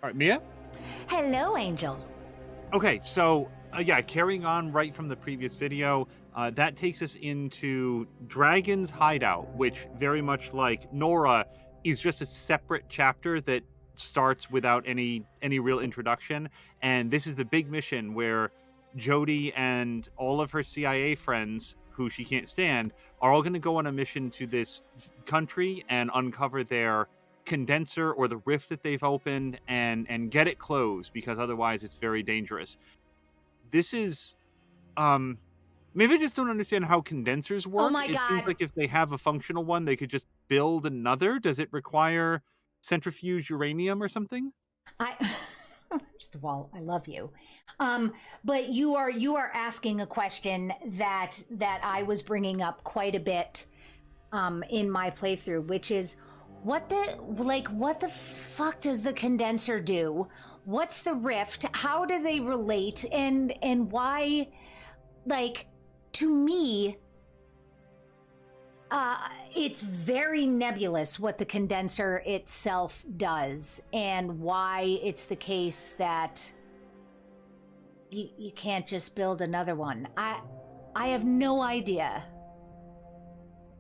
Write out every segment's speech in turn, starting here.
All right, Mia? Hello, Angel. Okay, so yeah, carrying on right from the previous video, that takes us into Dragon's Hideout, which very much like Nora is just a separate chapter that starts without any real introduction. And this is the big mission where Jodie and all of her CIA friends who she can't stand are all going to go on a mission to this country and uncover their condenser or the rift that they've opened and get it closed because otherwise it's very dangerous. This is um maybe I just don't understand how condensers Oh work. my It seems God. like if they have a functional one, they could just build another. Does it require centrifuge uranium or something? I First of all, I love you. Um, but you are asking a question that I was bringing up quite a bit in my playthrough, which is what the fuck does the condenser do? What's the rift? How do they relate? And why, like, to me, it's very nebulous what the condenser itself does and why it's the case that you can't just build another one. I have no idea.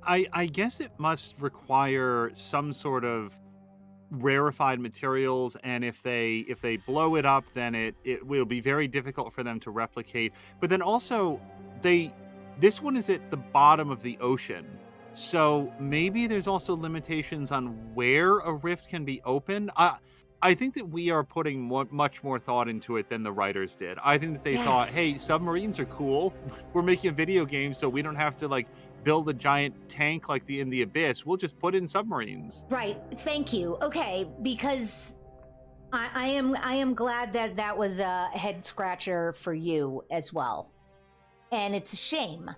I guess it must require some sort of rarefied materials, and if they blow it up, then it will be very difficult for them to replicate. But then also, they this one is at the bottom of the ocean, so maybe there's also limitations on where a rift can be opened. I think that we are putting much more thought into it than the writers did. I think that they thought, Yes. hey, submarines are cool. We're making a video game, so we don't have to like build a giant tank like the in the abyss. We'll just put in submarines. Right. Thank you. Okay, because I am glad that that was a head scratcher for you as well. And it's a shame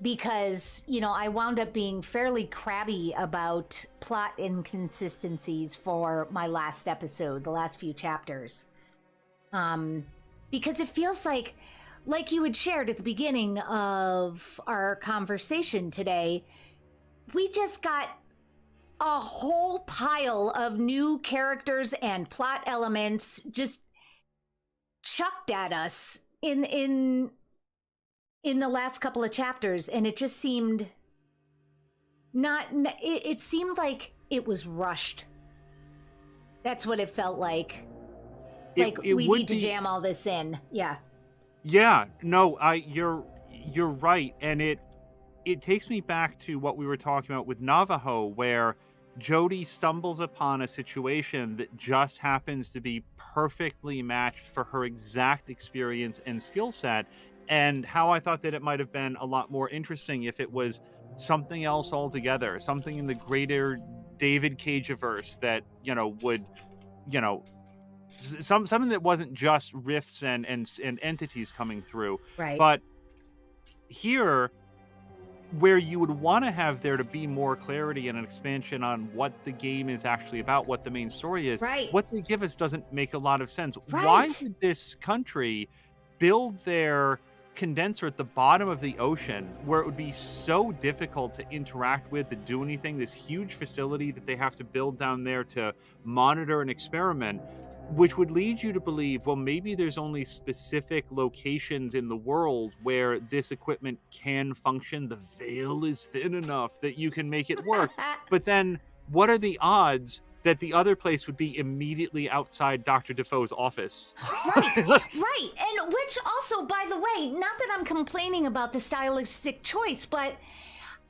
because, I wound up being fairly crabby about plot inconsistencies for my last episode, the last few chapters. Um, because it feels like you had shared at the beginning of our conversation today, we just got a whole pile of new characters and plot elements just chucked at us in the last couple of chapters, and it just seemed not it seemed like it was rushed. That's what it felt like. Like It we would need to be. jam all this in. Yeah. Yeah, no, you're right, and it takes me back to what we were talking about with Navajo, where Jody stumbles upon a situation that just happens to be perfectly matched for her exact experience and skill set, and how I thought that it might have been a lot more interesting if it was something else altogether, something in the greater David Cageverse that would you know something that wasn't just rifts and entities coming through. Right. But here, where you would want to have there to be more clarity and an expansion on what the game is actually about, what the main story is, Right. what they give us doesn't make a lot of sense. Why Right. would this country build their condenser at the bottom of the ocean where it would be so difficult to interact with, to do anything? This huge facility that they have to build down there to monitor and experiment, which would lead you to believe, well, maybe there's only specific locations in the world where this equipment can function. The veil is thin enough that you can make it work. But then, what are the odds that the other place would be immediately outside Dr. Defoe's office? Right, right. And which also, by the way, not that I'm complaining about the stylistic choice, but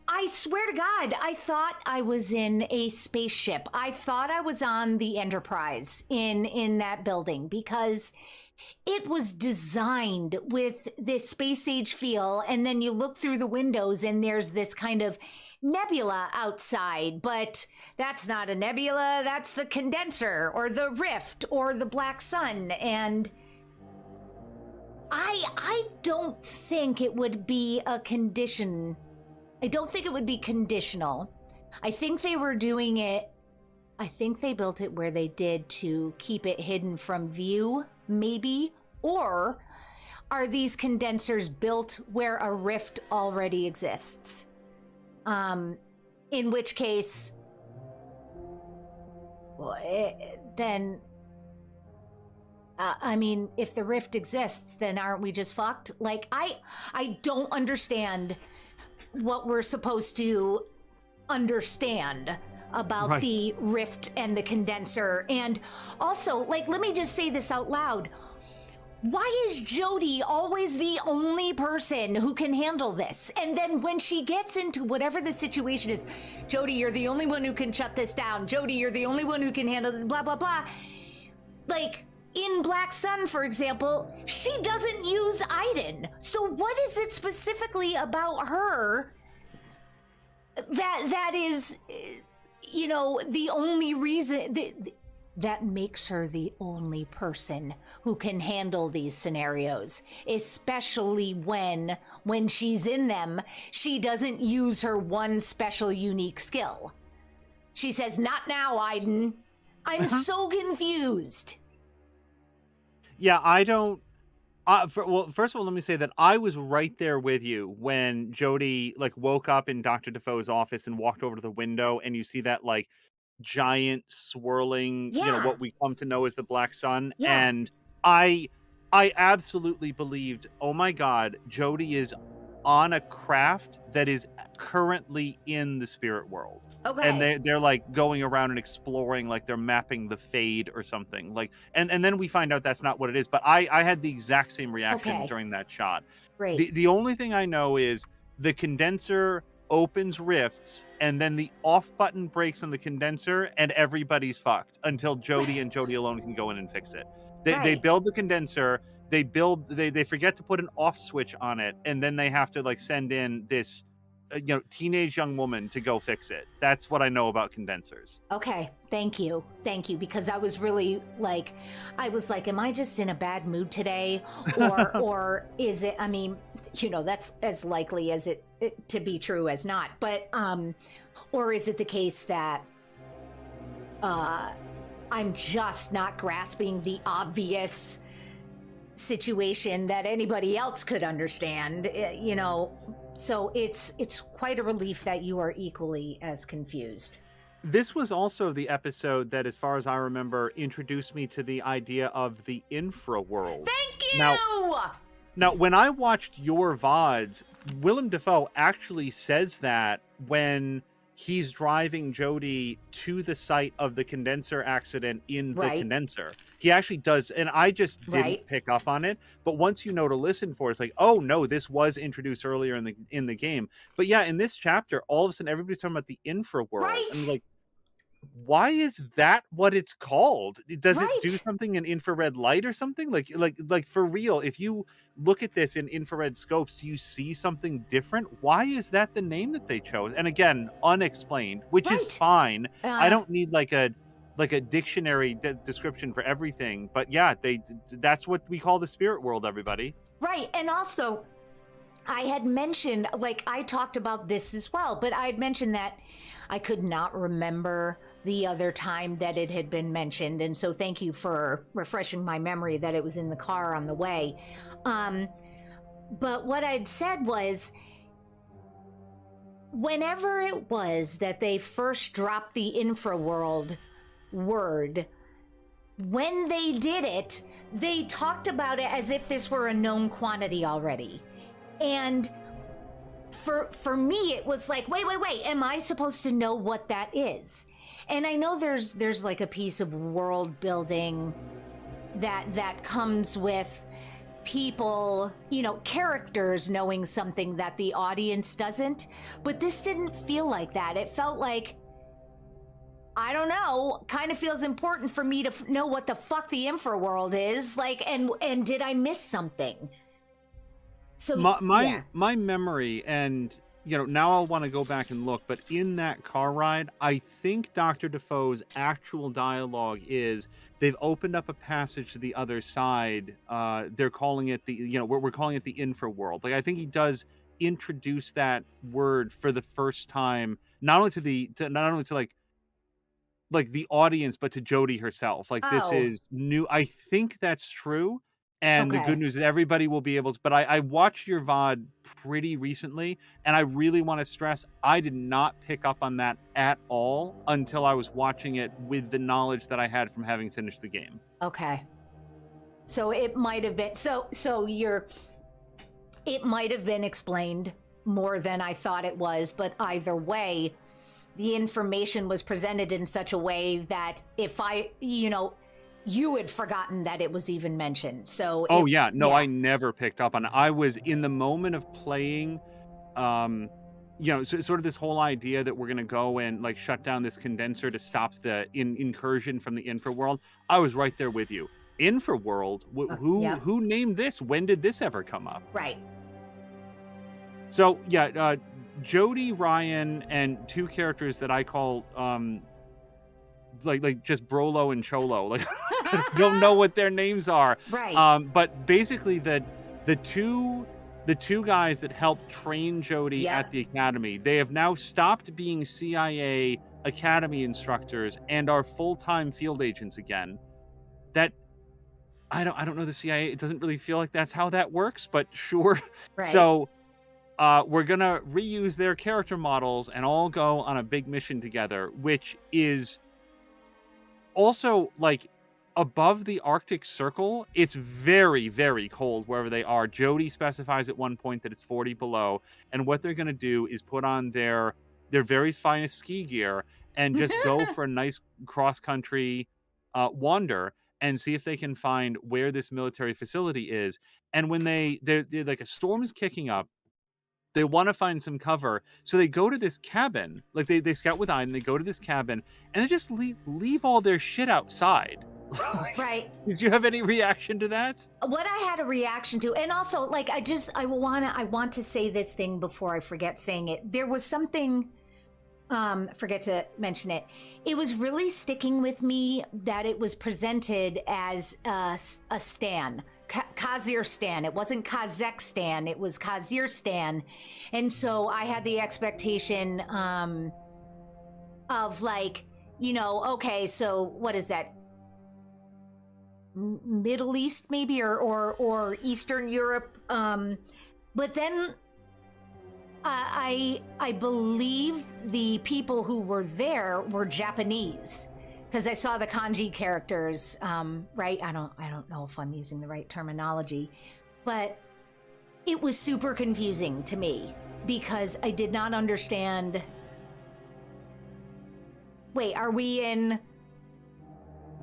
I swear to God, I thought I was in a spaceship. I thought I was on the Enterprise in that building because it was designed with this space age feel, and then you look through the windows and there's this kind of nebula outside, but that's not a nebula, that's the condenser or the rift or the black sun. And I don't think it would be a condition. I don't think it would be conditional. I think they were doing it. I think they built it where they did to keep it hidden from view, maybe. Or are these condensers built where a rift already exists? In which case, then I mean, if the rift exists, then aren't we just fucked? Like, I don't understand what we're supposed to understand about Right. the rift and the condenser. And also, like, let me just say this out loud. Why is Jody always the only person who can handle this? And then when she gets into whatever the situation is, Jody, you're the only one who can shut this down. Jody, you're the only one who can handle it, blah, blah, blah. Like, in Black Sun, for example, she doesn't use Aiden. So what is it specifically about her that is, you know, the only reason that makes her the only person who can handle these scenarios, especially when she's in them, she doesn't use her one special unique skill. She says, "Not now, Aiden." I'm so confused. Yeah, I don't. Well, first of all, let me say that I was right there with you when Jody like woke up in Dr. Defoe's office and walked over to the window, and you see that like giant swirling, Yeah, what we come to know as the Black Sun. yeah. And I absolutely believed, oh my God, Jody is on a craft that is currently in the spirit world. And Okay. they're like going around and exploring, like they're mapping the fade or something. Like, and then we find out that's not what it is. But I had the exact same reaction Okay. during that shot. Great. The only thing I know is the condenser opens rifts, and then the off button breaks on the condenser, and everybody's fucked until Jody and Jody alone can go in and fix it. They Right. build the condenser, they forget to put an off switch on it, and then they have to like send in this teenage young woman to go fix it. That's what I know about condensers. Okay, thank you. Thank you, because I was really like, am I just in a bad mood today? Or is it, I mean, that's as likely as it to be true as not. But or is it the case that I'm just not grasping the obvious situation that anybody else could understand, so it's quite a relief that you are equally as confused. This was also the episode that, as far as I remember, introduced me to the idea of the infra world. Thank Now, you. when I watched your VODs, Willem Dafoe actually says that when he's driving Jody to the site of the condenser accident in the Right. condenser. He actually does, and I just didn't Right. pick up on it. But once you know to listen for, it's like, oh no, this was introduced earlier in the game. But yeah, in this chapter, all of a sudden everybody's talking about the infra world, and Right. like, why is that what it's called? Does it do Right. something in infrared light or something? Like for real, if you look at this in infrared scopes, do you see something different? Why is that the name that they chose? And again, unexplained, which is Right. fine. I Uh, don't need like a dictionary description for everything, but yeah, that's what we call the spirit world, everybody. right. And also, I had mentioned, like, I talked about this as well, but I had mentioned that I could not remember the other time that it had been mentioned. And so thank you for refreshing my memory that it was in the car on the way. But what I'd said was, whenever it was that they first dropped the infraworld word, when they did it, they talked about it as if this were a known quantity already. And for me, it was like, wait, am I supposed to know what that is? And I know there's like a piece of world building that comes with people, characters knowing something that the audience doesn't, but this didn't feel like that. It felt like, I don't know, kind of feels important for me to know what the fuck the infra world is, like, and did I miss something? So yeah. My memory, and now I'll want to go back and look, but in that car ride, I think Dr. Defoe's actual dialogue is they've opened up a passage to the other side. They're calling it we're calling it the infra world. Like, I think he does introduce that word for the first time, not only to like the audience, but to Jody herself. Like, this Oh, is new. I think that's true. And the good okay. news is everybody will be able to, but I watched your VOD pretty recently, and I really want to stress, I did not pick up on that at all until I was watching it with the knowledge that I had from having finished the game. Okay. So it might have been it might have been explained more than I thought it was, but either way, the information was presented in such a way that if you had forgotten that it was even mentioned. So Oh yeah, no, I never picked up on it. I was in the moment of playing, sort of this whole idea that we're gonna go and like shut down this condenser to stop the incursion from the infraworld. I was right there with you. Infraworld? Who named this? When did this ever come up? Right. So yeah, Jody, Ryan, and two characters that I call like just Brolo and Cholo. Like I don't know what their names are. Right. But basically the two guys that helped train Jody at the academy, they have now stopped being CIA academy instructors and are full-time field agents again. That I don't know the CIA. It doesn't really feel like that's how that works, but sure. Right. So we're gonna reuse their character models and all go on a big mission together, which is also like above the Arctic Circle. It's very, very cold wherever they are. Jody specifies at one point that it's 40 below, and what they're gonna do is put on their very finest ski gear and just go for a nice cross-country wander and see if they can find where this military facility is. And when they're like a storm is kicking up, they want to find some cover, so they go to this cabin. Like they scout with Iden, they go to this cabin, and they just leave all their shit outside. Right. Did you have any reaction to that? What I had a reaction to, and also like I want to say this thing before I forget saying it. There was something, forget to mention it. It was really sticking with me that it was presented as a stan. Kazakhstan. It wasn't Kazakhstan. It was Kazakhstan. And so I had the expectation of like, okay, so what is that? Middle East maybe, or Eastern Europe. But then I believe the people who were there were Japanese. Because I saw the kanji characters, right? I don't know if I'm using the right terminology, but it was super confusing to me because I did not understand. Wait, are we in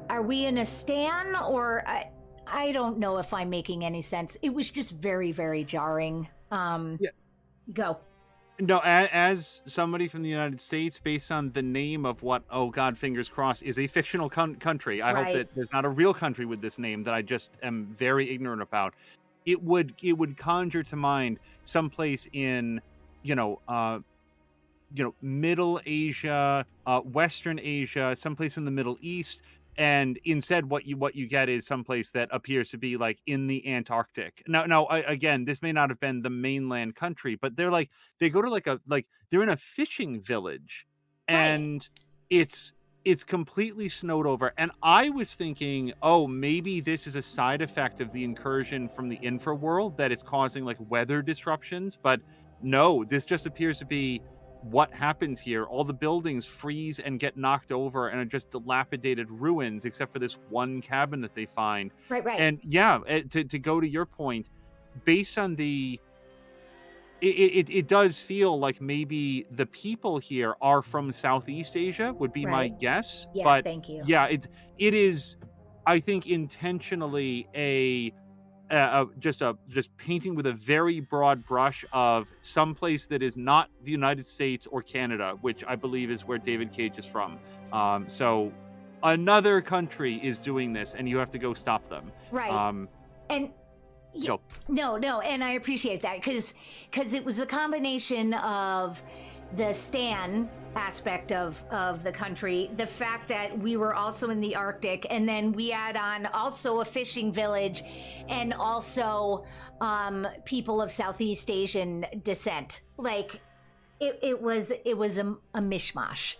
a stan, or I don't know if I'm making any sense. It was just very, very jarring. Go. No, as somebody from the United States, based on the name of what, oh God, fingers crossed, is a fictional country. I hope that there's not a real country with this name that I just am very ignorant about. It would conjure to mind someplace in, Middle Asia, Western Asia, someplace in the Middle East. And instead, what you get is someplace that appears to be like in the Antarctic. Now, again, this may not have been the mainland country, but they're like they go to they're in a fishing village, and it's completely snowed over. And I was thinking, oh, maybe this is a side effect of the incursion from the infraworld, that it's causing like weather disruptions. But no, this just appears to be what happens here. All the buildings freeze and get knocked over and are just dilapidated ruins, except for this one cabin that they find. Right. And yeah, to go to your point, based on it does feel like maybe the people here are from Southeast Asia, would be my guess. Yeah, but thank you. Yeah, it is, I think, intentionally just painting with a very broad brush of some place that is not the United States or Canada, which I believe is where David Cage is from. So another country is doing this, and you have to go stop them. Right. No, and I appreciate that because it was a combination of the Stan aspect of the country, the fact that we were also in the Arctic, and then we add on also a fishing village, and also people of Southeast Asian descent. Like it was a mishmash.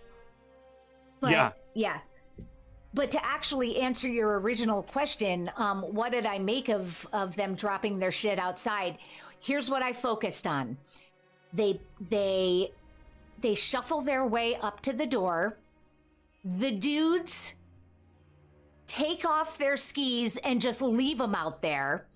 But, yeah. But to actually answer your original question, what did I make of them dropping their shit outside? Here's what I focused on. They shuffle their way up to the door. The dudes take off their skis and just leave them out there.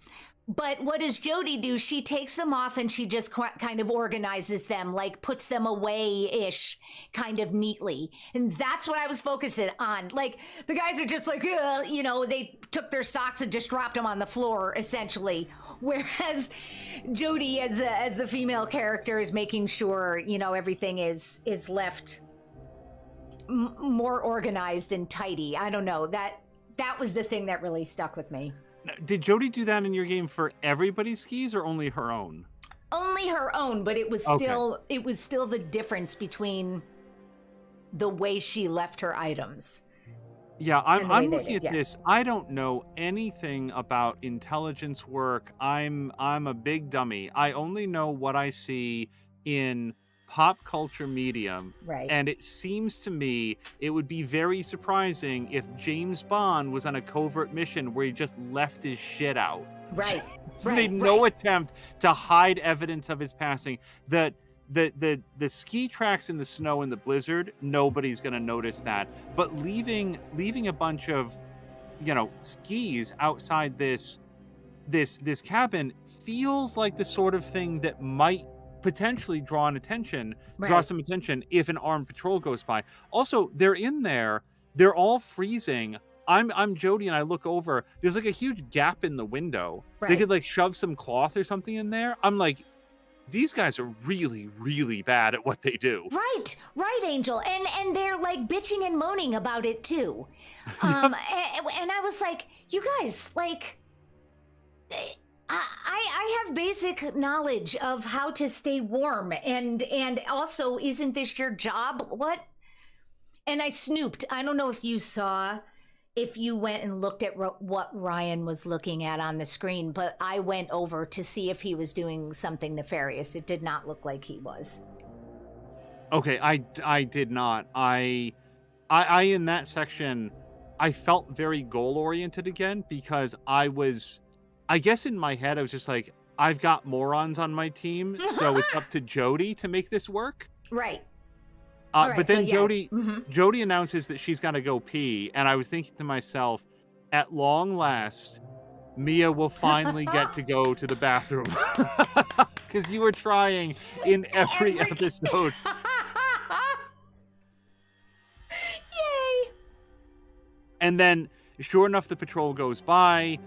But what does Jody do? She takes them off and she just kind of organizes them, like puts them away-ish kind of neatly. And that's what I was focusing on. Like, the guys are just like, you know, they took their socks and just dropped them on the floor, essentially. Whereas Jody, as the female character, is making sure, you know, everything is left more organized and tidy. I don't know. That was the thing that really stuck with me. Did Jody do that in your game for everybody's skis or only her own? Only her own, but it was still the difference between the way she left her items. Yeah, I'm looking at this. I don't know anything about intelligence work. I'm a big dummy. I only know what I see in pop culture medium. Right. And it seems to me it would be very surprising if James Bond was on a covert mission where he just left his shit out. Right. Made no attempt to hide evidence of his passing. The ski tracks in the snow and the blizzard, nobody's gonna notice that. But leaving a bunch of, you know, skis outside this cabin feels like the sort of thing that might potentially draw some attention if an armed patrol goes by. Also, they're in there, they're all freezing. I'm Jody and I look over, there's like a huge gap in the window. Right. They could like shove some cloth or something in there. I'm like, these guys are really, really bad at what they do. Right, Angel. And they're like bitching and moaning about it too. And I was like, you guys, like, I have basic knowledge of how to stay warm, and also, isn't this your job? What? And I snooped. I don't know if you went and looked at what Ryan was looking at on the screen, but I went over to see if he was doing something nefarious. It did not look like he was. Okay, I did not. I in that section, I felt very goal oriented again, because I guess in my head, I was just like, I've got morons on my team, so it's up to Jody to make this work. Right. Right, but then Jody announces that she's got to go pee, and I was thinking to myself, at long last, Mia will finally get to go to the bathroom. Because you were trying in every episode. Yay! And then, sure enough, the patrol goes by.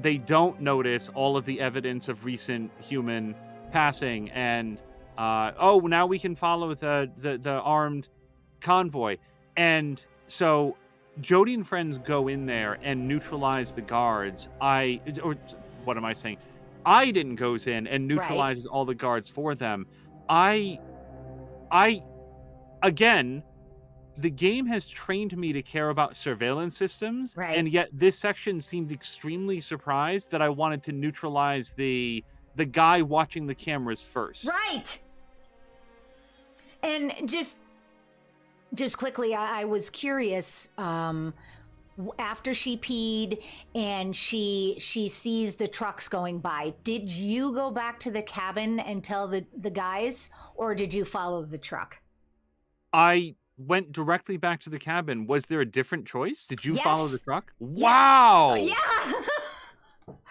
They don't notice all of the evidence of recent human passing, and now we can follow the armed convoy. And so Jody and friends go in there and neutralize the guards. I didn't goes in and neutralizes all the guards for them. Again, the game has trained me to care about surveillance systems, and yet this section seemed extremely surprised that I wanted to neutralize the guy watching the cameras first. Right. And just quickly, I was curious. After she peed and she sees the trucks going by, did you go back to the cabin and tell the guys, or did you follow the truck? I went directly back to the cabin. Was there a different choice? Did you follow the truck? Yes. Wow. Yeah.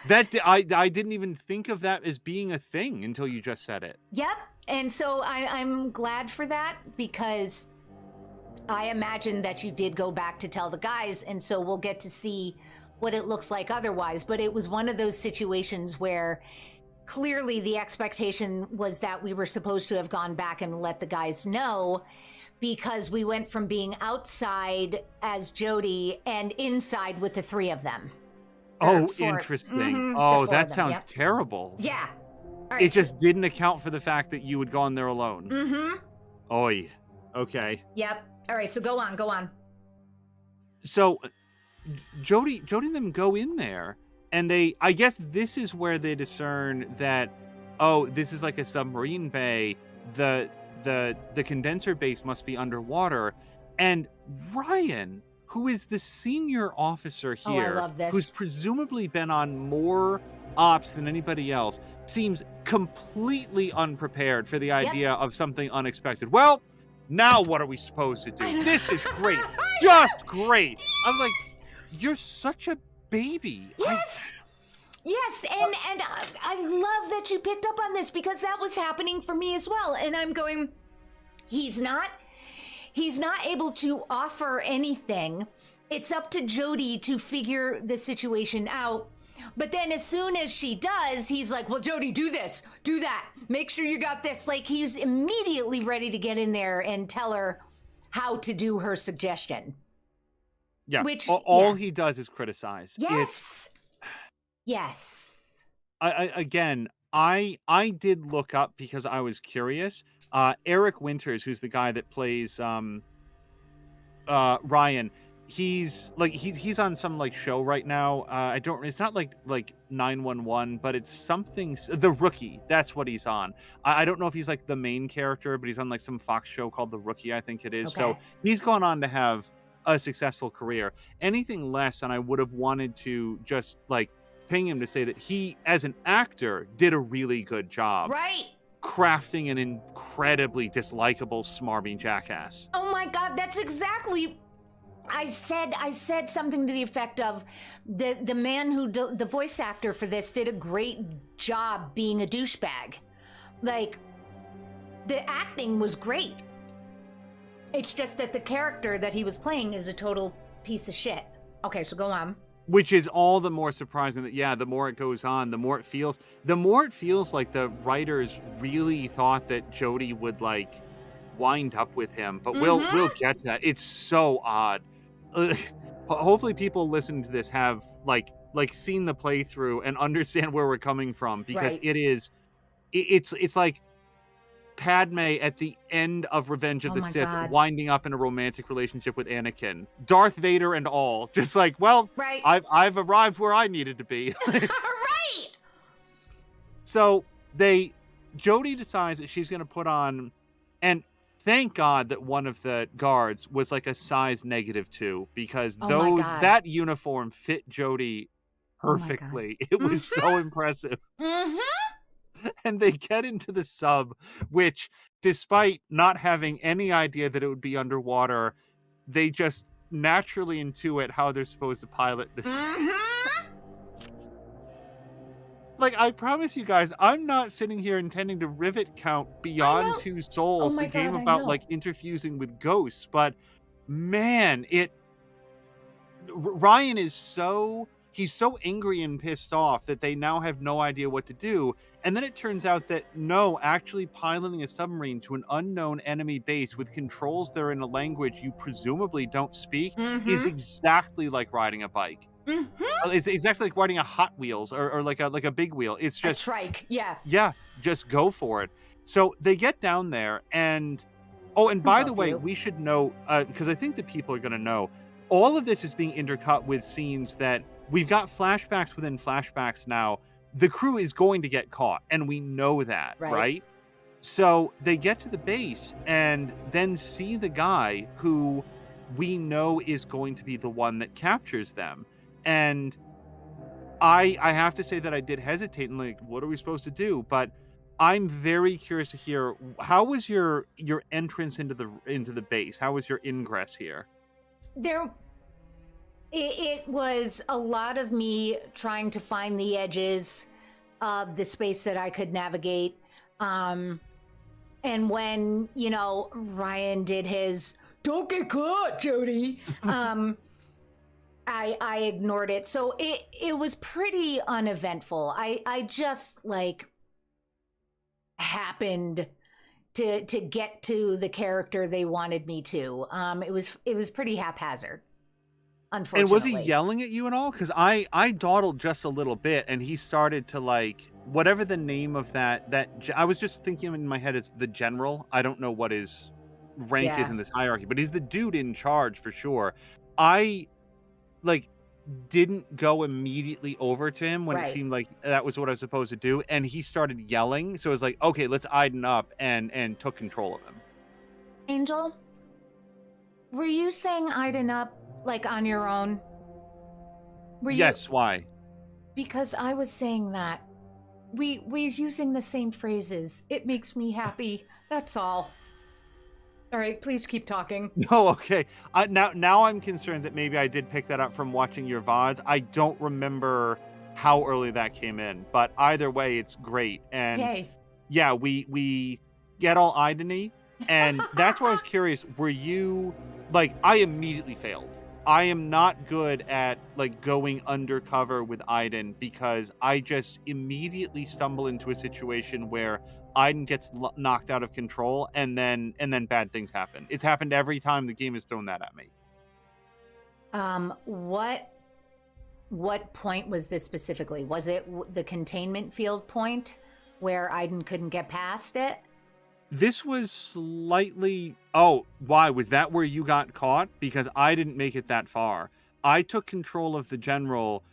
That I didn't even think of that as being a thing until you just said it. Yep. And so I'm glad for that, because I imagine that you did go back to tell the guys, and so we'll get to see what it looks like otherwise. But it was one of those situations where clearly the expectation was that we were supposed to have gone back and let the guys know, because we went from being outside as Jody and inside with the three of them. Oh, interesting. Oh, that sounds terrible. Yeah. All right, it just didn't account for the fact that you had gone there alone. Mm-hmm. Oy. Okay. Yep. All right, so go on. So Jody and them go in there, and I guess this is where they discern that, oh, this is like a submarine bay. The condenser base must be underwater. And Ryan, who is the senior officer here, I love this, who's presumably been on more ops than anybody else, seems completely unprepared for the idea of something unexpected. Well, now what are we supposed to do? This is great. Just great. I was like, you're such a baby. Yes. Yes, and I love that you picked up on this because that was happening for me as well. And I'm going, he's not able to offer anything. It's up to Jody to figure the situation out. But then as soon as she does, he's like, well, Jody, do this, do that. Make sure you got this. Like, he's immediately ready to get in there and tell her how to do her suggestion. Yeah, Which, all he does is criticize. Yes. Yes. I did look up because I was curious. Eric Winters, who's the guy that plays Ryan, he's on some like show right now. It's not like 911, but it's something, The Rookie. That's what he's on. I don't know if he's like the main character, but he's on like some Fox show called The Rookie, I think it is. Okay. So he's gone on to have a successful career. Anything less, and I would have wanted to just like ping him to say that he, as an actor, did a really good job. Right. Crafting an incredibly dislikable, smarmy jackass. Oh my God, that's exactly. I said something to the effect of the man who the voice actor for this did a great job being a douchebag. Like, the acting was great. It's just that the character that he was playing is a total piece of shit. Okay, so go on. Which is all the more surprising that, yeah, the more it goes on, the more it feels like the writers really thought that Jody would like wind up with him. But we'll get to that. It's so odd. Hopefully people listening to this have like seen the playthrough and understand where we're coming from, because Right. it's like Padme at the end of Revenge of Oh the my Sith God. winding up in a romantic relationship with Anakin, Darth Vader and all, just like, well, Right. I've arrived where I needed to be. Right. So Jody decides that she's going to put on, and thank God that one of the guards was like a size -2, because Oh my God. that uniform fit Jody Oh my God. perfectly. It was so impressive. Mm-hmm. And they get into the sub, which, despite not having any idea that it would be underwater, they just naturally intuit how they're supposed to pilot this. Mm-hmm. Like, I promise you guys, I'm not sitting here intending to rivet count Beyond Two Souls, Oh my the game God, I about know. like interfusing with ghosts, but man, Ryan is he's so angry and pissed off that they now have no idea what to do. And then it turns out that no, actually piloting a submarine to an unknown enemy base with controls that are in a language you presumably don't speak is exactly like riding a bike. Mm-hmm. It's exactly like riding a Hot Wheels or like a big wheel. It's A just, trike. Yeah. yeah, just go for it. So they get down there, and by the Love way, you. we should know, because I think that people are going to know, all of this is being intercut with scenes that we've got flashbacks within flashbacks now. The crew is going to get caught, and we know that, Right. right? So they get to the base and then see the guy who we know is going to be the one that captures them. And I have to say that I did hesitate and like, what are we supposed to do? But I'm very curious to hear, how was your entrance into the base? How was your ingress here? It was a lot of me trying to find the edges of the space that I could navigate. And when, Ryan did his "don't get caught, Jody," I ignored it. So it was pretty uneventful. I just like happened to get to the character they wanted me to. It was pretty haphazard. Unfortunately. And was he yelling at you at all? Because I dawdled just a little bit, and he started to like, whatever the name of that I was just thinking in my head is the general. I don't know what his rank is in this hierarchy, but he's the dude in charge for sure. I like didn't go immediately over to him when it seemed like that was what I was supposed to do, and he started yelling. So it was like, okay, let's Aiden up, and took control of him. Angel, were you saying Aiden up like on your own? Yes, why? Because I was saying that. We're using the same phrases. It makes me happy. That's all. All right, please keep talking. No, okay. Now I'm concerned that maybe I did pick that up from watching your VODs. I don't remember how early that came in, but either way, it's great. And Yay. yeah, we get all Idony, and that's why I was curious. Were you like, I immediately failed. I am not good at like going undercover with Aiden because I just immediately stumble into a situation where Aiden gets knocked out of control, and then bad things happen. It's happened every time the game has thrown that at me. What point was this specifically? Was it the containment field point where Aiden couldn't get past it? This was slightly... Oh, why? Was that where you got caught? Because I didn't make it that far. I took control of the general.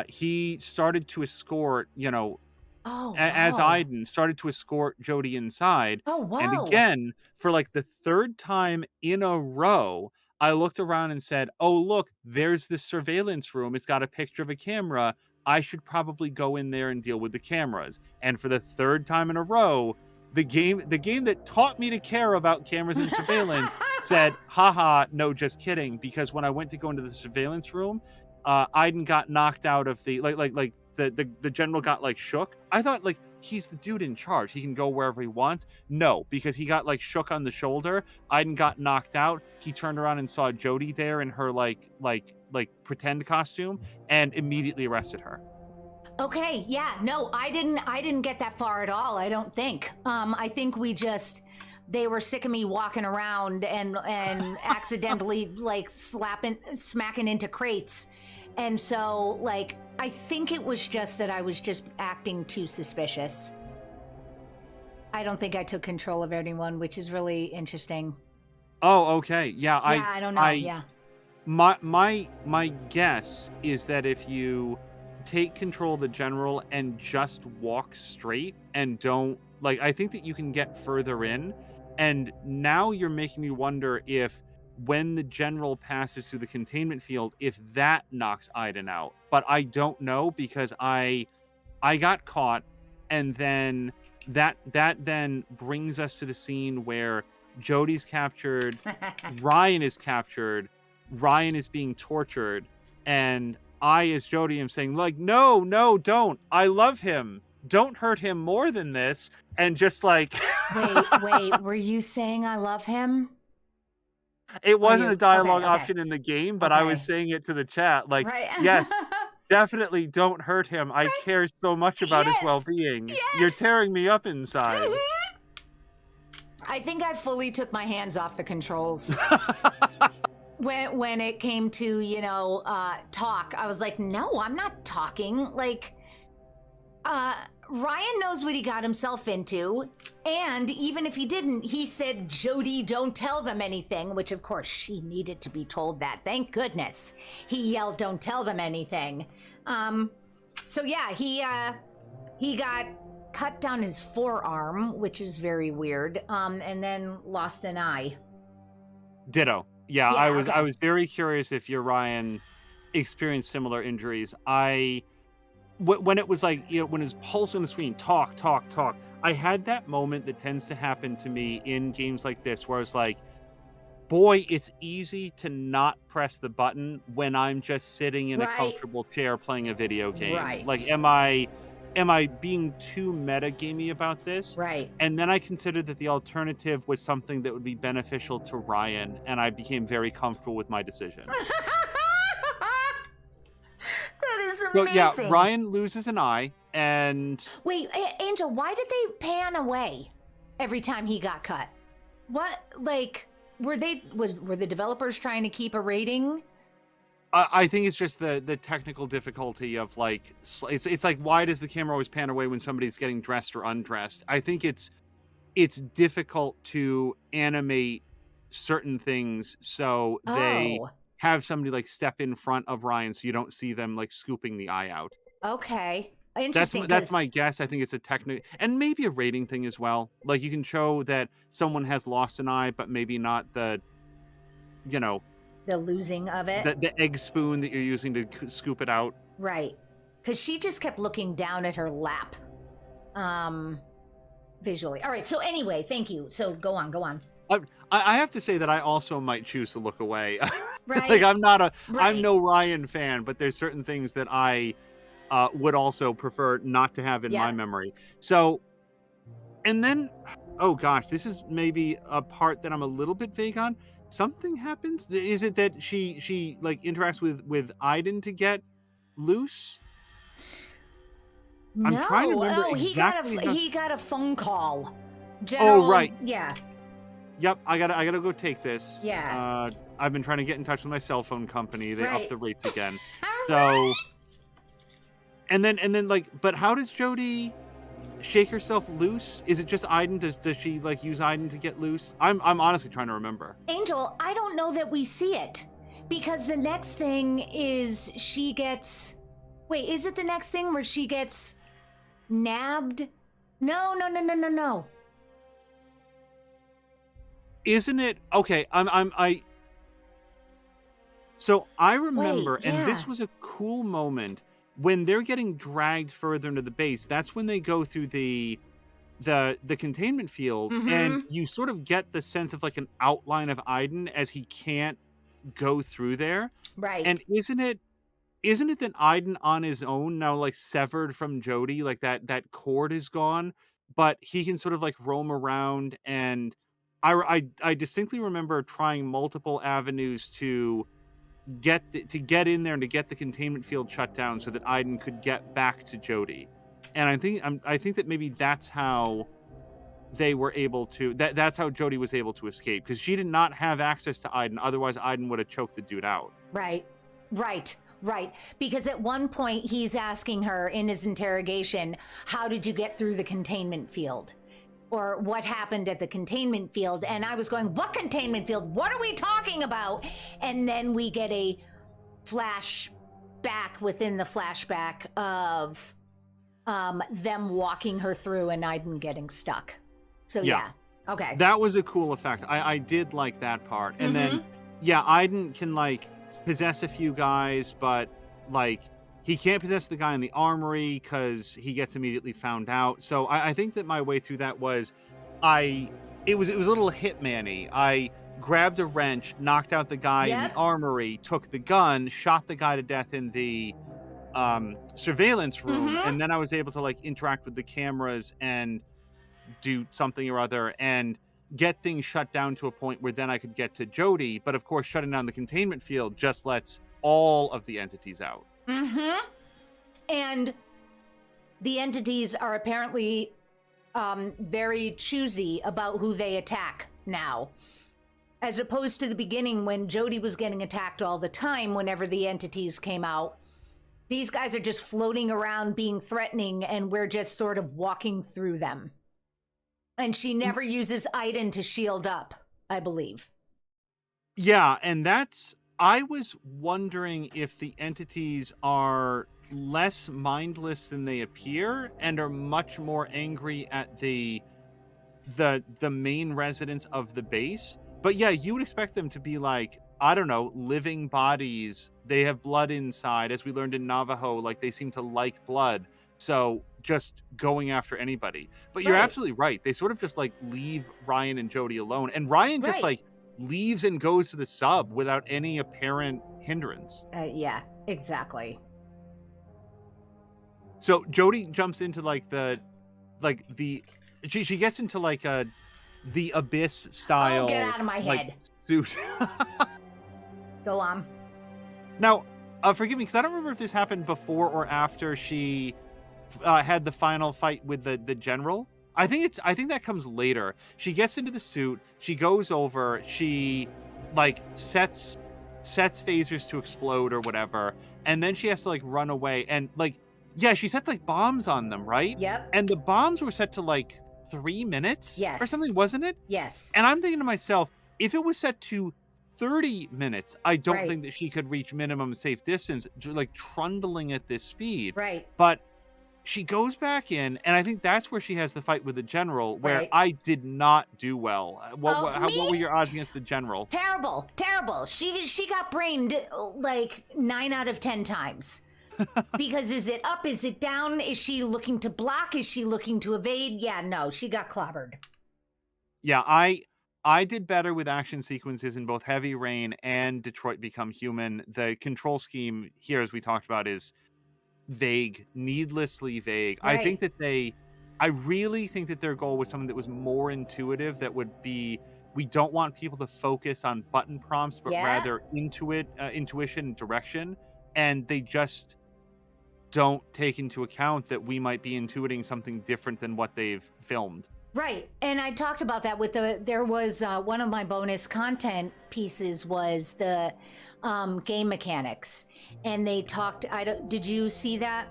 He started to escort, as Aiden started to escort Jody inside. Oh, wow. And again, for like the third time in a row, I looked around and said, oh, look, there's this surveillance room. It's got a picture of a camera. I should probably go in there and deal with the cameras. And for the third time in a row, the game that taught me to care about cameras and surveillance said, haha, no, just kidding. Because when I went to go into the surveillance room, Aiden got knocked out of the, the general got like shook. I thought like, he's the dude in charge. He can go wherever he wants. No, because he got like shook on the shoulder. Aiden got knocked out. He turned around and saw Jody there in her like pretend costume and immediately arrested her. Okay, yeah, no, I didn't get that far at all, I don't think. I think they were sick of me walking around and accidentally like smacking into crates. And so like, I think it was just that I was just acting too suspicious. I don't think I took control of anyone, which is really interesting. Oh, okay. Yeah, I don't know, yeah. My guess is that if you take control of the general and just walk straight and don't I think that you can get further in. And now you're making me wonder if when the general passes through the containment field, if that knocks Aiden out. But I don't know because I got caught, and then that then brings us to the scene where Jody's captured, Ryan is captured, Ryan is being tortured, and I, as Jody, am saying, like, no, don't. I love him. Don't hurt him more than this. And just like... Wait, were you saying I love him? It wasn't a dialogue option in the game, but I was saying it to the chat. Like, right. Yes, definitely don't hurt him. I care so much about his well-being. Yes. You're tearing me up inside. I think I fully took my hands off the controls. When it came to, talk, I was like, no, I'm not talking. Like, Ryan knows what he got himself into. And even if he didn't, he said, Jody, don't tell them anything, which of course she needed to be told that. Thank goodness. He yelled, don't tell them anything. So yeah, he got cut down his forearm, which is very weird. And then lost an eye. Ditto. Yeah, I was very curious if your Ryan experienced similar injuries. When it was like, when his pulse on the screen, talk, I had that moment that tends to happen to me in games like this, where it's like, boy, it's easy to not press the button when I'm just sitting in a comfortable chair playing a video game. Right. Like, am I being too metagamey about this? Right. And then I considered that the alternative was something that would be beneficial to Ryan, and I became very comfortable with my decision. That is amazing. So yeah, Ryan loses an eye, and... Wait, Angel, why did they pan away every time he got cut? What, like, were the developers trying to keep a rating? I think it's just the technical difficulty of like, it's like, why does the camera always pan away when somebody's getting dressed or undressed? I think it's difficult to animate certain things, so they have somebody like step in front of Ryan so you don't see them like scooping the eye out. Okay. Interesting. That's my guess. I think it's a technical, and maybe a rating thing as well. Like, you can show that someone has lost an eye, but maybe not the losing of it. The egg spoon that you're using to scoop it out. Right. Because she just kept looking down at her lap. Visually. All right. So anyway, thank you. So go on. I, I have to say that I also might choose to look away. Like Right. I'm Right. no Ryan fan, but there's certain things that I would also prefer not to have in my Yep. memory. So, and then, oh gosh, this is maybe a part that I'm a little bit vague on. Something happens. Is it that she like interacts with Iden to get loose? I'm trying to No. remember Oh, exactly how. he got a phone call. Oh General. right. Yeah. Yep. I gotta go take this. Yeah. I've been trying to get in touch with my cell phone company. They upped Right. the rates again. All right. So and then like, but how does Jody shake herself loose? Is it just Iden? Does she like use Iden to get loose? I'm honestly trying to remember. Angel, I don't know that we see it because the next thing is she gets. Wait, is it the next thing where she gets nabbed? No, no, no, no, no, no. Isn't it okay? So I Wait, remember, and yeah. this was a cool moment when they're getting dragged further into the base. That's when they go through the containment field, and Mm-hmm. you sort of get the sense of like an outline of Iden as he can't go through there. Right. And isn't it that Iden on his own now, like severed from Jody, like that cord is gone, but he can sort of like roam around. And I distinctly remember trying multiple avenues to to get in there and to get the containment field shut down so that Iden could get back to Jody. And I think that maybe that's how they were able to that's how Jody was able to escape, because she did not have access to Iden. Otherwise, Iden would have choked the dude out. Right. Right. Right. Because at one point he's asking her in his interrogation, how did you get through the containment field? Or what happened at the containment field? And I was going, what containment field? What are we talking about? And then we get a flashback within the flashback of them walking her through and Iden getting stuck. So Yeah. yeah. Okay. That was a cool effect. I did like that part. And then, Mhm. yeah, Iden can like possess a few guys, but like he can't possess the guy in the armory because he gets immediately found out. So I think that my way through that was it was a little Hitman-y. I grabbed a wrench, knocked out the guy in the Yep. armory, took the gun, shot the guy to death in the surveillance room, Mhm. and then I was able to like interact with the cameras and do something or other and get things shut down to a point where then I could get to Jody. But of course, shutting down the containment field just lets all of the entities out. Mhm. And the entities are apparently very choosy about who they attack now, as opposed to the beginning when Jody was getting attacked all the time whenever the entities came out. These guys are just floating around being threatening, and we're just sort of walking through them. And she never uses Iden to shield up, I believe. Yeah, and that's I was wondering if the entities are less mindless than they appear and are much more angry at the main residents of the base. But yeah, you would expect them to be like, I don't know, living bodies. They have blood inside, as we learned in Navajo, like they seem to like blood. So just going after anybody. But you're Right. absolutely right. They sort of just like leave Ryan and Jody alone. And Ryan just Right. like leaves and goes to the sub without any apparent hindrance. Yeah, exactly. So Jody jumps into like the she gets into like the abyss style Oh, get out of my like head. suit. Go on. Now, forgive me because I don't remember if this happened before or after she had the final fight with the general. I think that comes later. She gets into the suit. She goes over. She like sets phasers to explode or whatever, and then she has to like run away. And like, yeah, she sets like bombs on them, right? Yep. And the bombs were set to like 3 minutes, or Yes. something, wasn't it? Yes. And I'm thinking to myself, if it was set to 30 minutes, I don't Right. think that she could reach minimum safe distance, like trundling at this speed. Right. But she goes back in, and I think that's where she has the fight with the general, where Right. I did not do well. What Me? were your odds against the general? Terrible, terrible. She got brained like 9 out of 10 times. Because is it up? Is it down? Is she looking to block? Is she looking to evade? Yeah, no, she got clobbered. Yeah, I I did better with action sequences in both Heavy Rain and Detroit Become Human. The control scheme here, as we talked about, is vague, needlessly vague. Right. I really think that their goal was something that was more intuitive, that would be, we don't want people to focus on button prompts, but Yeah. rather intuition and direction. And they just don't take into account that we might be intuiting something different than what they've filmed. Right. And I talked about that with there was one of my bonus content pieces was the game mechanics. And they talked, did you see that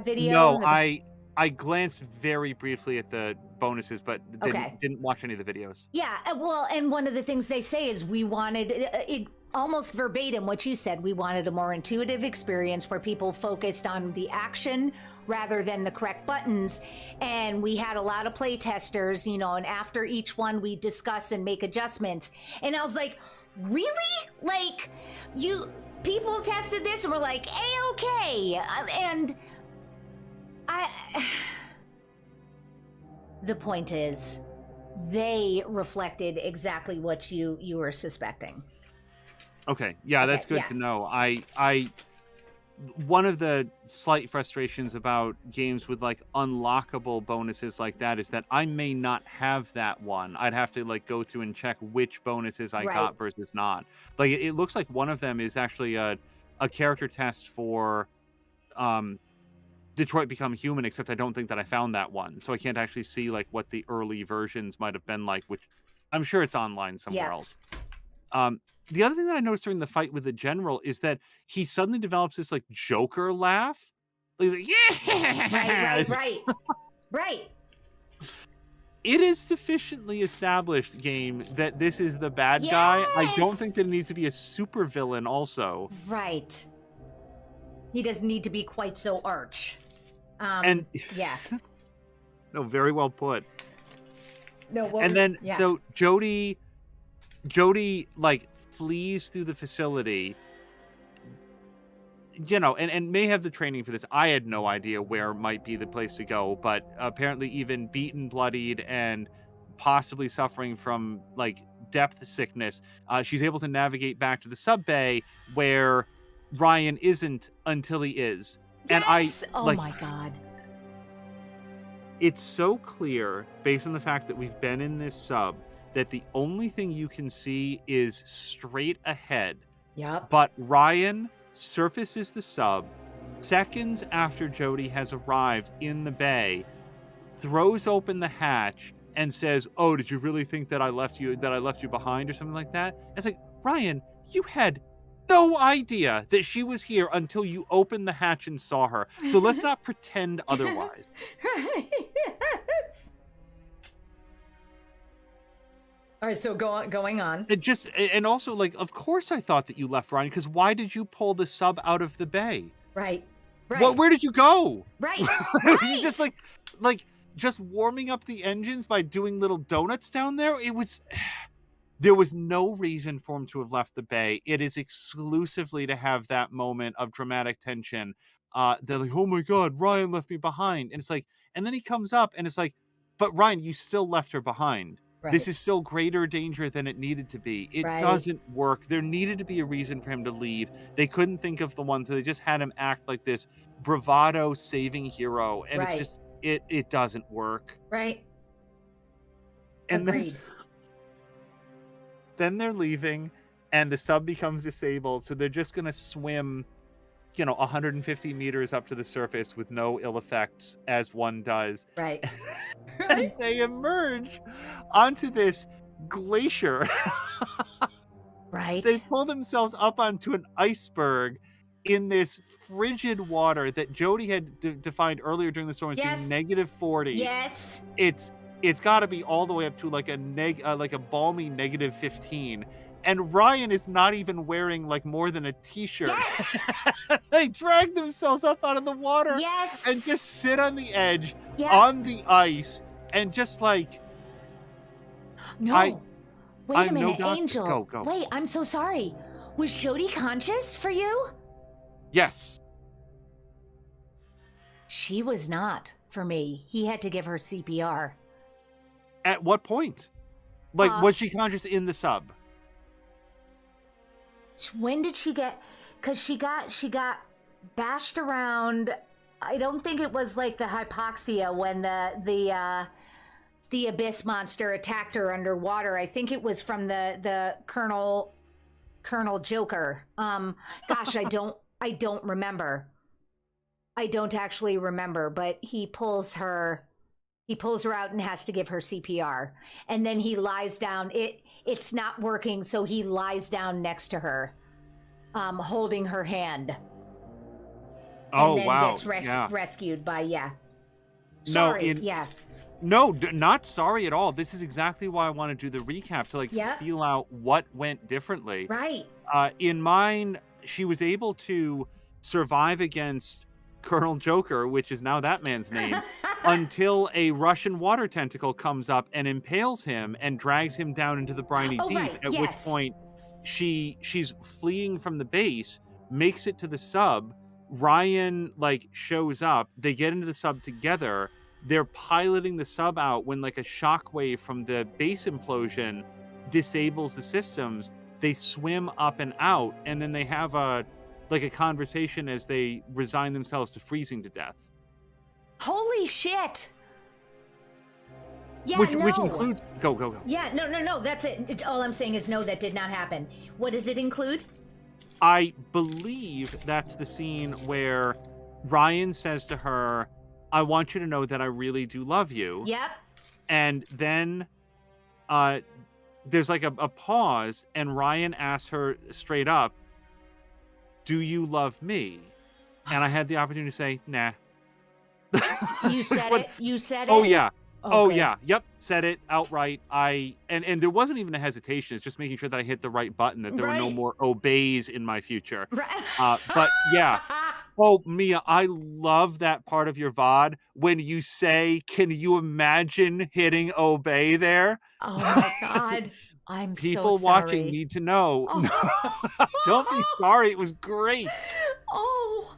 video? No, I glanced very briefly at the bonuses, but Okay. didn't watch any of the videos. Yeah, well, and one of the things they say is we wanted it almost verbatim what you said. We wanted a more intuitive experience where people focused on the action rather than the correct buttons. And we had a lot of play testers, and after each one we discuss and make adjustments. And I was like, really? Like, people tested this and were like, A-okay. And I the point is, they reflected exactly what you were suspecting. Okay, yeah, that's good to know. I one of the slight frustrations about games with like unlockable bonuses like that is that I may not have that one. I'd have to like go through and check which bonuses I got versus not. Like it looks like one of them is actually a character test for Detroit Become Human, except I don't think that I found that one. So I can't actually see like what the early versions might have been like, which I'm sure it's online somewhere else. The other thing that I noticed during the fight with the general is that he suddenly develops this like Joker laugh. He's like, yeah, Right. It is sufficiently established, game, that this is the bad guy. I don't think that it needs to be a super villain also. Right. He doesn't need to be quite so arch. And yeah. No, very well put. No, and then so Jody like flees through the facility, and may have the training for this. I had no idea where might be the place to go, but apparently even beaten, bloodied, and possibly suffering from like depth sickness, she's able to navigate back to the sub bay where Ryan isn't until he is. Yes! And oh my god. It's so clear based on the fact that we've been in this sub that the only thing you can see is straight ahead. Yep. But Ryan surfaces the sub seconds after Jody has arrived in the bay, throws open the hatch, and says, "Oh, did you really think that I left you behind," or something like that? It's like, Ryan, you had no idea that she was here until you opened the hatch and saw her. So let's not pretend otherwise. Yes. All right, so going on. And also, like, of course I thought that you left Ryan, because why did you pull the sub out of the bay? Right. Where did you go? Right. You just like just warming up the engines by doing little donuts down there. There was no reason for him to have left the bay. It is exclusively to have that moment of dramatic tension. They're like, "Oh my God, Ryan left me behind." And it's like, and then he comes up and it's like, "But Ryan, you still left her behind. Right. This is still greater danger than it needed to be." It doesn't work. There needed to be a reason for him to leave. They couldn't think of the one, so they just had him act like this bravado saving hero. And it's just, it doesn't work. Right. And Agreed. Then they're leaving and the sub becomes disabled. So they're just going to swim, 150 meters up to the surface with no ill effects, as one does. Right. And they emerge onto this glacier. Right. They pull themselves up onto an iceberg in this frigid water that Jody had defined earlier during the storm as being -40. Yes. It's got to be all the way up to like a balmy -15. And Ryan is not even wearing like more than a t-shirt. Yes. They drag themselves up out of the water. Yes. And just sit on the edge on the ice and just like. No. Wait a minute, no Angel. Go. Wait, I'm so sorry. Was Jody conscious for you? Yes. She was not for me. He had to give her CPR. At what point? Like, was she conscious in the sub? When did she get? Because she got bashed around. I don't think it was like the hypoxia when the abyss monster attacked her underwater. I think it was from the Colonel Joker. Gosh, I don't remember. I don't actually remember, but he pulls her out and has to give her CPR. And then he lies down. It's not working, so he lies down next to her, holding her hand. Oh, and then wow. Gets rescued by, No, not sorry at all. This is exactly why I want to do the recap, to feel out what went differently. Right. In mine, she was able to survive against Colonel Joker, which is now that man's name, until a Russian water tentacle comes up and impales him and drags him down into the briny deep. Right. At which point she's fleeing from the base, makes it to the sub. Ryan shows up. They get into the sub together. They're piloting the sub out when a shockwave from the base implosion disables the systems. They swim up and out, and then they have a conversation as they resign themselves to freezing to death. Holy shit! Yeah, which includes go. Yeah, no. That's it. All I'm saying is no, that did not happen. What does it include? I believe that's the scene where Ryan says to her, "I want you to know that I really do love you." Yep. And then there's a pause, and Ryan asks her straight up, "Do you love me?" And I had the opportunity to say, "Nah." You said it. You said it. Oh yeah. Oh good. yeah. Yep. Said it outright. And there wasn't even a hesitation. It's just making sure that I hit the right button, that there were no more obeys in my future. Right. But yeah. Oh, Mia, I love that part of your VOD when you say, "Can you imagine hitting obey there?" Oh my God. I'm People so sorry. watching need to know. Oh. Don't be sorry. It was great. Oh.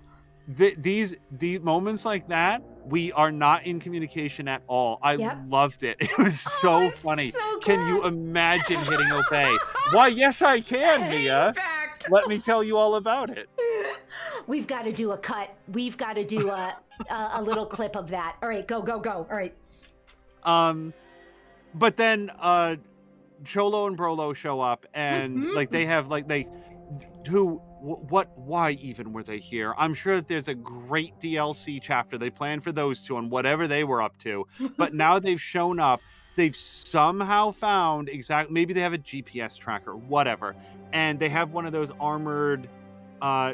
These moments like that, we are not in communication at all. I loved it. It was so funny. So can you imagine hitting obey? Why, yes, I can, Mia. In fact. Let me tell you all about it. We've got to do a cut. We've got to do a little clip of that. All right, go. All right. But then Cholo and Brolo show up, and they have why even were they here? I'm sure that there's a great DLC chapter they planned for those two on whatever they were up to. But now they've shown up. They've somehow found maybe they have a GPS tracker, whatever. And they have one of those armored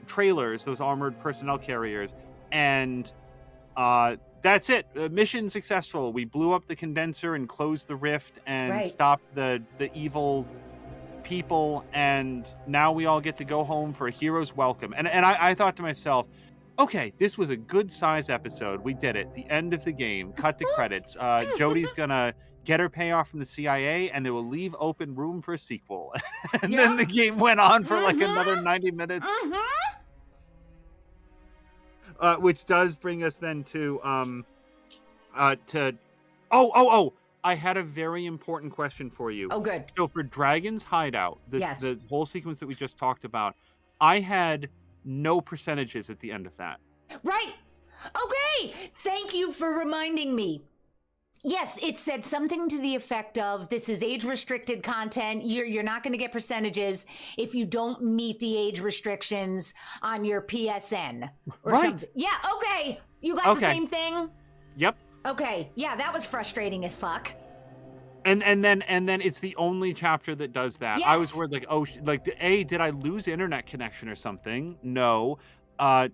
trailers, those armored personnel carriers. And that's it. Mission successful. We blew up the condenser and closed the rift and stopped the evil people, and now we all get to go home for a hero's welcome. And I thought to myself, okay, this was a good size episode. We did it. The end of the game. Cut to credits. Jodie's gonna get her payoff from the CIA, and they will leave open room for a sequel. And then the game went on for another 90 minutes. Which does bring us then to I had a very important question for you. Oh, good. So for Dragon's Hideout, the whole sequence that we just talked about, I had no percentages at the end of that. Right. Okay. Thank you for reminding me. Yes, it said something to the effect of, this is age-restricted content. You're not going to get percentages if you don't meet the age restrictions on your PSN or something. Yeah, okay. You got the same thing? Yep. Okay. Yeah, that was frustrating as fuck. And then it's the only chapter that does that. Yes. I was worried did I lose internet connection or something? No.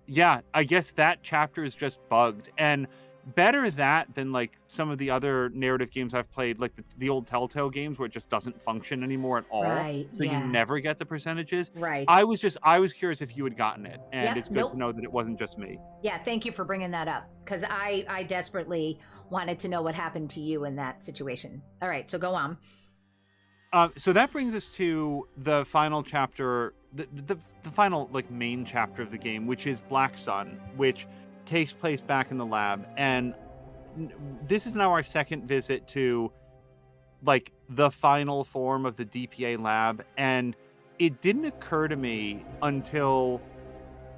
Yeah, I guess that chapter is just bugged. And better that than some of the other narrative games I've played, the old Telltale games where it just doesn't function anymore at all. Right. So you never get the percentages. Right. I was curious if you had gotten it, and it's good to know that it wasn't just me. Yeah, thank you for bringing that up, because I desperately wanted to know what happened to you in that situation. All right, so go on. So that brings us to the final chapter, the final main chapter of the game, which is Black Sun, which takes place back in the lab. And this is now our second visit to like the final form of the DPA lab, and it didn't occur to me until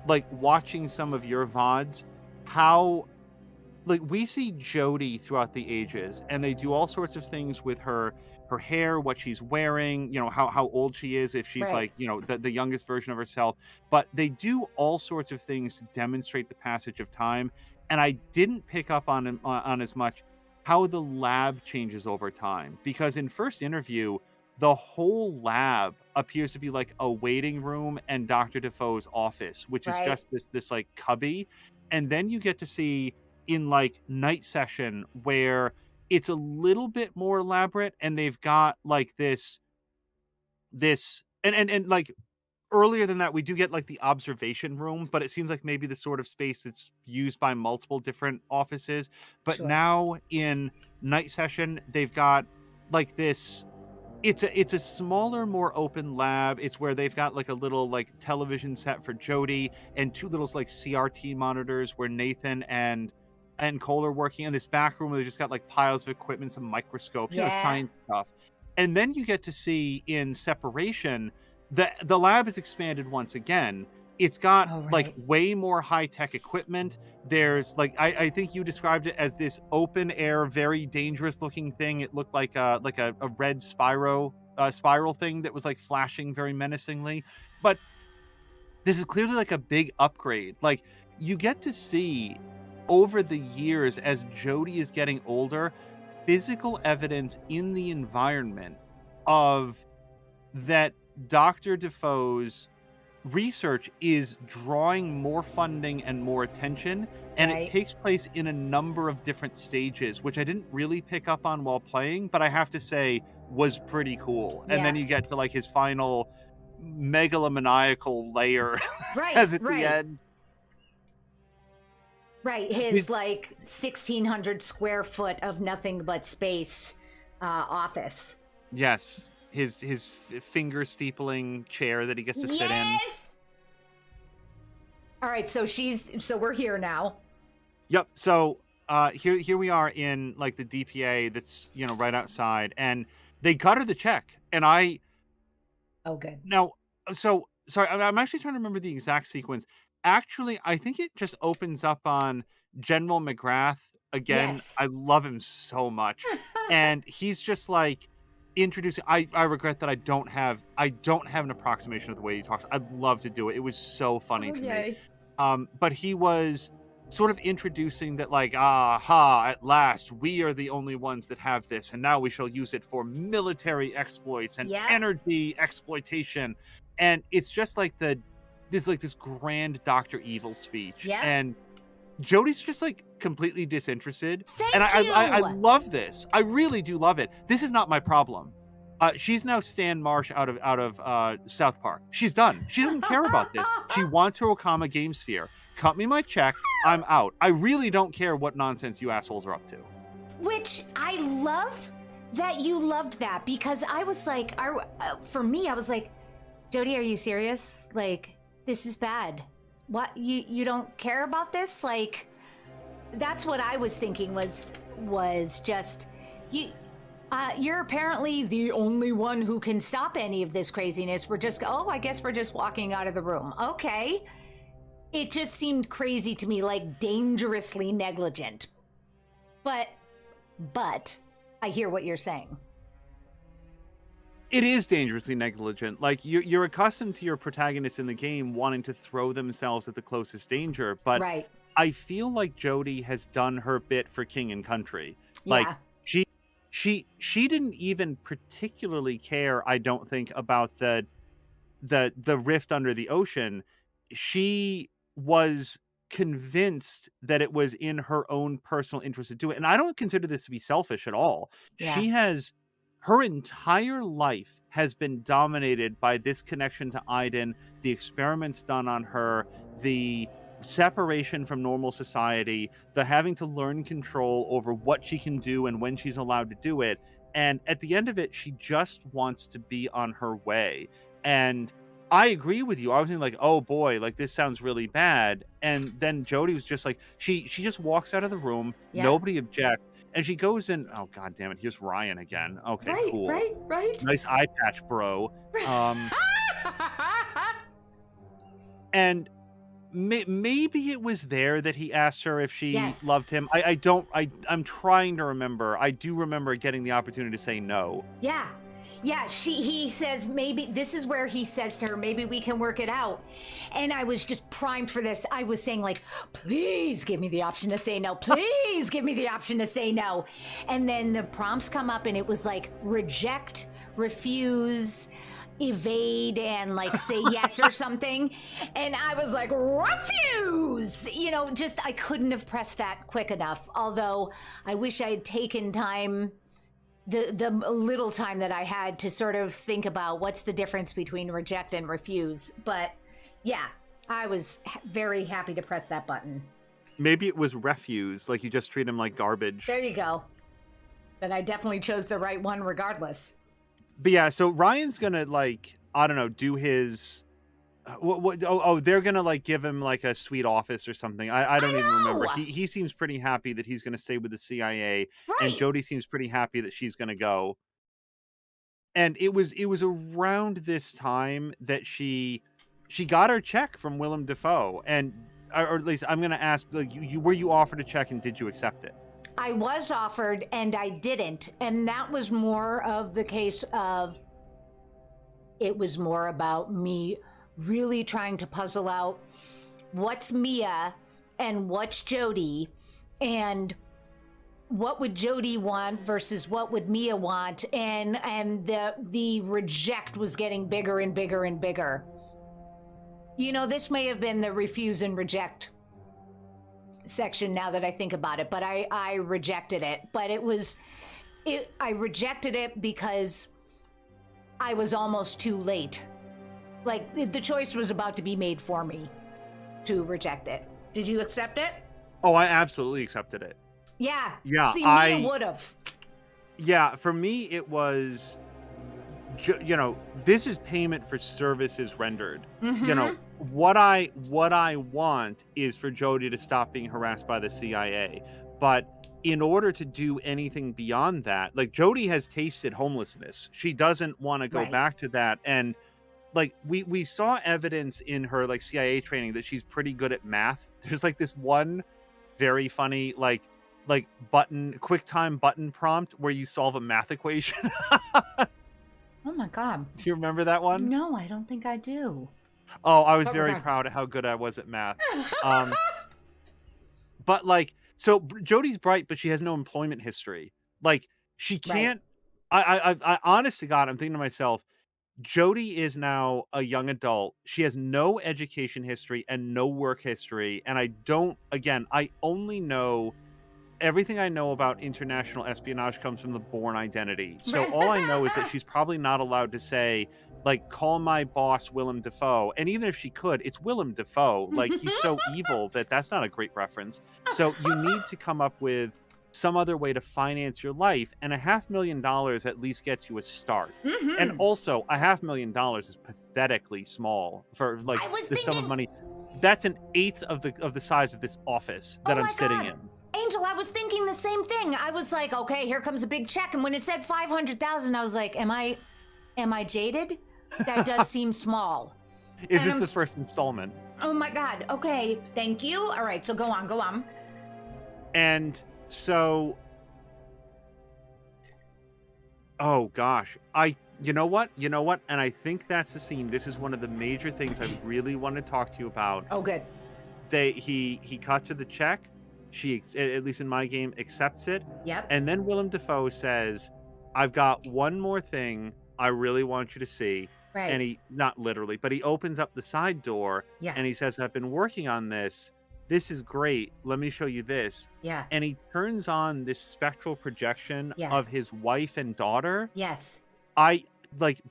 like watching some of your VODs how like we see Jody throughout the ages, and they do all sorts of things with her hair, what she's wearing, how old she is, if she's Right. like, the youngest version of herself. But they do all sorts of things to demonstrate the passage of time. And I didn't pick up on as much how the lab changes over time. Because in first interview, the whole lab appears to be like a waiting room and Dr. Defoe's office, which is Right. just this like cubby. And then you get to see in like night session where it's a little bit more elaborate and they've got like this and like earlier than that we do get like the observation room, but it seems like maybe the sort of space that's used by multiple different offices. But Sure. now in night session they've got like this, it's a smaller, more open lab. It's where they've got like a little like television set for Jody and two little like CRT monitors where Nathan and Cole are working in this back room where they just got like piles of equipment, some microscopes, Yeah. science stuff. And then you get to see in separation the lab is expanded once again. It's got Oh, like right. way more high-tech equipment. There's like I think you described it as this open air, very dangerous looking thing. It looked like a red spiral thing that was like flashing very menacingly. But this is clearly like a big upgrade. Like you get to see over the years as Jody is getting older, physical evidence in the environment of that Dr. Defoe's research is drawing more funding and more attention, and it Right. takes place in a number of different stages, which I didn't really pick up on while playing, but I have to say was pretty cool. And Yeah. then you get to like his final megalomaniacal layer Right. as at the Right. end. Right. His like 1,600 square foot of nothing but space office. Yes, his finger steepling chair that he gets to sit in. Yes. All right. So we're here now. Yep. So here we are in like the DPA that's right outside, and they cut her the check, and I Oh, good. now so sorry, I'm actually trying to remember the exact sequence. Actually, I think it just opens up on General McGrath again. Yes. I love him so much, and he's just like introducing. I regret that I don't have an approximation of the way he talks. I'd love to do it. It was so funny to me. Okay. But he was sort of introducing that, like, aha, at last, we are the only ones that have this, and now we shall use it for military exploits and Yeah. energy exploitation. And it's just like this grand Dr. Evil speech. Yeah. And Jody's just like completely disinterested. Thank And I you. love this. I really do love it. This is not my problem. She's now Stan Marsh out of South Park. She's done. She doesn't care about this. She wants her Okama Game Sphere. Cut me my check. I'm out. I really don't care what nonsense you assholes are up to. Which I love that you loved that, because I was like, for me, I was like, Jody, are you serious? Like, this is bad. What, you don't care about this? Like, that's what I was thinking was just you. You're apparently the only one who can stop any of this craziness. I guess we're just walking out of the room. Okay. It just seemed crazy to me, like dangerously negligent. But I hear what you're saying. It is dangerously negligent. Like you're accustomed to your protagonists in the game wanting to throw themselves at the closest danger, but Right. I feel like Jody has done her bit for King and Country. Like Yeah. she didn't even particularly care, I don't think, about the rift under the ocean. She was convinced that it was in her own personal interest to do it. And I don't consider this to be selfish at all. Yeah. Her entire life has been dominated by this connection to Aiden, the experiments done on her, the separation from normal society, the having to learn control over what she can do and when she's allowed to do it. And at the end of it, she just wants to be on her way. And I agree with you. I was thinking like, oh boy, like this sounds really bad. And then Jody was just like, she just walks out of the room. Yeah. Nobody objects. And she goes in. Oh god damn it! Here's Ryan again. Okay, cool. Right. Nice eye patch, bro. And maybe it was there that he asked her if she Yes. loved him. I don't. I'm trying to remember. I do remember getting the opportunity to say no. Yeah. Yeah, he says maybe this is where he says to her, maybe we can work it out. And I was just primed for this. I was saying like, please give me the option to say no. Please give me the option to say no. And then the prompts come up and it was like reject, refuse, evade, and like say yes or something. And I was like, refuse! You know, just I couldn't have pressed that quick enough. Although I wish I had taken time, the little time that I had to sort of think about what's the difference between reject and refuse. But yeah, I was very happy to press that button. Maybe it was refuse, like you just treat him like garbage. There you go. But I definitely chose the right one regardless. But yeah, so Ryan's gonna like, I don't know, do his they're gonna like give him like a sweet office or something. I don't even remember. He seems pretty happy that he's gonna stay with the CIA, and Jody seems pretty happy that she's gonna go. And it was around this time that she got her check from Willem Dafoe, and or at least I'm gonna ask, like, you were you offered a check and did you accept it? I was offered and I didn't, and that was more of the case of it was more about me really trying to puzzle out what's Mia and what's Jody, and what would Jody want versus what would Mia want, and the reject was getting bigger and bigger and bigger. You know, this may have been the refuse and reject section now that I think about it, but I rejected it. But I rejected it because I was almost too late. Like, the choice was about to be made for me to reject it. Did you accept it? Oh, I absolutely accepted it. Yeah. Yeah, See, Mia would have. Yeah, for me, it was, you know, this is payment for services rendered. Mm-hmm. You know, what I want is for Jody to stop being harassed by the CIA. But in order to do anything beyond that, like, Jody has tasted homelessness. She doesn't want to go back to that. And like, we saw evidence in her like CIA training that she's pretty good at math. There's like this one very funny like QuickTime button prompt where you solve a math equation. Oh my god. Do you remember that one? No, I don't think I do. Oh, I was very proud of how good I was at math. But like, so Jody's bright, but she has no employment history. Like, she can't. I honest to God, I'm thinking to myself, Jody is now a young adult. She has no education history and no work history. And I only know everything I know about international espionage comes from the Bourne Identity. So all I know is that she's probably not allowed to say, like, call my boss Willem Dafoe. And even if she could, it's Willem Dafoe. Like, he's so evil that's not a great reference. So you need to come up with some other way to finance your life, and $500,000 at least gets you a start. Mm-hmm. And also, $500,000 is pathetically small for like the sum of money. That's an eighth of the size of this office that I'm sitting in. Angel, I was thinking the same thing. I was like, okay, here comes a big check, and when it said 500,000, I was like, am I jaded? That does seem small. Is this the first installment? Oh my god. Okay, thank you. All right, so go on. And so, oh gosh, you know what? And I think that's the scene. This is one of the major things I really want to talk to you about. Oh, good. He cut to the check. She, at least in my game, accepts it. Yep. And then Willem Dafoe says, I've got one more thing I really want you to see. Right. And he, not literally, but he opens up the side door. Yeah. And he says, I've been working on this. This is great. Let me show you this. Yeah. And he turns on this spectral projection of his wife and daughter. Yes.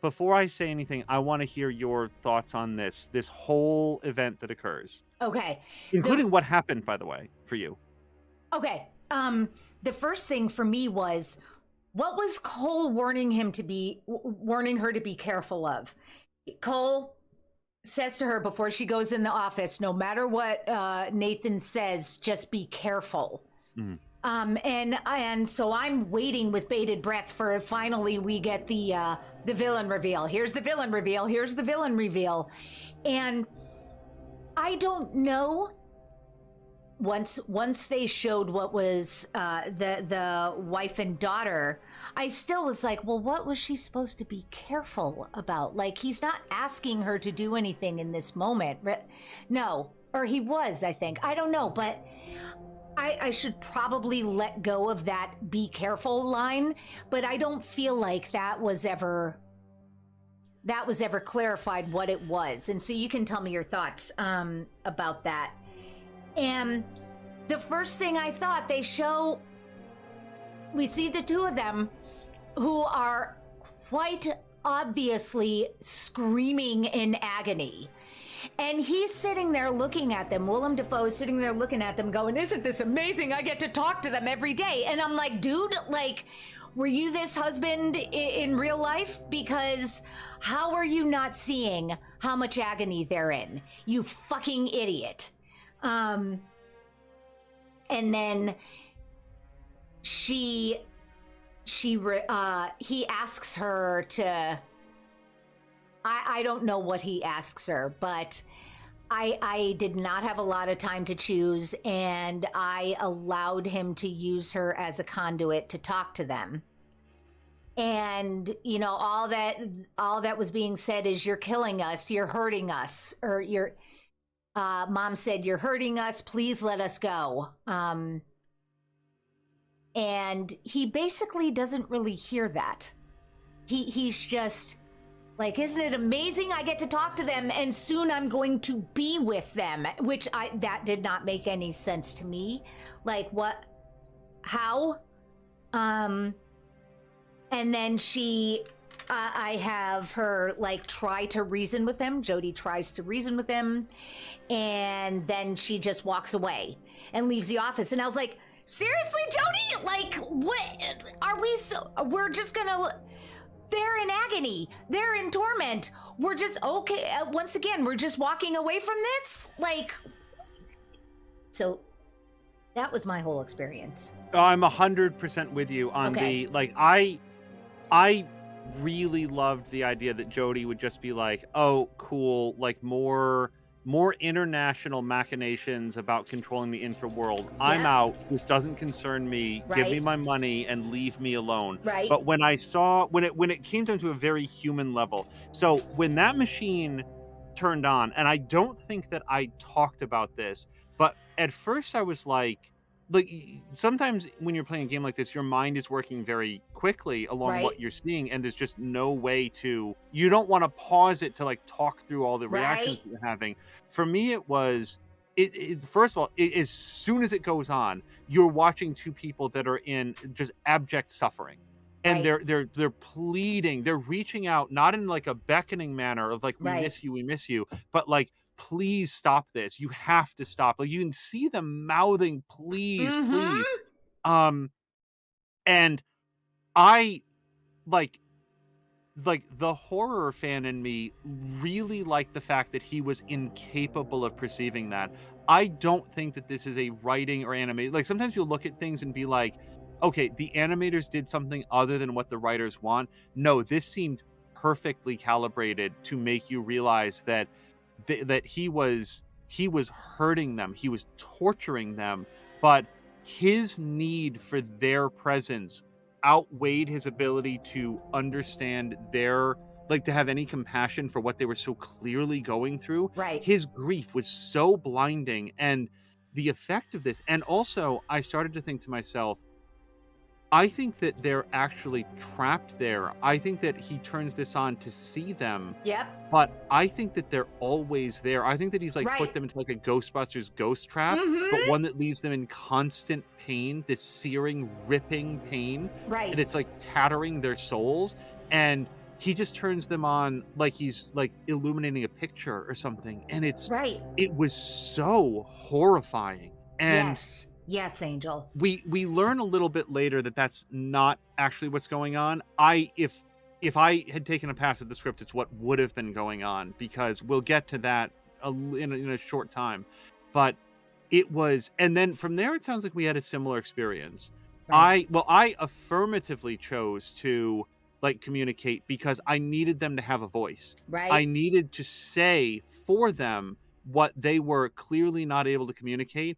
Before I say anything, I want to hear your thoughts on this whole event that occurs. Okay. Including what happened, by the way, for you. Okay. The first thing for me was, what was Cole warning her to be careful of? Cole says to her before she goes in the office, no matter what Nathan says, just be careful. Mm-hmm. And so I'm waiting with bated breath for finally we get the villain reveal. Here's the villain reveal. Here's the villain reveal. And I don't know. Once they showed what was the wife and daughter, I still was like, well, what was she supposed to be careful about? Like, he's not asking her to do anything in this moment. No, or he was, I think. I don't know, but I should probably let go of that be careful line, but I don't feel like that was ever clarified what it was. And so you can tell me your thoughts about that. And the first thing I thought, we see the two of them who are quite obviously screaming in agony. And he's sitting there looking at them. Willem Dafoe is sitting there looking at them going, isn't this amazing? I get to talk to them every day. And I'm like, dude, like, were you this husband in real life? Because how are you not seeing how much agony they're in? You fucking idiot. And then he asks her to, I don't know what he asks her, but I did not have a lot of time to choose, and I allowed him to use her as a conduit to talk to them. And, you know, all that was being said is, you're killing us, you're hurting us, or Mom said, you're hurting us, please let us go. And he basically doesn't really hear that. He's just like, isn't it amazing? I get to talk to them and soon I'm going to be with them, which that did not make any sense to me. Like, what? How? And then I have her like try to reason with him. Jodie tries to reason with him, and then she just walks away and leaves the office. And I was like, seriously, Jodie? Like, what are we? We're just gonna. They're in agony. They're in torment. We're just okay. Once again, we're just walking away from this. Like, so that was my whole experience. I'm 100% with you on the like. I really loved the idea that Jodie would just be like, oh, cool, like more international machinations about controlling the infraworld. I'm out. This doesn't concern me. Right. Give me my money and leave me alone. Right. But when I saw when it came down to a very human level, so when that machine turned on, and I don't think that I talked about this, but at first I was like sometimes when you're playing a game like this, your mind is working very quickly along what you're seeing, and there's just no way to, you don't want to pause it to like talk through all the reactions that you're having. For me, it was, first of all, as soon as it goes on, you're watching two people that are in just abject suffering. And they're pleading, they're reaching out, not in like a beckoning manner of like, we miss you, but like, please stop this. You have to stop. Like, you can see them mouthing, please, please. And I like the horror fan in me really liked the fact that he was incapable of perceiving that. I don't think that this is a writing or animating. Like, sometimes you'll look at things and be like, okay, the animators did something other than what the writers want. No, this seemed perfectly calibrated to make you realize that that he was hurting them, he was torturing them, but his need for their presence outweighed his ability to understand their, like, to have any compassion for what they were so clearly going through. His grief was so blinding, and the effect of this. And also, I started to think to myself, I think that they're actually trapped there. I think that he turns this on to see them. But I think that they're always there. I think that he's like put them into like a Ghostbusters ghost trap, but one that leaves them in constant pain, this searing, ripping pain. And it's like tattering their souls. And he just turns them on like he's like illuminating a picture or something. And it was so horrifying. And Yes, Angel. We learn a little bit later that that's not actually what's going on. If I had taken a pass at the script, it's what would have been going on, because we'll get to that in a short time. But it was, and then from there, it sounds like we had a similar experience. Right. I affirmatively chose to like communicate because I needed them to have a voice. I Right. needed to say for them what they were clearly not able to communicate.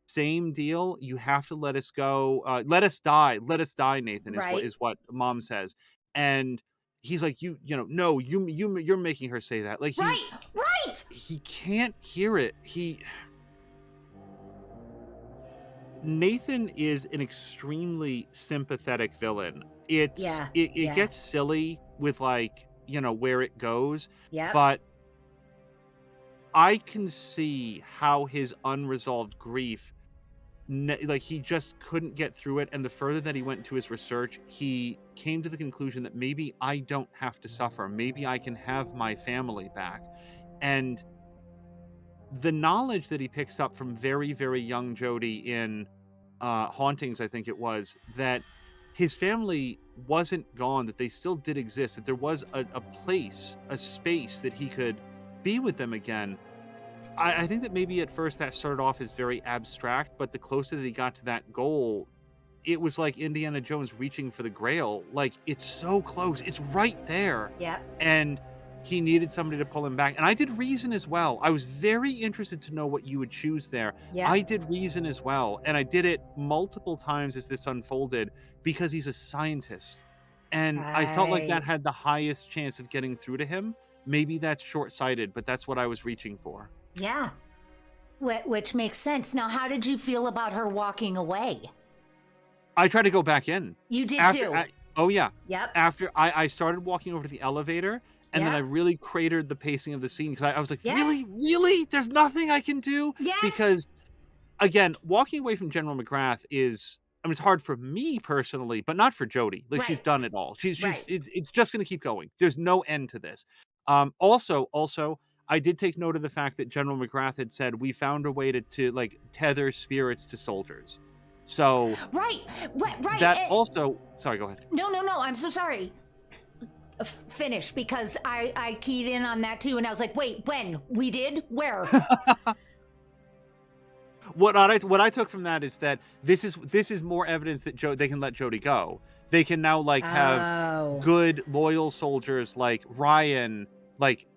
Same deal. You have to let us go. Let us die. Let us die. Nathan Right. is what mom says, and he's like, you know, no, you're making her say that. Like Right. Right. he can't hear it. Nathan is an extremely sympathetic villain. Yeah. It Yeah. gets silly with like, you know, where it goes, Yep. but I can see how his unresolved grief like he just couldn't get through it, and the further that he went into his research, he came to the conclusion that maybe I don't have to suffer. Maybe I can have my family back. And the knowledge that he picks up from very, very young Jody in Hauntings, I think it was, that his family wasn't gone, that they still did exist, that there was a place, a space that he could be with them again. I think that maybe at first that started off as very abstract, but the closer that he got to that goal, it was like Indiana Jones reaching for the Grail. Like, it's so close, it's right there. Yep. And he needed somebody to pull him back. And I did Reason as well. I was very interested to know what you would choose there. Yep. I did Reason as well. And I did it multiple times as this unfolded because he's a scientist. And I felt like that Right. had the highest chance of getting through to him. Maybe that's short sighted, but that's what I was reaching for. Yeah. Which makes sense. Now, how did you feel about her walking away? I tried to go back in. You did After too. oh, yeah. Yep. After I started walking over to the elevator, and then I Yep. really cratered the pacing of the scene because I was like, "Really? Yes. Really? There's nothing I can do?" Yes. Because, again, walking away from General McGrath is, I mean, it's hard for me personally, but not for Jody. Like, she's Right. done it all. She's Right. it's just gonna keep going. There's no end to this. Also, I did take note of the fact that General McGrath had said, "We found a way to, like, tether spirits to soldiers." So, Right. Right. that also, sorry, go ahead. No, no, no. I'm so sorry. Finish, because I keyed in on that too, and I was like, wait, when we did where? What I took from that is that this is more evidence that they can let Jody go. They can now like have Oh. good loyal soldiers like Ryan like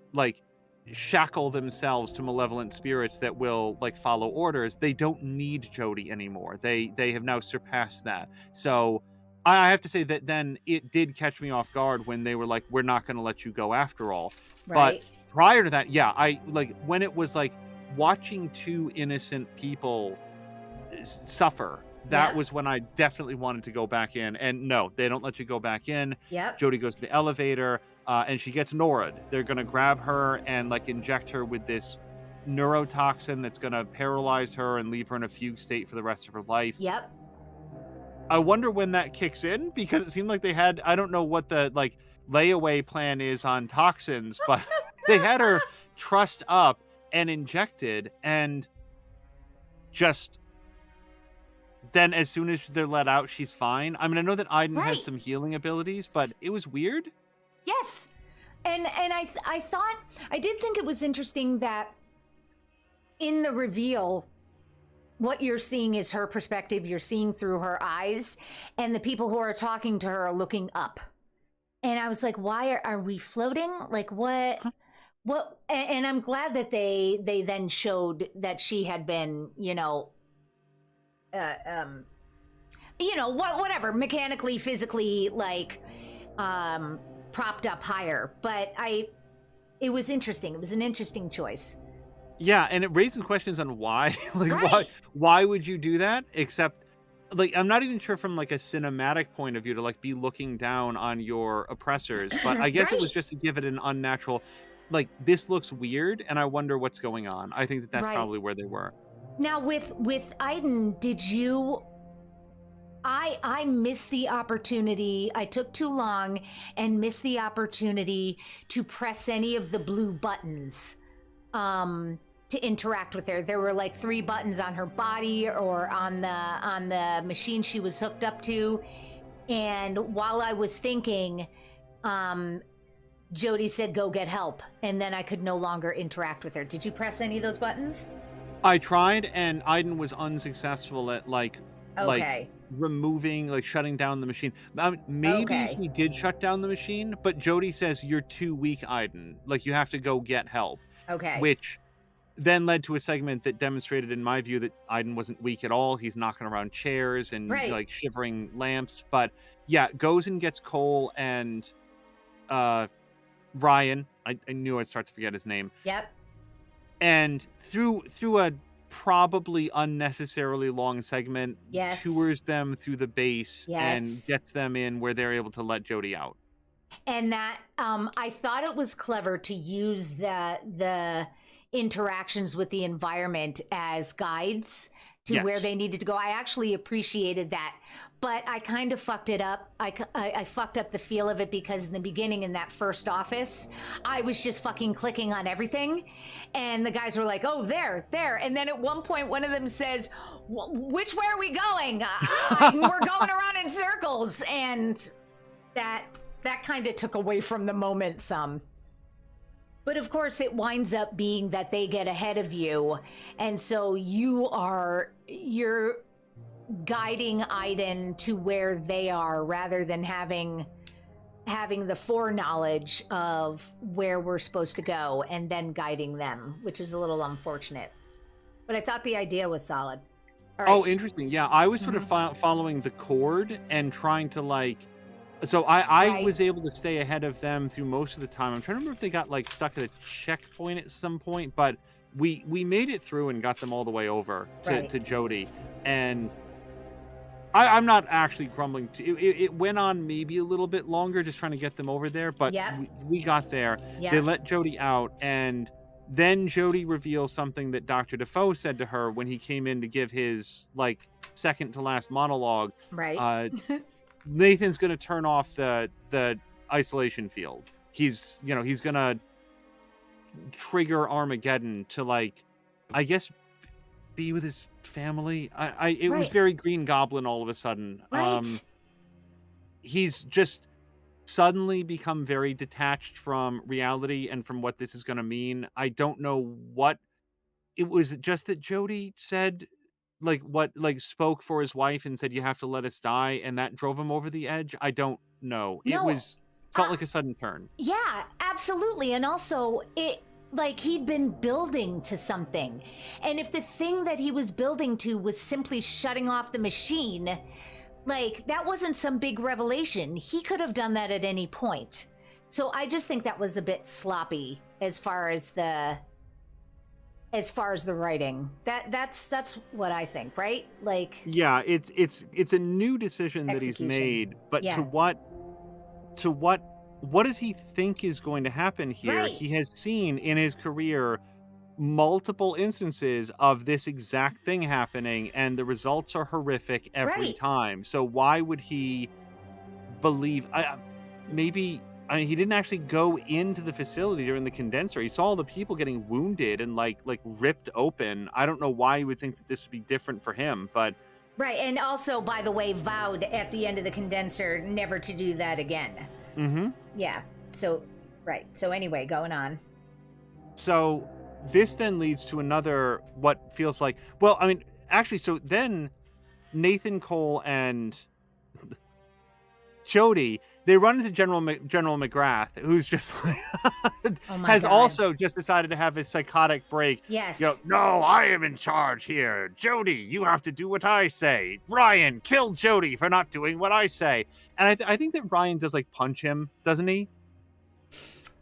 shackle themselves to malevolent spirits that will like follow orders. They don't need Jody anymore. They have now surpassed that. So I have to say that then it did catch me off guard when they were like, "We're not going to let you go after all." But Right. prior to that, yeah, I like when it was like watching two innocent people suffer. That Yep. was when I definitely wanted to go back in. And no, they don't let you go back in. Yep. Jody goes to the elevator, and she gets Norad. They're gonna grab her and like inject her with this neurotoxin that's gonna paralyze her and leave her in a fugue state for the rest of her life. Yep. I wonder when that kicks in because it seemed like they had, I don't know what the like layaway plan is on toxins, but they had her trussed up and injected, and just then as soon as they're let out, she's fine. I mean, I know that Aiden Right. has some healing abilities, but it was weird. Yes. And I thought, I did think it was interesting that in the reveal, what you're seeing is her perspective. You're seeing through her eyes, and the people who are talking to her are looking up. And I was like, why are we floating? Like what? What? And I'm glad that they then showed that she had been, uh, um, whatever, mechanically, physically, like, propped up higher. But it was interesting. It was an interesting choice. Yeah, and it raises questions on why. Like Right. why would you do that? Except like I'm not even sure from like a cinematic point of view to like be looking down on your oppressors, but I guess it was Right. just to give it an unnatural, like, this looks weird and I wonder what's going on. I think that that's Right. probably where they were. Now with Aiden, did you? I missed the opportunity. I took too long and missed the opportunity to press any of the blue buttons to interact with her. There were like 3 buttons on her body or on the machine she was hooked up to. And while I was thinking, Jody said, "Go get help," and then I could no longer interact with her. Did you press any of those buttons? I tried, and Aiden was unsuccessful at like Okay. removing, like shutting down the machine. Maybe Okay. he did shut down the machine, but Jody says you're too weak, Aiden. Like you have to go get help, Okay. which then led to a segment that demonstrated, in my view, that Aiden wasn't weak at all. He's knocking around chairs and Right. like shivering lamps. But yeah, goes and gets Cole and uh Ryan. I knew I'd start to forget his name. Yep. And through a probably unnecessarily long segment, Yes. tours them through the base and Yes. gets them in where they're able to let Jody out. And that I thought it was clever to use the interactions with the environment as guides to where Yes. they needed to go. I actually appreciated that, but I kind of fucked it up. I fucked up the feel of it because in the beginning, in that first office, I was just fucking clicking on everything, and the guys were like, "Oh, there, there," and then at one point, one of them says, "Which way are we going? We're going around in circles," and that kind of took away from the moment some. But of course, it winds up being that they get ahead of you, and so you're guiding Aiden to where they are rather than having the foreknowledge of where we're supposed to go and then guiding them, which is a little unfortunate. But I thought the idea was solid. All right. Oh, interesting. Yeah, I was sort of following the cord and trying to like. So I Right. was able to stay ahead of them through most of the time. I'm trying to remember if they got like stuck at a checkpoint at some point, but we made it through and got them all the way over Right. to Jody. And I'm not actually grumbling. It went on maybe a little bit longer just trying to get them over there, but Yep. we got there. Yeah. They let Jody out, and then Jody reveals something that Dr. Defoe said to her when he came in to give his like second to last monologue. Right. Nathan's gonna turn off the isolation field. He's gonna trigger Armageddon to like, I guess, be with his family. It was Right. very Green Goblin all of a sudden. Right. He's just suddenly become very detached from reality and from what this is gonna mean. I don't know what it was. Just that Jody said spoke for his wife and said you have to let us die, and that drove him over the edge. I don't know. It No, felt like a sudden turn. Yeah, absolutely. And also, it like he'd been building to something. And if the thing that he was building to was simply shutting off the machine, like that wasn't some big revelation. He could have done that at any point. So I just think that was a bit sloppy as far as the writing. That's what I think, right? Like, Yeah, it's a new decision that he's Execution. made, but Yeah. to what does he think is going to happen here? Right. He has seen in his career multiple instances of this exact thing happening, and the results are horrific every Right. time. So why would he believe? Maybe he didn't actually go into the facility during the condenser. He saw all the people getting wounded and like ripped open. I don't know why he would think that this would be different for him, but right. And also, by the way, vowed at the end of the condenser never to do that again. Yeah. So, right. So anyway, going on. So this then leads to another, what feels like, well, I mean, actually, so then Nathan, Cole, and Jody, they run into General McGrath, who's just like, Oh my has God. also just decided to have a psychotic break. Yes. No, I am in charge here. Jody, you have to do what I say. Ryan, kill Jody for not doing what I say. And I think that Ryan does like punch him, doesn't he?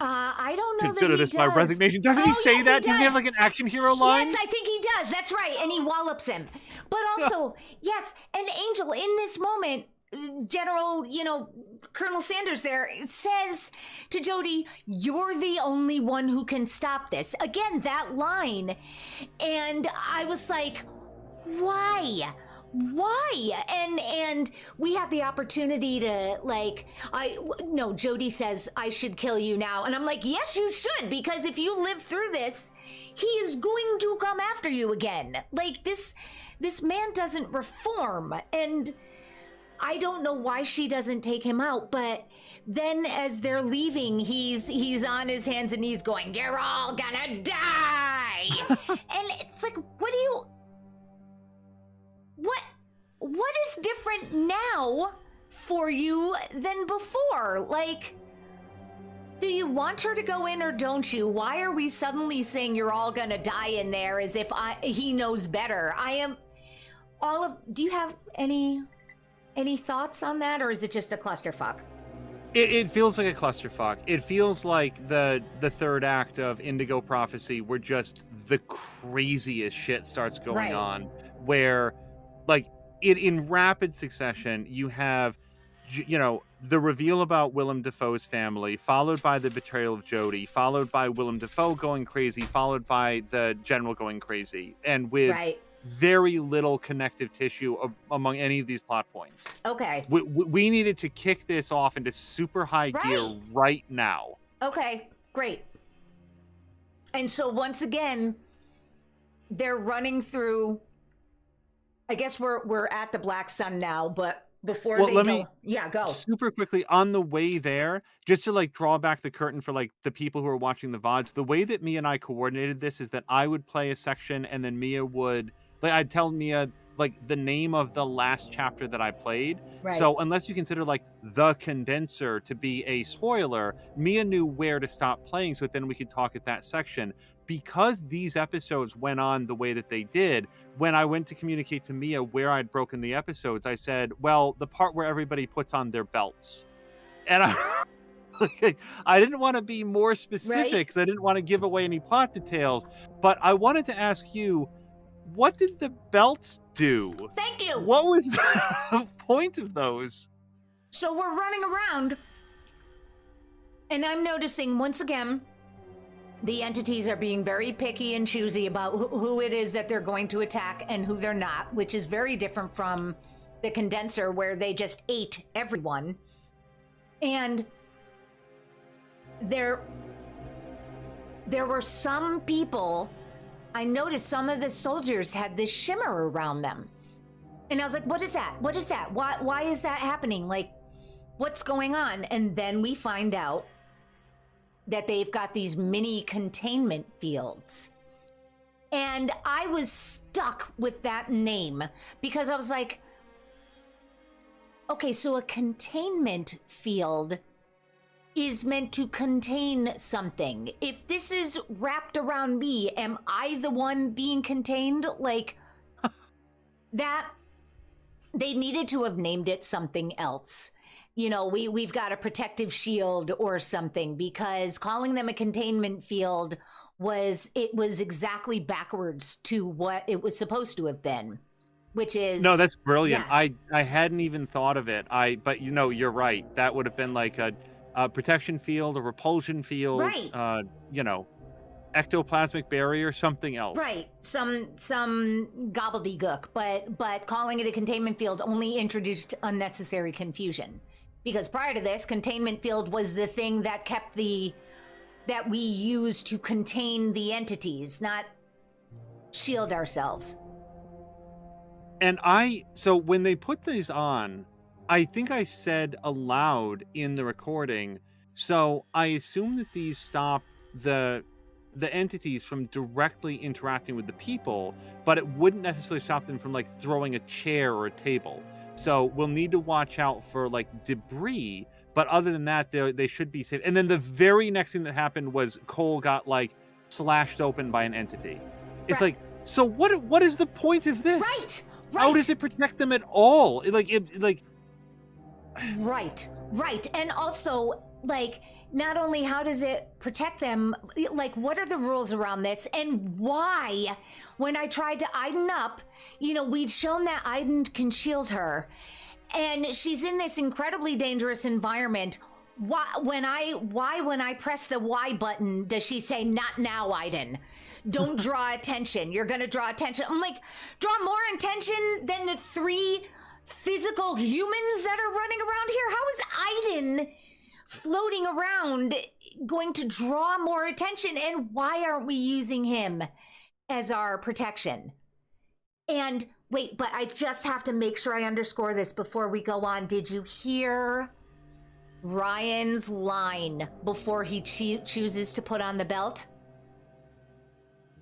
I don't know Consider that he this my does. resignation. Doesn't he Oh, say yes, that? he Doesn't he have does. like an action hero line? Yes, I think he does. That's right. And he wallops him. But also, yes, and Angel, in this moment, General, Colonel Sanders there says to Jody, "You're the only one who can stop this." Again, that line. And I was like, why? And we had the opportunity to no, Jody says I should kill you now, and I'm like, yes, you should, because if you live through this, he is going to come after you again. Like, this man doesn't reform, and I don't know why she doesn't take him out. But then as they're leaving, he's on his hands and knees going, "You're all gonna die." And it's like, what is different now for you than before? Like, do you want her to go in or don't you? Why are we suddenly saying you're all gonna die in there as if he knows better? Do you have any thoughts on that, or is it just a clusterfuck? It feels like a clusterfuck. It feels like the third act of Indigo Prophecy, where just the craziest shit starts going on, where, like, in rapid succession, you have, the reveal about Willem Dafoe's family, followed by the betrayal of Jodie, followed by Willem Dafoe going crazy, followed by the general going crazy, and with very little connective tissue among any of these plot points. Okay. We needed to kick this off into super high gear right now. Okay, great. And so once again, they're running through. I guess we're at the Black Sun now, but before go super quickly on the way there, just to like draw back the curtain for like the people who are watching the VODs. The way that Mia and I coordinated this is that I would play a section, and then Mia would, like, I'd tell Mia like the name of the last chapter that I played. So unless you consider like the condenser to be a spoiler, Mia knew where to stop playing, so then we could talk at that section. Because these episodes went on the way that they did, when I went to communicate to Mia where I'd broken the episodes, I said, well, the part where everybody puts on their belts. And I didn't want to be more specific because I didn't want to give away any plot details, but I wanted to ask you, what did the belts do? Thank you. What was the point of those? So we're running around, and I'm noticing once again, the entities are being very picky and choosy about who it is that they're going to attack and who they're not, which is very different from the condenser where they just ate everyone. And there were some people, I noticed some of the soldiers had this shimmer around them. And I was like, what is that? What is that? Why is that happening? Like, what's going on? And then we find out that they've got these mini containment fields. And I was stuck with that name because I was like, okay, so a containment field is meant to contain something. If this is wrapped around me, am I the one being contained? Like, that, they needed to have named it something else. You know, we've got a protective shield or something, because calling them a containment field was exactly backwards to what it was supposed to have been, which is... No, that's brilliant. Yeah. I hadn't even thought of it. But you're right. That would have been like a protection field, a repulsion field, ectoplasmic barrier, something else. Right. Some gobbledygook, but calling it a containment field only introduced unnecessary confusion. Because prior to this, containment field was the thing that kept that we used to contain the entities, not shield ourselves. And so when they put these on, I think I said aloud in the recording, so I assume that these stop the entities from directly interacting with the people, but it wouldn't necessarily stop them from like throwing a chair or a table. So we'll need to watch out for like debris, but other than that, they should be safe. And then the very next thing that happened was Cole got like slashed open by an entity. It's like, so what is the point of this? Right. How does it protect them at all? Right. And also, like, not only how does it protect them, like, what are the rules around this? And why, when I tried to Aiden up, we'd shown that Aiden can shield her, and she's in this incredibly dangerous environment. Why, when I press the Y button, does she say, not now, Aiden? Don't draw attention. You're going to draw attention. I'm like, draw more attention than the 3 physical humans that are running around here? How is Aiden floating around going to draw more attention? And why aren't we using him as our protection? And wait, but I just have to make sure I underscore this before we go on. Did you hear Ryan's line before he chooses to put on the belt?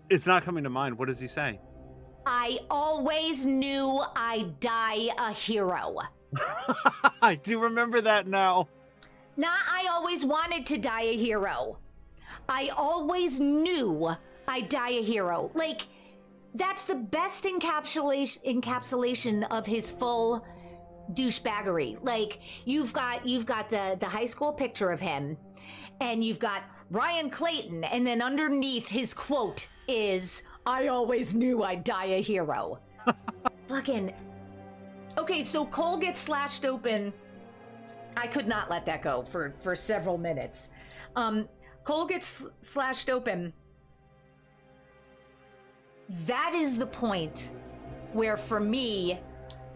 It's not coming to mind. What does he say? I always knew I'd die a hero. I do remember that now. Not I always wanted to die a hero. I always knew I'd die a hero. Like, that's the best encapsulation of his full douchebaggery. Like, you've got the high school picture of him, and you've got Ryan Clayton, and then underneath his quote is, I always knew I'd die a hero. Fucking. Okay, so Cole gets slashed open. I could not let that go for several minutes. Cole gets slashed open. That is the point where, for me,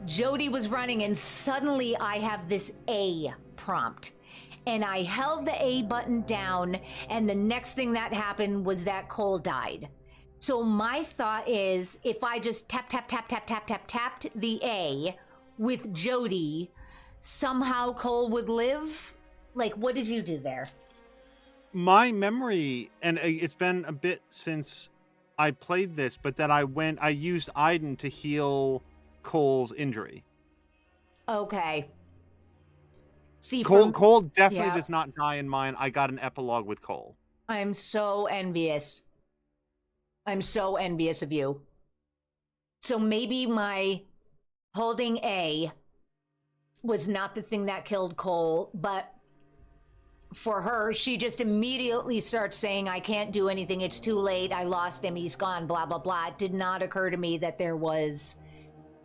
Jody was running and suddenly I have this A prompt. And I held the A button down, and the next thing that happened was that Cole died. So my thought is, if I just tapped the A with Jody, somehow Cole would live? Like, what did you do there? My memory, and it's been a bit since I played this, but that I used Aiden to heal Cole's injury. Okay. See, Cole definitely does not die in mine. I got an epilogue with Cole. I'm so envious. I'm so envious of you. So maybe my holding A was not the thing that killed Cole, but for her, she just immediately starts saying, I can't do anything. It's too late. I lost him. He's gone, blah, blah, blah. It did not occur to me that there was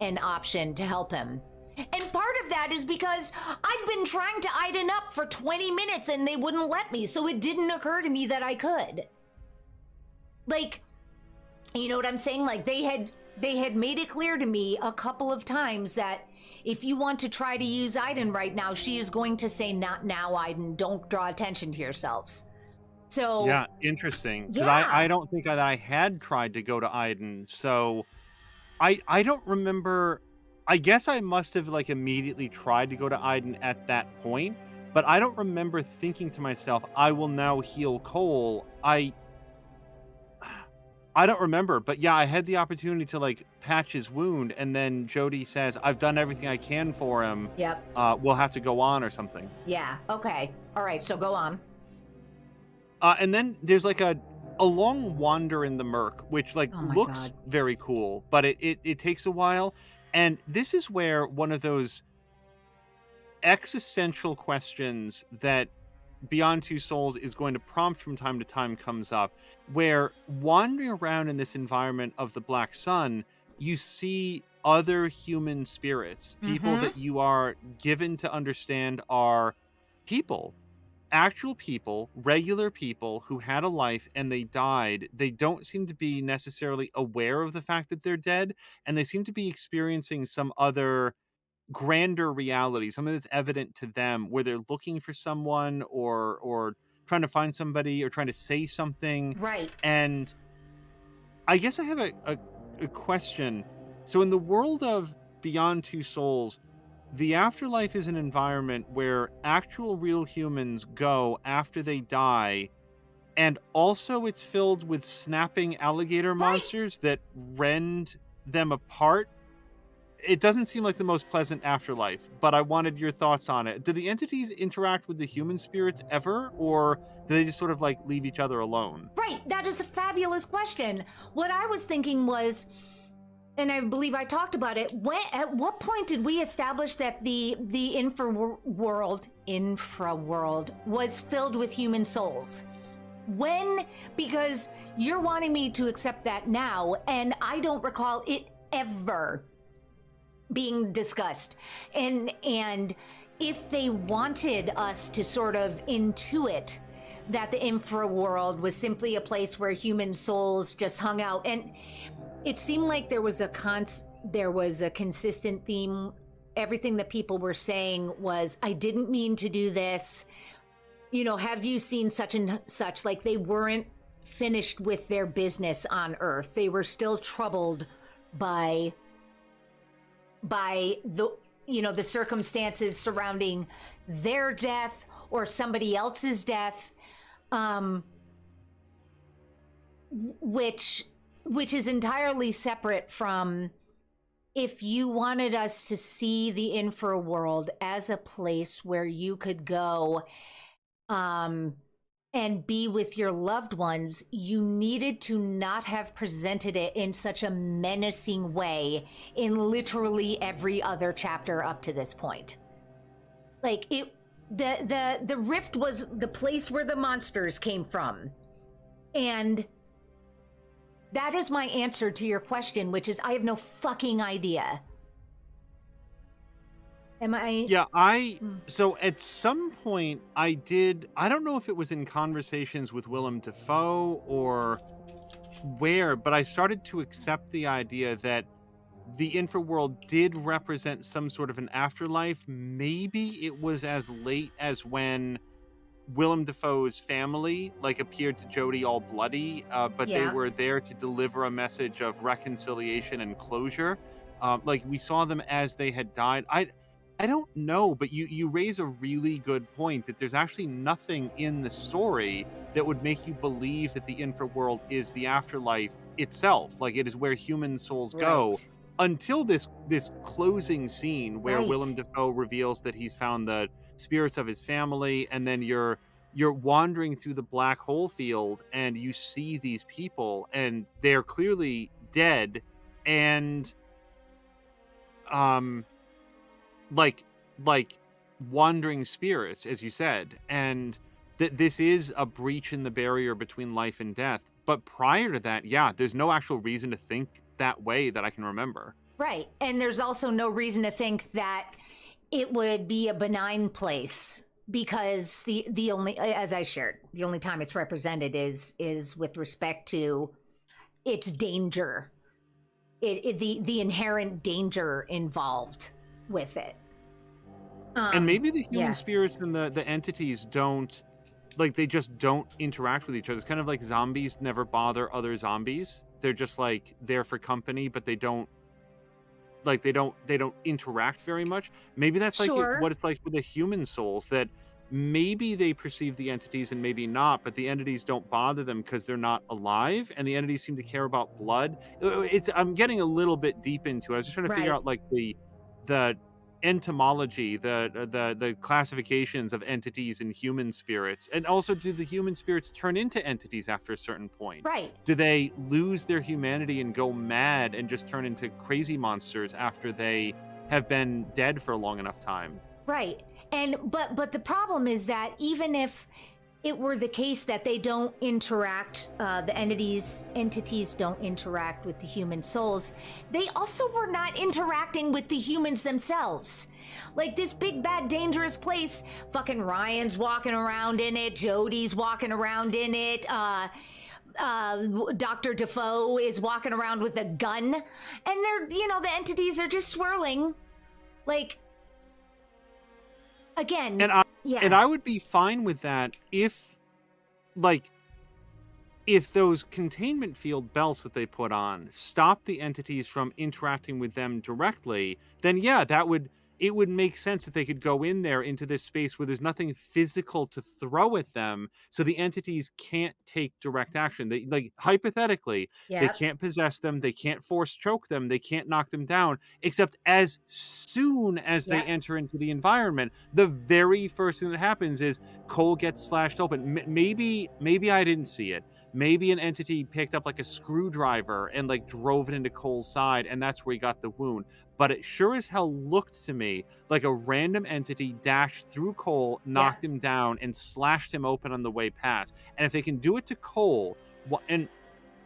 an option to help him. And part of that is because I'd been trying to Aiden up for 20 minutes and they wouldn't let me, so it didn't occur to me that I could. Like, you know what I'm saying? Like, they had made it clear to me a couple of times that if you want to try to use Aiden right now, she is going to say, not now, Aiden. Don't draw attention to yourselves. So yeah, interesting. Because yeah. I don't think that I had tried to go to Aiden, so I don't remember. I guess I must have like immediately tried to go to Aiden at that point, but I don't remember thinking to myself, I will now heal Cole. I don't remember, but yeah, I had the opportunity to like patch his wound, and then Jody says, I've done everything I can for him. Yep. We'll have to go on or something. Yeah, okay. All right, so go on. And then there's like a long wander in the murk, which like looks very cool, but it takes a while. And this is where one of those existential questions that Beyond Two Souls is going to prompt from time to time comes up, where wandering around in this environment of the Black Sun, you see other human spirits, people that you are given to understand are people, actual people, regular people who had a life and they died. They don't seem to be necessarily aware of the fact that they're dead, and they seem to be experiencing some other grander reality, something that's evident to them, where they're looking for someone or trying to find somebody or trying to say something. Right. And I guess I have a question. So in the world of Beyond Two Souls, the afterlife is an environment where actual real humans go after they die, and also it's filled with snapping alligator monsters that rend them apart. It doesn't seem like the most pleasant afterlife, but I wanted your thoughts on it. Do the entities interact with the human spirits ever, or do they just sort of like leave each other alone? Right, that is a fabulous question. What I was thinking was, and I believe I talked about it, at what point did we establish that the infraworld was filled with human souls? When? Because you're wanting me to accept that now, and I don't recall it ever being discussed. And if they wanted us to sort of intuit that the infraworld was simply a place where human souls just hung out, and it seemed like there was a consistent theme. Everything that people were saying was, I didn't mean to do this. You know, have you seen such and such? Like, they weren't finished with their business on Earth. They were still troubled by the, you know, the circumstances surrounding their death or somebody else's death, which which is entirely separate from if you wanted us to see the infra world as a place where you could go and be with your loved ones, you needed to not have presented it in such a menacing way in literally every other chapter up to this point. Like the rift was the place where the monsters came from. And that is my answer to your question, which is I have no fucking idea. Am I? Yeah, so at some point I don't know if it was in conversations with Willem Dafoe or where, but I started to accept the idea that the infraworld did represent some sort of an afterlife. Maybe it was as late as when Willem Dafoe's family appeared to Jodie all bloody, but they were there to deliver a message of reconciliation and closure. We saw them as they had died. I don't know, but you raise a really good point that there's actually nothing in the story that would make you believe that the infraworld is the afterlife itself. Like it is where human souls go until this closing scene where Willem Dafoe reveals that he's found the spirits of his family, and then you're wandering through the black hole field and you see these people and they're clearly dead and like wandering spirits, as you said, and that this is a breach in the barrier between life and death. But prior to that, there's no actual reason to think that way that I can remember. Right. And there's also no reason to think that it would be a benign place, because the only, as I shared, the only time it's represented is with respect to its danger, the inherent danger involved with it. And maybe the human spirits and the entities don't, they just don't interact with each other. It's kind of like zombies never bother other zombies. They're just there for company, but they don't interact very much. Maybe that's what it's like with the human souls, that maybe they perceive the entities and maybe not, but the entities don't bother them because they're not alive, and the entities seem to care about blood. I'm getting a little bit deep into it. I was just trying to figure out the entomology, the classifications of entities and human spirits. And also, do the human spirits turn into entities after a certain point? Right. Do they lose their humanity and go mad and just turn into crazy monsters after they have been dead for a long enough time? Right. And but the problem is that even if it were the case that they don't interact, the entities don't interact with the human souls, they also were not interacting with the humans themselves. Like this big, bad, dangerous place, fucking Ryan's walking around in it, Jodie's walking around in it, Dr. Defoe is walking around with a gun, and they're, the entities are just swirling. Again, and I would be fine with that if those containment field belts that they put on stop the entities from interacting with them directly, then it would make sense that they could go in there into this space where there's nothing physical to throw at them, so the entities can't take direct action. They hypothetically, they can't possess them, they can't force choke them, they can't knock them down, except as soon as they enter into the environment, the very first thing that happens is Cole gets slashed open. Maybe I didn't see it. Maybe an entity picked up a screwdriver and drove it into Cole's side, and that's where he got the wound. But it sure as hell looked to me like a random entity dashed through Cole, knocked him down, and slashed him open on the way past. And if they can do it to Cole, and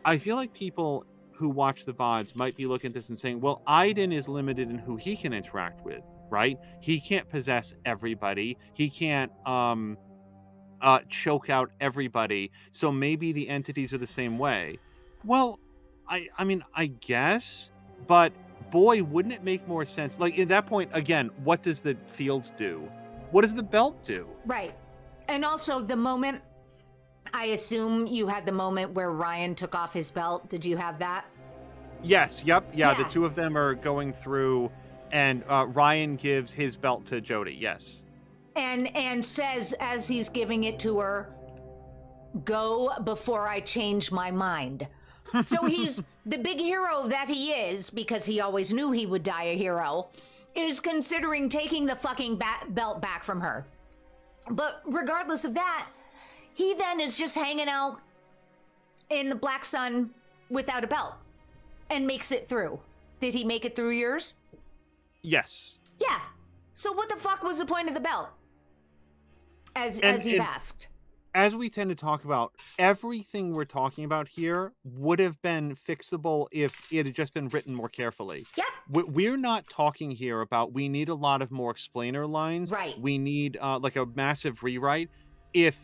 I feel like people who watch the VODs might be looking at this and saying, well, Aiden is limited in who he can interact with, right? He can't possess everybody. He can't choke out everybody. So maybe the entities are the same way. Well, I mean, I guess, but boy, wouldn't it make more sense? At that point, again, what does the fields do? What does the belt do? Right. And also the moment, I assume you had the moment where Ryan took off his belt. Did you have that? Yes. Yep. Yeah. The two of them are going through, and Ryan gives his belt to Jodie. Yes. And says, as he's giving it to her, "Go before I change my mind." So he's the big hero that he is, because he always knew he would die a hero, is considering taking the fucking belt back from her. But regardless of that, he then is just hanging out in the Black Sun without a belt and makes it through. Did he make it through yours? Yes. Yeah. So what the fuck was the point of the belt? As you've asked. As we tend to talk about, everything we're talking about here would have been fixable if it had just been written more carefully. Yep. We're not talking here about we need a lot of more explainer lines. Right. We need like a massive rewrite. If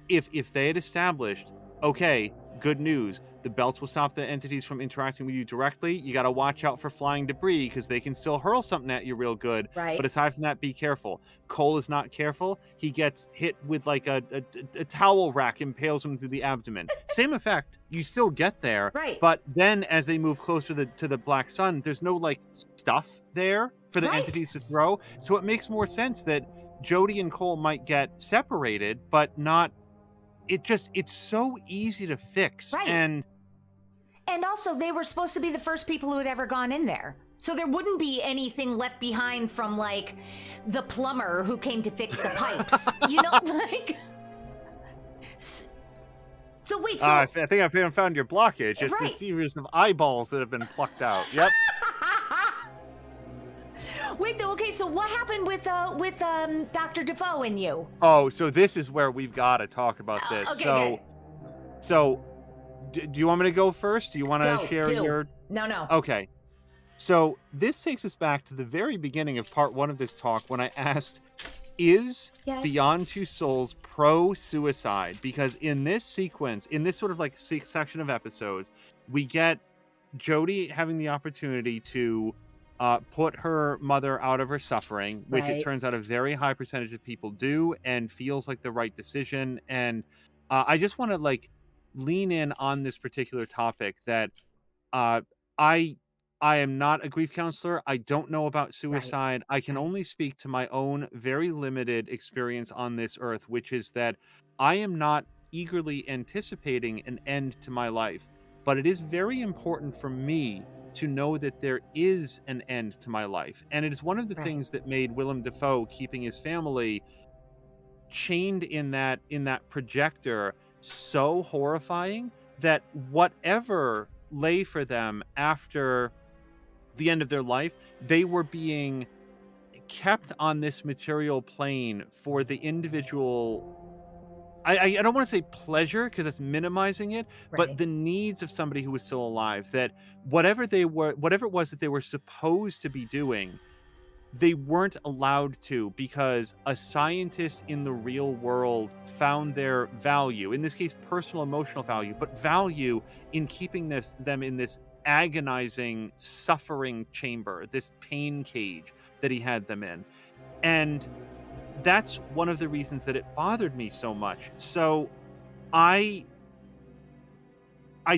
they had established, okay, good news, the belts will stop the entities from interacting with you directly. You got to watch out for flying debris because they can still hurl something at you real good. Right. But aside from that, be careful. Cole is not careful. He gets hit with like a towel rack, impales him through the abdomen. Same effect. You still get there. Right. But then as they move closer to the Black Sun, there's no like stuff there for the entities to throw. So it makes more sense that Jody and Cole might get separated, but not. It's so easy to fix. Right. And also, they were supposed to be the first people who had ever gone in there. So there wouldn't be anything left behind from, like, the plumber who came to fix the pipes. You know, like... So wait, so... I think I found your blockage. It's right. the series of eyeballs that have been plucked out. Yep. Wait, though, okay, so what happened with Dr. Defoe and you? Oh, so this is where we've got to talk about this. Okay, So, do you want me to go first? Do you want to share your... No. Okay. So this takes us back to the very beginning of part 1 of this talk when I asked, is Beyond Two Souls pro-suicide? Because in this sequence, in this sort of like section of episodes, we get Jody having the opportunity to put her mother out of her suffering, which it turns out a very high percentage of people do and feels like the right decision. And I just want to like lean in on this particular topic that I am not a grief counselor. I don't know about suicide. I can only speak to my own very limited experience on this earth, which is that I am not eagerly anticipating an end to my life. But it is very important for me to know that there is an end to my life. And it is one of the things that made Willem Dafoe keeping his family chained in that projector so horrifying that whatever lay for them after the end of their life, they were being kept on this material plane for the individual. I don't want to say pleasure because it's minimizing it, but the needs of somebody who was still alive, that whatever it was that they were supposed to be doing, they weren't allowed to because a scientist in the real world found their value, in this case, personal emotional value, but value in keeping them in this agonizing suffering chamber, this pain cage that he had them in. And that's one of the reasons that it bothered me so much. So I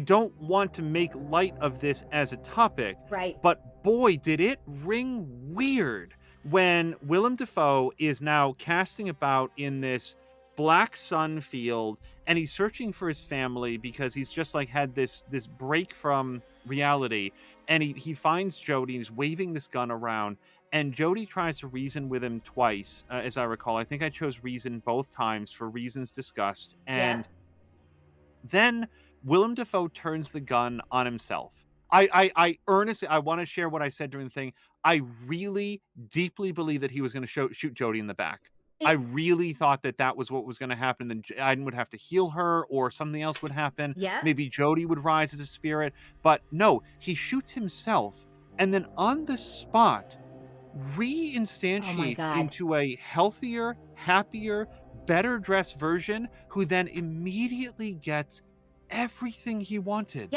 don't want to make light of this as a topic, but boy, did it ring weird when Willem Dafoe is now casting about in this Black Sun field and he's searching for his family because he's just like had this break from reality, and he finds Jody and he's waving this gun around. And Jody tries to reason with him twice, as I recall. I think I chose reason both times for reasons discussed. And then Willem Dafoe turns the gun on himself. I earnestly, I want to share what I said during the thing. I really deeply believe that he was going to shoot Jody in the back. I really thought that was what was going to happen. Then Aiden would have to heal her or something else would happen. Maybe Jody would rise as a spirit. But no, he shoots himself. And then on the spot, reinstantiates into a healthier, happier, better dressed version who then immediately gets everything he wanted.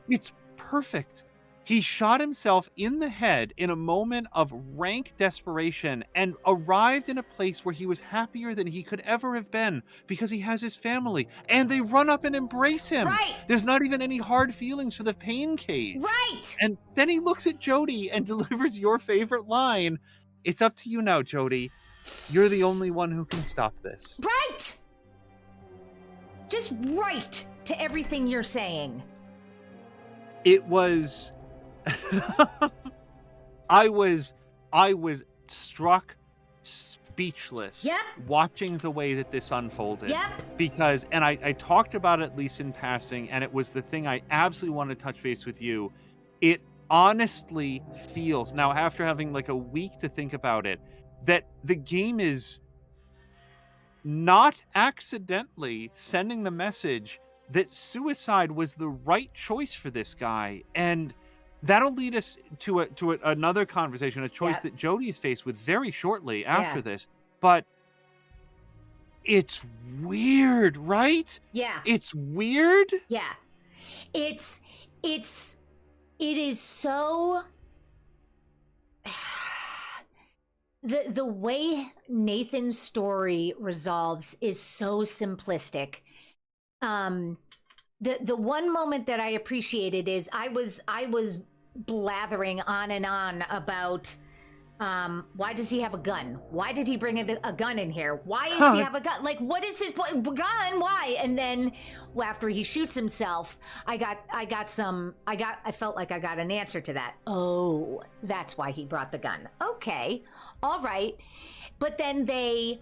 It's perfect. He shot himself in the head in a moment of rank desperation and arrived in a place where he was happier than he could ever have been because he has his family and they run up and embrace him. There's not even any hard feelings for the pain cage. And then he looks at Jody and delivers your favorite line. It's up to you now, Jody. You're the only one who can stop this. Just right to everything you're saying. it was I was struck speechless Yep. watching the way that this unfolded. Yep. Because, and I talked about it at least in passing, and it was the thing I absolutely want to touch base with you. It honestly feels, now after having like a week to think about it, that the game is not accidentally sending the message that suicide was the right choice for this guy. And that'll lead us to another conversation, a choice Yeah. that Jody's faced with very shortly after Yeah. this. But it's weird, right? Yeah. It's weird. Yeah. It is so the way Nathan's story resolves is so simplistic. The one moment that I appreciated is I was blathering on and on about why does he have a gun? Why did he bring a gun in here? Why does he have a gun? Like, what is his gun? Why? And then after he shoots himself, I felt like I got an answer to that. Oh, that's why he brought the gun. Okay, all right. But then the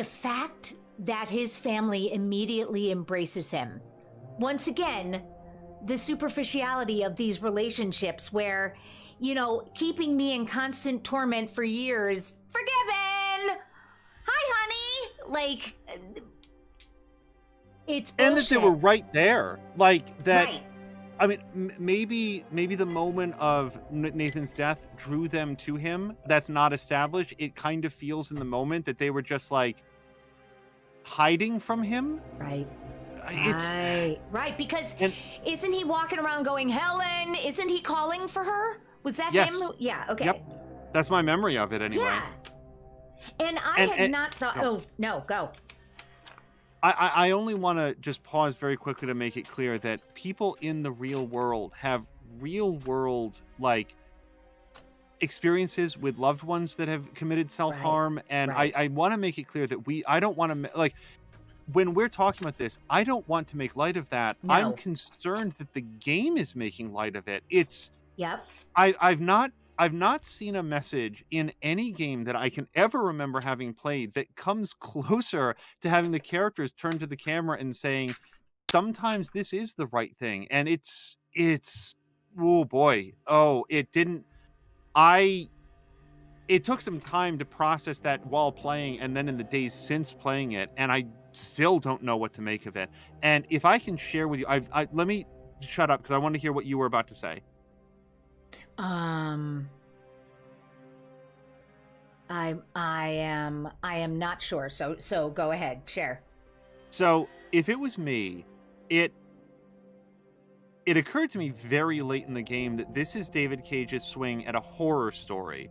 fact that his family immediately embraces him. Once again, the superficiality of these relationships where, you know, keeping me in constant torment for years, forgiven. Hi, honey. Like, it's bullshit. And that they were right there. Like that. Right. I mean, maybe the moment of Nathan's death drew them to him. That's not established. It kind of feels in the moment that they were just like hiding from him. Right. It's right. Because and, isn't he walking around going, Helen? Isn't he calling for her? Was that yes. him? Yeah. Okay. Yep. That's my memory of it anyway. Yeah. And I had not thought. No. Oh no, go. I only want to just pause very quickly to make it clear that people in the real world have real world like experiences with loved ones that have committed self-harm. Right. And Right. I want to make it clear that I don't want to like when we're talking about this, I don't want to make light of that. No. I'm concerned that the game is making light of it. It's Yep. I've not seen a message in any game that I can ever remember having played that comes closer to having the characters turn to the camera and saying, sometimes this is the right thing. And it's oh boy. Oh, it took some time to process that while playing and then in the days since playing it, and I still don't know what to make of it. And if I can share with you, let me shut up because I want to hear what you were about to say. I am not sure. So go ahead, share. So if it was me, it occurred to me very late in the game that this is David Cage's swing at a horror story.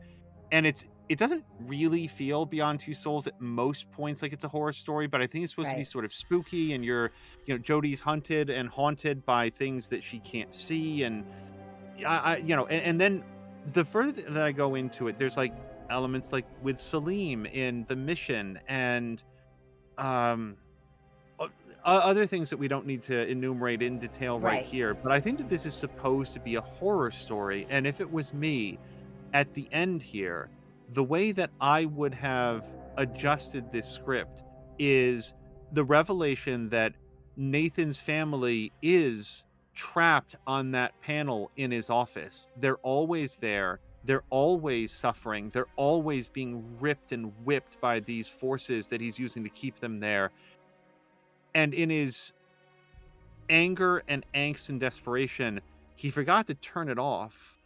And it doesn't really feel Beyond Two Souls at most points like it's a horror story, but I think it's supposed to be sort of spooky, and Jody's hunted and haunted by things that she can't see, and and then the further that I go into it, there's like elements like with Salim in the mission and other things that we don't need to enumerate in detail right here. But I think that this is supposed to be a horror story, and if it was me at the end here, the way that I would have adjusted this script is the revelation that Nathan's family is trapped on that panel in his office. They're always there. They're always suffering. They're always being ripped and whipped by these forces that he's using to keep them there. And in his anger and angst and desperation, he forgot to turn it off.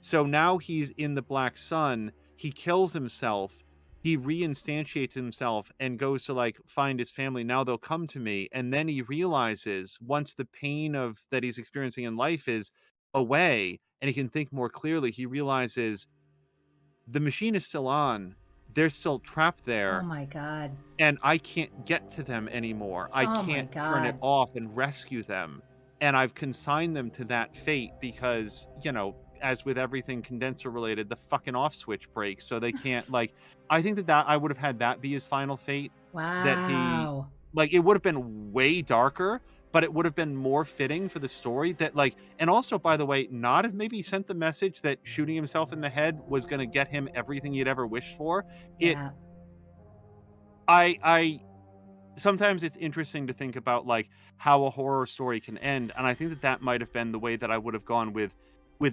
So now he's in the Black Sun. He kills himself. He reinstantiates himself and goes to like find his family. Now they'll come to me. And then he realizes once the pain of that he's experiencing in life is away and he can think more clearly, he realizes the machine is still on. They're still trapped there. Oh my God. And I can't get to them anymore. I can't turn it off and rescue them. And I've consigned them to that fate because, as with everything condenser related, the fucking off switch breaks. So they can't I think that I would have had that be his final fate. Wow. That he it would have been way darker, but it would have been more fitting for the story that like, and also, by the way, not have maybe sent the message that shooting himself in the head was going to get him everything he'd ever wished for. It, Yeah. I sometimes it's interesting to think about like how a horror story can end, and I think that that might have been the way that I would have gone with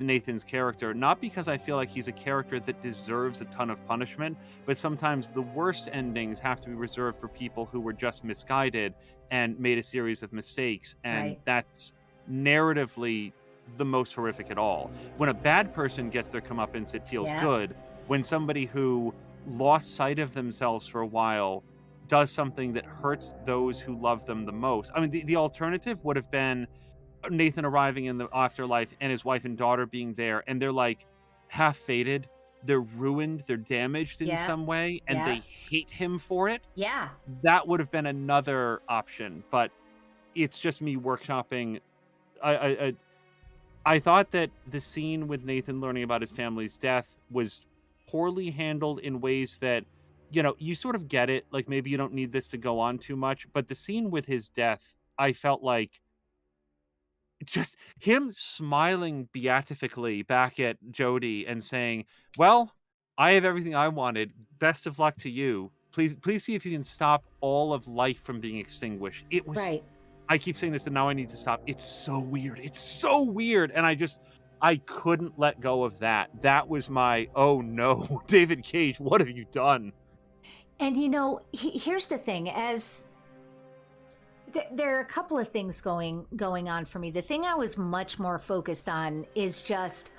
Nathan's character, not because I feel like he's a character that deserves a ton of punishment, but sometimes the worst endings have to be reserved for people who were just misguided and made a series of mistakes, and Right. that's narratively the most horrific at all. When a bad person gets their comeuppance, it feels Yeah. good. When somebody who lost sight of themselves for a while does something that hurts those who love them the most. I mean, the alternative would have been Nathan arriving in the afterlife and his wife and daughter being there, and they're like half faded, they're ruined, they're damaged in Yeah. some way, and Yeah. they hate him for it. Yeah. That would have been another option, but it's just me workshopping. I I, I I thought that the scene with Nathan learning about his family's death was poorly handled in ways that, you sort of get it. Like maybe you don't need this to go on too much, but the scene with his death, I felt like just him smiling beatifically back at Jody and saying, "Well, I have everything I wanted. Best of luck to you. Please see if you can stop all of life from being extinguished." It was Right. I keep saying this and now I need to stop. It's so weird. It's so weird. And I couldn't let go of that. That was my, oh no, David Cage, what have you done? And here's the thing: as there are a couple of things going on for me. The thing I was much more focused on is just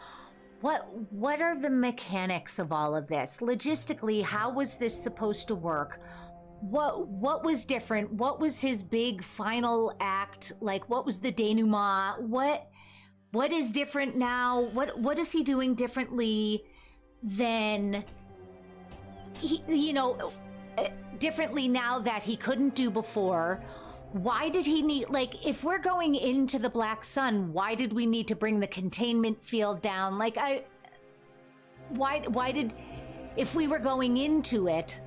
what are the mechanics of all of this? Logistically, how was this supposed to work? What was different? What was his big final act? Like what was the denouement? What is different now? What is he doing differently than he differently now that he couldn't do before? Why did he need, like, if we're going into the Black Sun, why did we need to bring the containment field down? Like, why did, if we were going into it,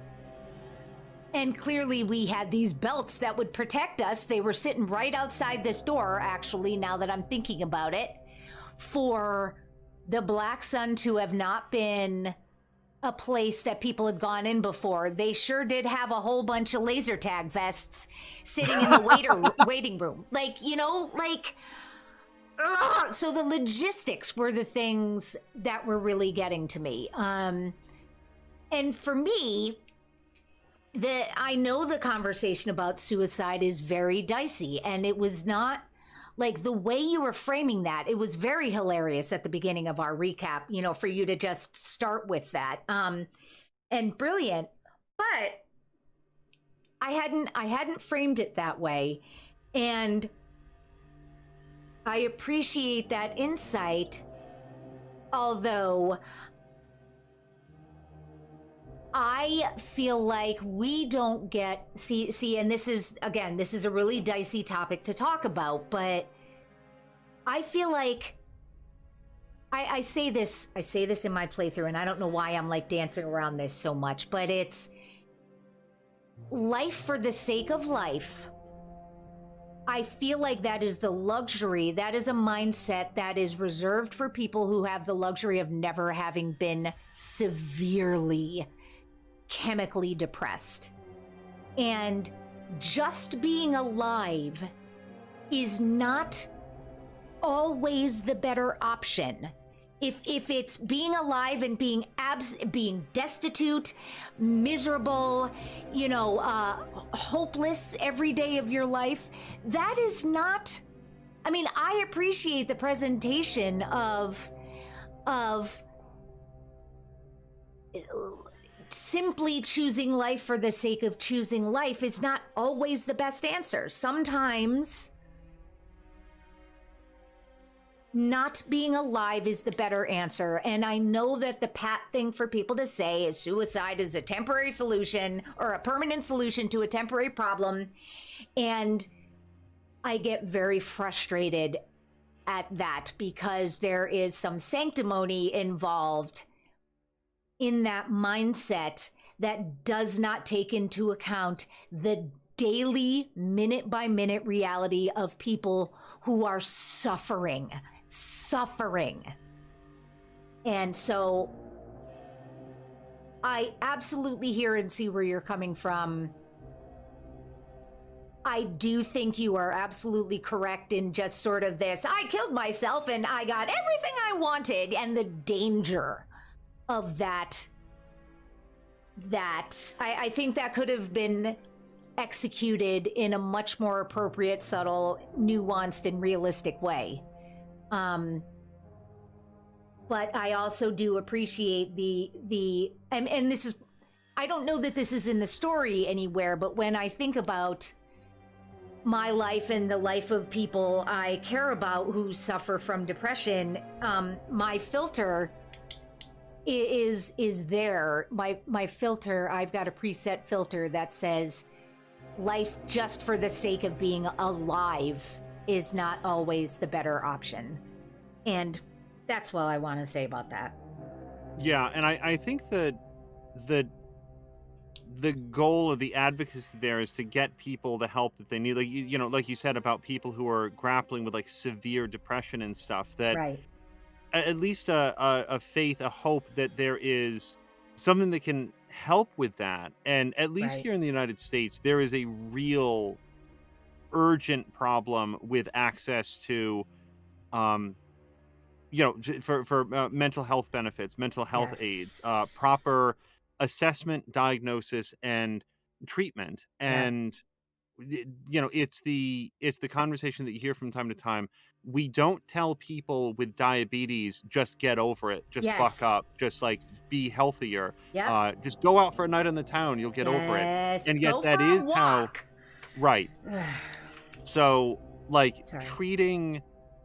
and clearly we had these belts that would protect us, they were sitting right outside this door, actually, now that I'm thinking about it, for the Black Sun to have not been a place that people had gone in before. They sure did have a whole bunch of laser tag vests sitting in the waiting room. So the logistics were the things that were really getting to me. And for me, I know the conversation about suicide is very dicey, and it was not like the way you were framing that. It was very hilarious at the beginning of our recap, for you to just start with that. And brilliant. But I hadn't framed it that way. And I appreciate that insight, although I feel like we don't get see, and this is a really dicey topic to talk about, but I feel like I say this in my playthrough, and I don't know why I'm like dancing around this so much, but it's life for the sake of life. I feel like that is the luxury, that is a mindset that is reserved for people who have the luxury of never having been severely chemically depressed. And just being alive is not always the better option. If it's being alive and being destitute, miserable, hopeless every day of your life, that is not. I mean, I appreciate the presentation of simply choosing life for the sake of choosing life is not always the best answer. Sometimes not being alive is the better answer. And I know that the pat thing for people to say is suicide is a temporary solution or a permanent solution to a temporary problem. And I get very frustrated at that because there is some sanctimony involved in that mindset that does not take into account the daily, minute by minute reality of people who are suffering. And so I absolutely hear and see where you're coming from. I do think you are absolutely correct in just sort of this, I killed myself and I got everything I wanted, and the danger of that. I think that could have been executed in a much more appropriate, subtle, nuanced, and realistic way. But I also do appreciate and this is, I don't know that this is in the story anywhere, but when I think about my life and the life of people I care about who suffer from depression, my filter is there. My filter, I've got a preset filter that says life just for the sake of being alive is not always the better option. And that's what I want to say about that. Yeah, and I think that the goal of the advocacy there is to get people the help that they need. Like you know, like you said about people who are grappling with like severe depression and stuff, that Right. at least a faith, a hope that there is something that can help with that. And at least Right. here in the United States, there is a real urgent problem with access to, for mental health benefits, mental health aids, Yes. proper assessment, diagnosis, and treatment. Yeah. And it's the conversation that you hear from time to time. We don't tell people with diabetes, just get over it, just buck Yes. up, just like be healthier, Yep. just go out for a night on the town, you'll get over it. Yes. And yet Go that for is a how, walk. right. So like Sorry.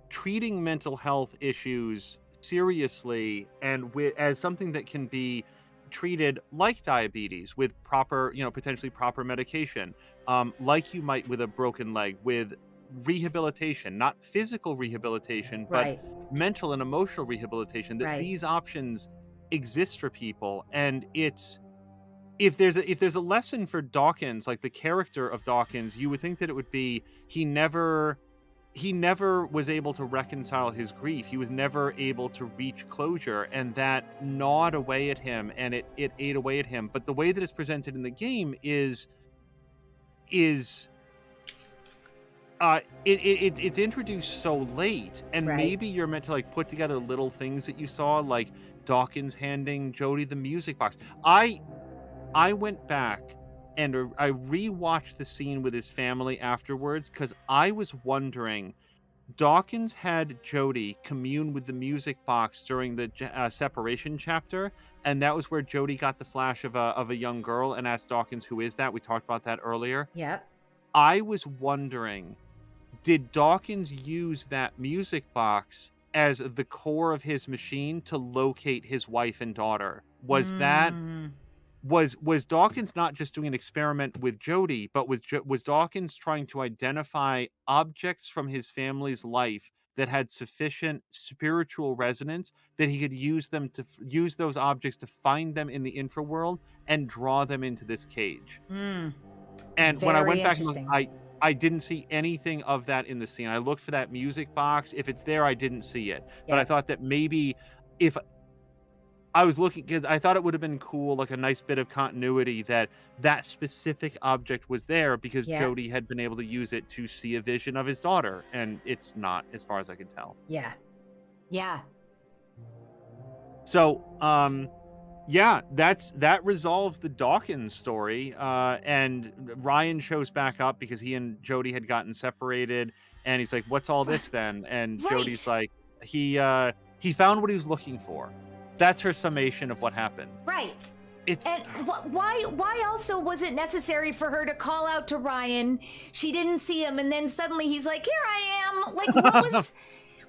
treating mental health issues seriously and as something that can be treated like diabetes with proper, potentially proper medication, like you might with a broken leg, with rehabilitation, not physical rehabilitation, but Right. mental and emotional rehabilitation, that Right. these options exist for people. And it's, if there's a lesson for Dawkins, like the character of Dawkins, you would think that it would be he never was able to reconcile his grief. He was never able to reach closure, and that gnawed away at him, and it ate away at him. But the way that it's presented in the game is it's introduced so late, and Right. maybe you're meant to like put together little things that you saw, like Dawkins handing Jody the music box. I went back and I rewatched the scene with his family afterwards, because I was wondering, Dawkins had Jody commune with the music box during the separation chapter, and that was where Jody got the flash of a young girl and asked Dawkins, "Who is that?" We talked about that earlier. Yep. I was wondering, did Dawkins use that music box as the core of his machine to locate his wife and daughter? Was that Mm. was Dawkins not just doing an experiment with Jody, but was Dawkins trying to identify objects from his family's life that had sufficient spiritual resonance that he could use use those objects to find them in the infraworld and draw them into this cage? Mm. And when I Very went back and looked, interesting. I didn't see anything of that in the scene. I looked for that music box. If it's there, I didn't see it. But I Yep. thought that maybe if I was looking, because I thought it would have been cool, like a nice bit of continuity, that that specific object was there because Yep. Jody had been able to use it to see a vision of his daughter, and it's not, as far as I can tell. Yeah. Yeah. So, yeah, that resolves the Dawkins story. And Ryan shows back up because he and Jody had gotten separated, and he's like, "What's all this then?" And Jody's Right. like, he found what he was looking for. That's her summation of what happened. Right. It's And why also was it necessary for her to call out to Ryan? She didn't see him, and then suddenly he's like, "Here I am." Like, what was?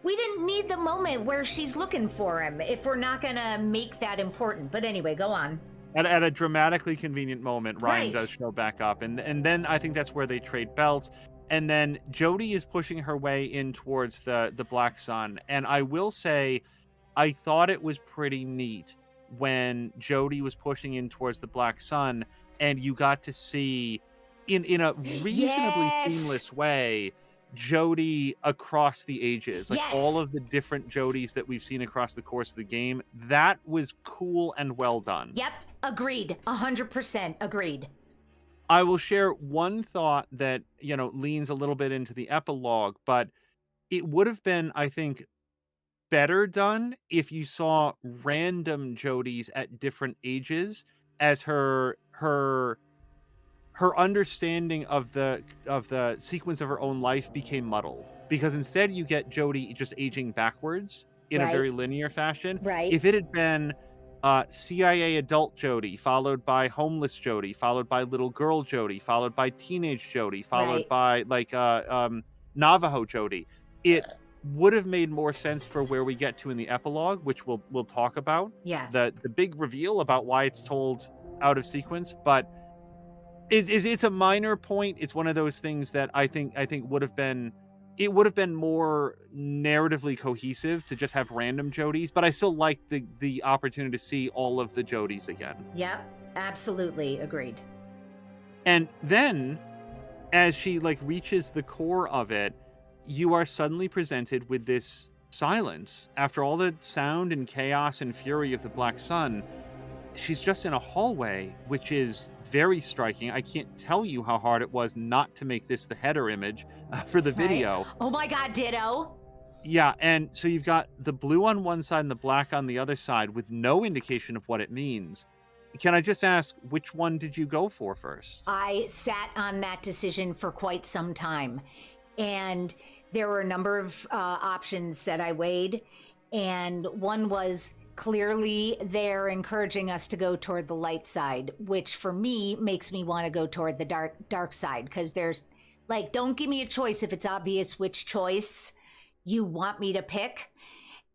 We didn't need the moment where she's looking for him if we're not gonna make that important. But anyway, go on. at a dramatically convenient moment, Ryan Right. does show back up, and then I think that's where they trade belts. And then Jody is pushing her way in towards the Black Sun, and I will say, I thought it was pretty neat when Jody was pushing in towards the Black Sun, and you got to see in a reasonably Yes. seamless way, Jody across the ages, like all Yes. of the different Jodys that we've seen across the course of the game, that was cool and well done. Yep. Agreed. 100% agreed. I will share one thought that, leans a little bit into the epilogue, but it would have been, I think, better done if you saw random Jodys at different ages as her understanding of the sequence of her own life became muddled, because instead you get Jody just aging backwards in a Right. very linear fashion. Right. If it had been CIA adult Jody, followed by homeless Jody, followed by little girl Jody, followed by teenage Jody, followed Right. by Navajo Jody, it would have made more sense for where we get to in the epilogue, which we'll talk about, Yeah. the big reveal about why it's told out of sequence. But it's a minor point. It's one of those things that I think would have been, it would have been more narratively cohesive to just have random Jodys, but I still like the opportunity to see all of the Jodys again. Yep. Absolutely agreed. And then as she reaches the core of it, you are suddenly presented with this silence. After all the sound and chaos and fury of the Black Sun, she's just in a hallway, which is very striking. I can't tell you how hard it was not to make this the header image for the Right? video. Oh my God, ditto. Yeah, and so you've got the blue on one side and the black on the other side with no indication of what it means. Can I just ask, which one did you go for first? I sat on that decision for quite some time. And there were a number of options that I weighed. And one was clearly they're encouraging us to go toward the light side, which for me makes me want to go toward the dark side, because there's don't give me a choice if it's obvious which choice you want me to pick.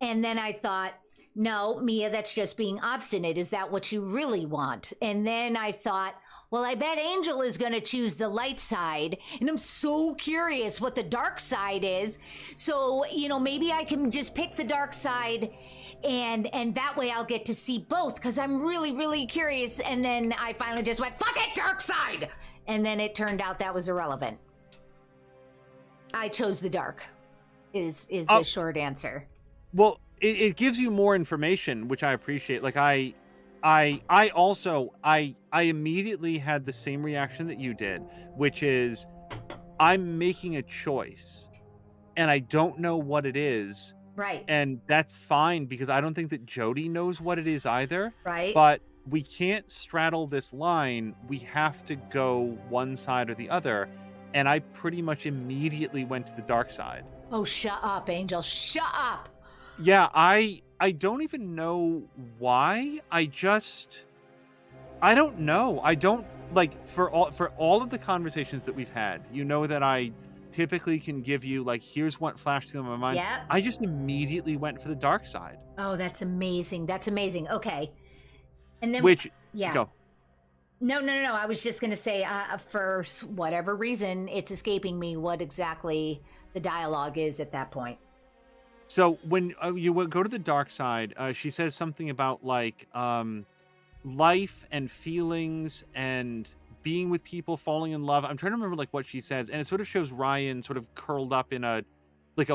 And then I thought, no, Mia, that's just being obstinate. Is that what you really want? And then I thought, well, I bet Angel is going to choose the light side. And I'm so curious what the dark side is. So, maybe I can just pick the dark side, and that way I'll get to see both, because I'm really, really curious. And then I finally just went, fuck it, dark side. And then it turned out that was irrelevant. I chose the dark, is the short answer. Well, it gives you more information, which I appreciate. I immediately had the same reaction that you did, which is I'm making a choice and I don't know what it is. Right. And that's fine, because I don't think that Jody knows what it is either. Right. But we can't straddle this line. We have to go one side or the other. And I pretty much immediately went to the dark side. Oh, shut up, Angel. Shut up. Yeah, I don't even know why. I don't know. I don't for all of the conversations that we've had, that I typically can give you here's what flashed through my mind. Yeah. I just immediately went for the dark side. Oh, that's amazing. That's amazing. Okay. And then Go. No. I was just going to say, for whatever reason, it's escaping me what exactly the dialogue is at that point. So when you go to the dark side, she says something about life and feelings and being with people, falling in love. I'm trying to remember what she says, and it sort of shows Ryan sort of curled up in a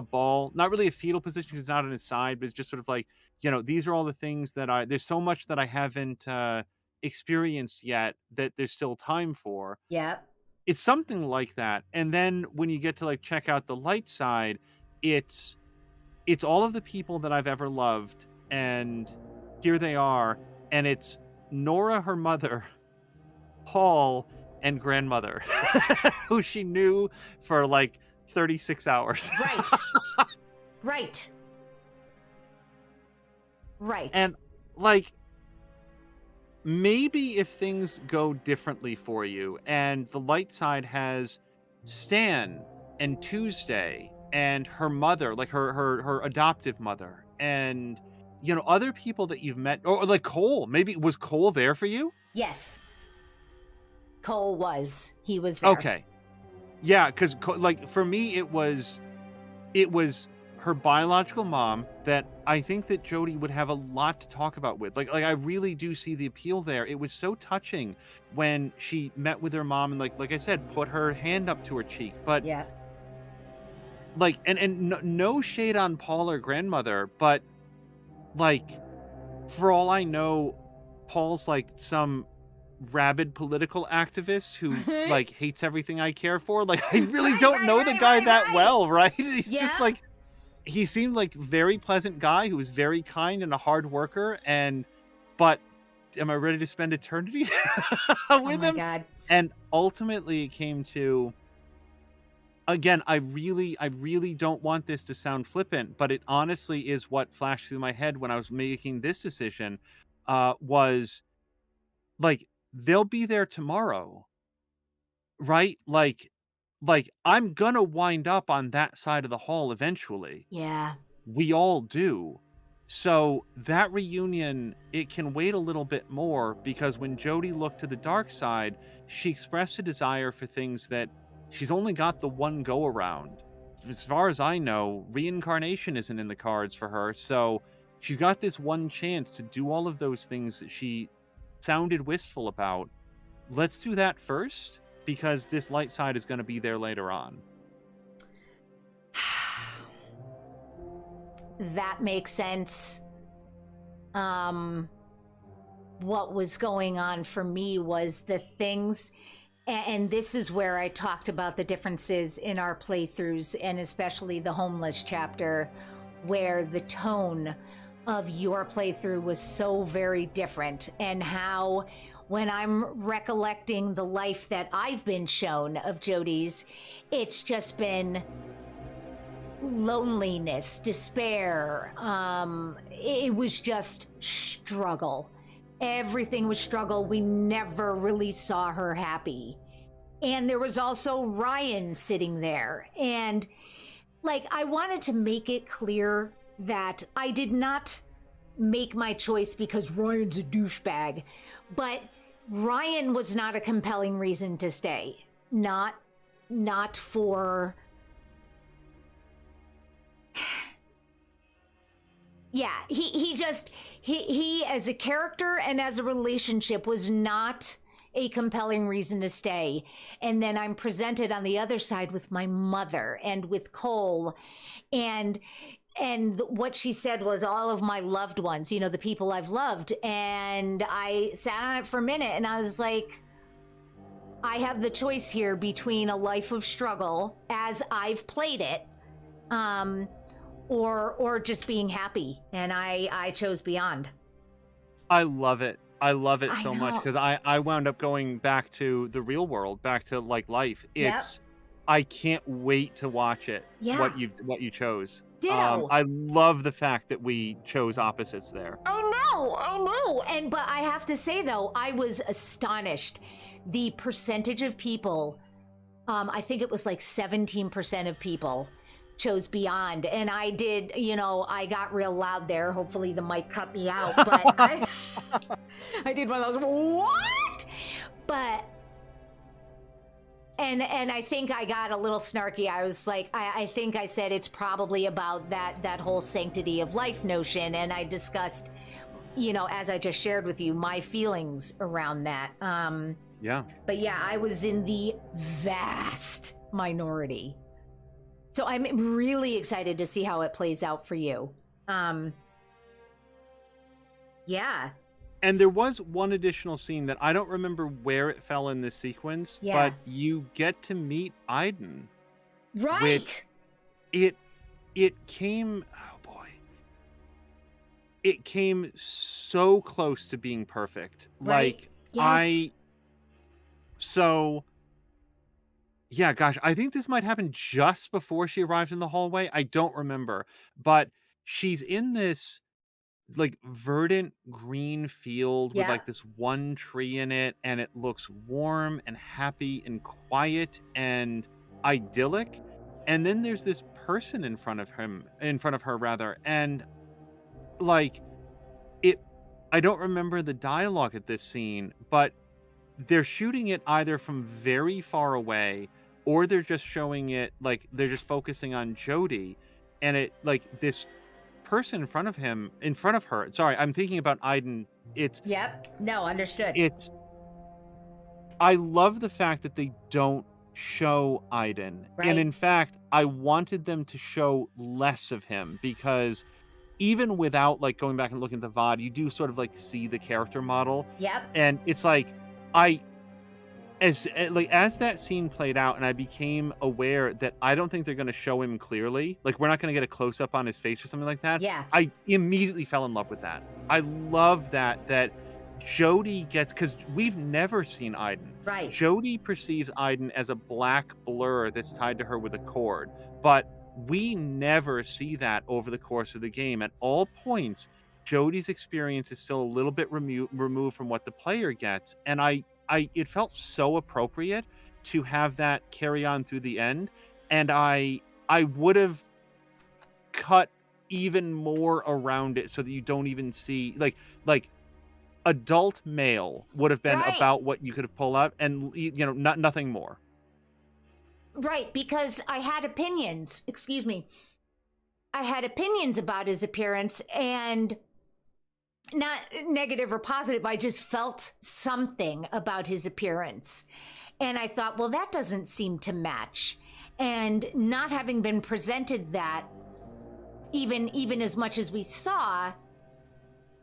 ball, not really a fetal position because it's not on his side, but it's just sort of these are all the things that there's so much that I haven't experienced yet that there's still time for. Yeah. It's something like that. And then when you get to check out the light side, it's all of the people that I've ever loved, and here they are, and it's Nora, her mother, Paul, and grandmother, who she knew for 36 hours. Right. Right. And maybe if things go differently for you, and the light side has Stan and Tuesday and her mother, her adoptive mother, and other people that you've met, or Cole. Maybe was Cole there for you? Yes. Cole was. He was there. Okay. Yeah, because for me it was her biological mom that I think that Jody would have a lot to talk about with. Like I really do see the appeal there. It was so touching when she met with her mom and like I said, put her hand up to her cheek. But Yeah. like and no shade on Paul or grandmother, but like for all I know, Paul's like some rabid political activist who like hates everything I care for. Like I really Right, don't right, know the right, guy right, that right. well, right? He's Yeah. just like he seemed like very pleasant guy who was very kind and a hard worker but am I ready to spend eternity Oh with my him? God. And ultimately it came to again, I really don't want this to sound flippant, but it honestly is what flashed through my head when I was making this decision was like they'll be there tomorrow, right? Like I'm gonna wind up on that side of the hall eventually. Yeah. We all do. So that reunion, it can wait a little bit more because when Jody looked to the dark side, she expressed a desire for things that she's only got the one go around. As far as I know, reincarnation isn't in the cards for her. So she's got this one chance to do all of those things that she sounded wistful about. Let's do that first because this light side is going to be there later on. That makes sense. What was going on for me was the things, and this is where I talked about the differences in our playthroughs, and especially the homeless chapter, where the tone of your playthrough was so very different, and how when I'm recollecting the life that I've been shown of Jody's, it's just been loneliness, despair. It was just struggle. Everything was struggle. We never really saw her happy. And there was also Ryan sitting there. And like, I wanted to make it clear that I did not make my choice because Ryan's a douchebag, but Ryan was not a compelling reason to stay. Not for... Yeah, he as a character and as a relationship was not a compelling reason to stay. And then I'm presented on the other side with my mother and with Cole, and what she said was all of my loved ones, you know, the people I've loved. And I sat on it for a minute and I was like, I have the choice here between a life of struggle as I've played it, or just being happy, and I chose Beyond. I love it. I love it I so much know. because I wound up going back to the real world, back to like life. Yep. It's I can't wait to watch it. Yeah. What you chose. Ditto. I love the fact that we chose opposites there. I know. And but I have to say though, I was astonished. The percentage of people, I think it was like 17% of people chose Beyond, and I did, you know, I got real loud there. Hopefully the mic cut me out, but I did one of those what? But and I think I got a little snarky. I was like, I think I said it's probably about that whole sanctity of life notion, and I discussed, you know, as I just shared with you, my feelings around that. Yeah. But yeah, I was in the vast minority. So I'm really excited to see how it plays out for you. Yeah. And there was one additional scene that I don't remember where it fell in this sequence, Yeah. but you get to meet Aiden. Right. Which it came, oh boy. It came so close to being perfect. Right. Like Yes. so yeah, gosh, I think this might happen just before she arrives in the hallway. I don't remember, but she's in this like verdant green field with Yeah. like this one tree in it, and it looks warm and happy and quiet and idyllic. And then there's this person in front of her rather, and like it I don't remember the dialogue at this scene, but they're shooting it either from very far away or they're just showing it like they're just focusing on Jody, and it like this person in front of her. Sorry, I'm thinking about Aiden. It's Yep. No, understood. it's I love the fact that they don't show Aiden. And Right. in fact, I wanted them to show less of him because even without like going back and looking at the VOD, you do sort of like see the character model. Yep. And it's like I as that scene played out and I became aware that I don't think they're going to show him clearly, like we're not going to get a close up on his face or something like that. Yeah. I immediately fell in love with that. I love that Jodie gets, because we've never seen Aiden. Right. Jodie perceives Aiden as a black blur that's tied to her with a cord, but we never see that over the course of the game. At all points, Jodie's experience is still a little bit removed from what the player gets, and it felt so appropriate to have that carry on through the end, and I would have cut even more around it so that you don't even see like adult male would have been Right. about what you could have pulled out, and nothing more. Right, because I had opinions. Excuse me. I had opinions about his appearance, and not negative or positive. I just felt something about his appearance. And I thought, well, that doesn't seem to match. And not having been presented that, even as much as we saw,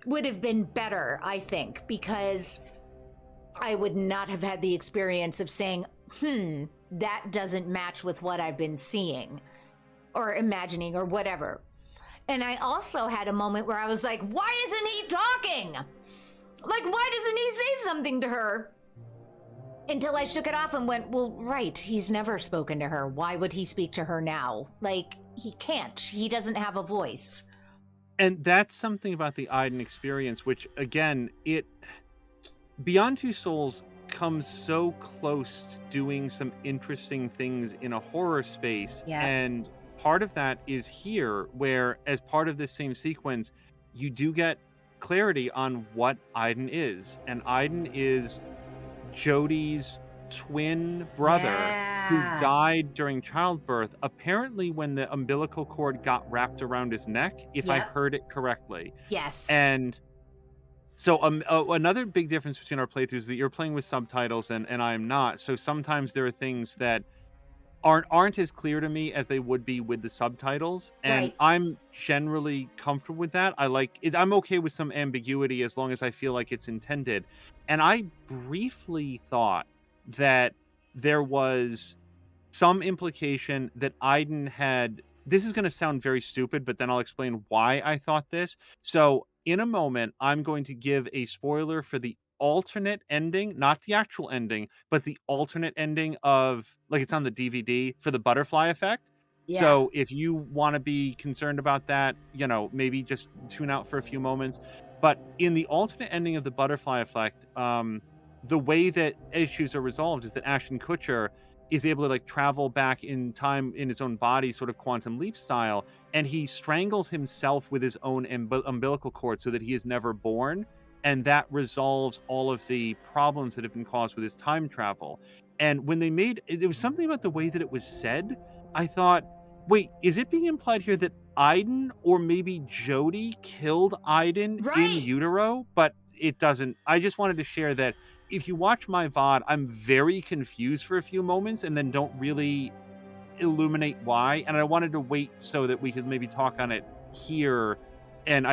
would have been better, I think, because I would not have had the experience of saying, that doesn't match with what I've been seeing or imagining or whatever. And I also had a moment where I was like, why isn't he talking? Like, why doesn't he say something to her? Until I shook it off and went, well, right, he's never spoken to her. Why would he speak to her now? Like, he can't. He doesn't have a voice. And that's something about the Aiden experience, which, again, Beyond Two Souls comes so close to doing some interesting things in a horror space. Yeah. And part of that is here, where as part of this same sequence, you do get clarity on what Aiden is. And Aiden is Jodie's twin brother who died during childbirth, apparently when the umbilical cord got wrapped around his neck, if I heard it correctly. Yes. And so another big difference between our playthroughs is that you're playing with subtitles and I am not. So sometimes there are things that aren't as clear to me as they would be with the subtitles, and Right. I'm generally comfortable with that. I like it. I'm okay with some ambiguity as long as I feel like it's intended. And I briefly thought that there was some implication that Aiden had. This is going to sound very stupid, but then I'll explain why I thought this. So in a moment, I'm going to give a spoiler for the alternate ending, not the actual ending, but the alternate ending of, like, it's on the DVD for the butterfly effect. Yeah. So if you want to be concerned about that, maybe just tune out for a few moments. But in the alternate ending of the butterfly effect, the way that issues are resolved is that Ashton Kutcher is able to like travel back in time in his own body, sort of quantum leap style, and he strangles himself with his own umbilical cord so that he is never born. And that resolves all of the problems that have been caused with his time travel. And when they there was something about the way that it was said. I thought, wait, is it being implied here that Aiden or maybe Jodie killed Aiden Right. in utero? But it doesn't. I just wanted to share that if you watch my VOD, I'm very confused for a few moments and then don't really illuminate why. And I wanted to wait so that we could maybe talk on it here. And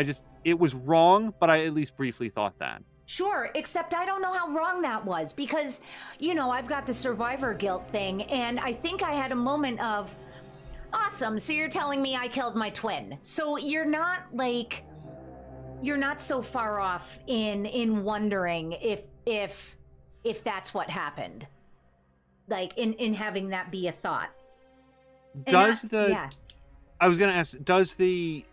it was wrong, but I at least briefly thought that. Sure, except I don't know how wrong that was because, I've got the survivor guilt thing, and I think I had a moment of, awesome, so you're telling me I killed my twin. So you're not so far off in wondering if that's what happened. Like in having that be a thought. I was gonna ask, does the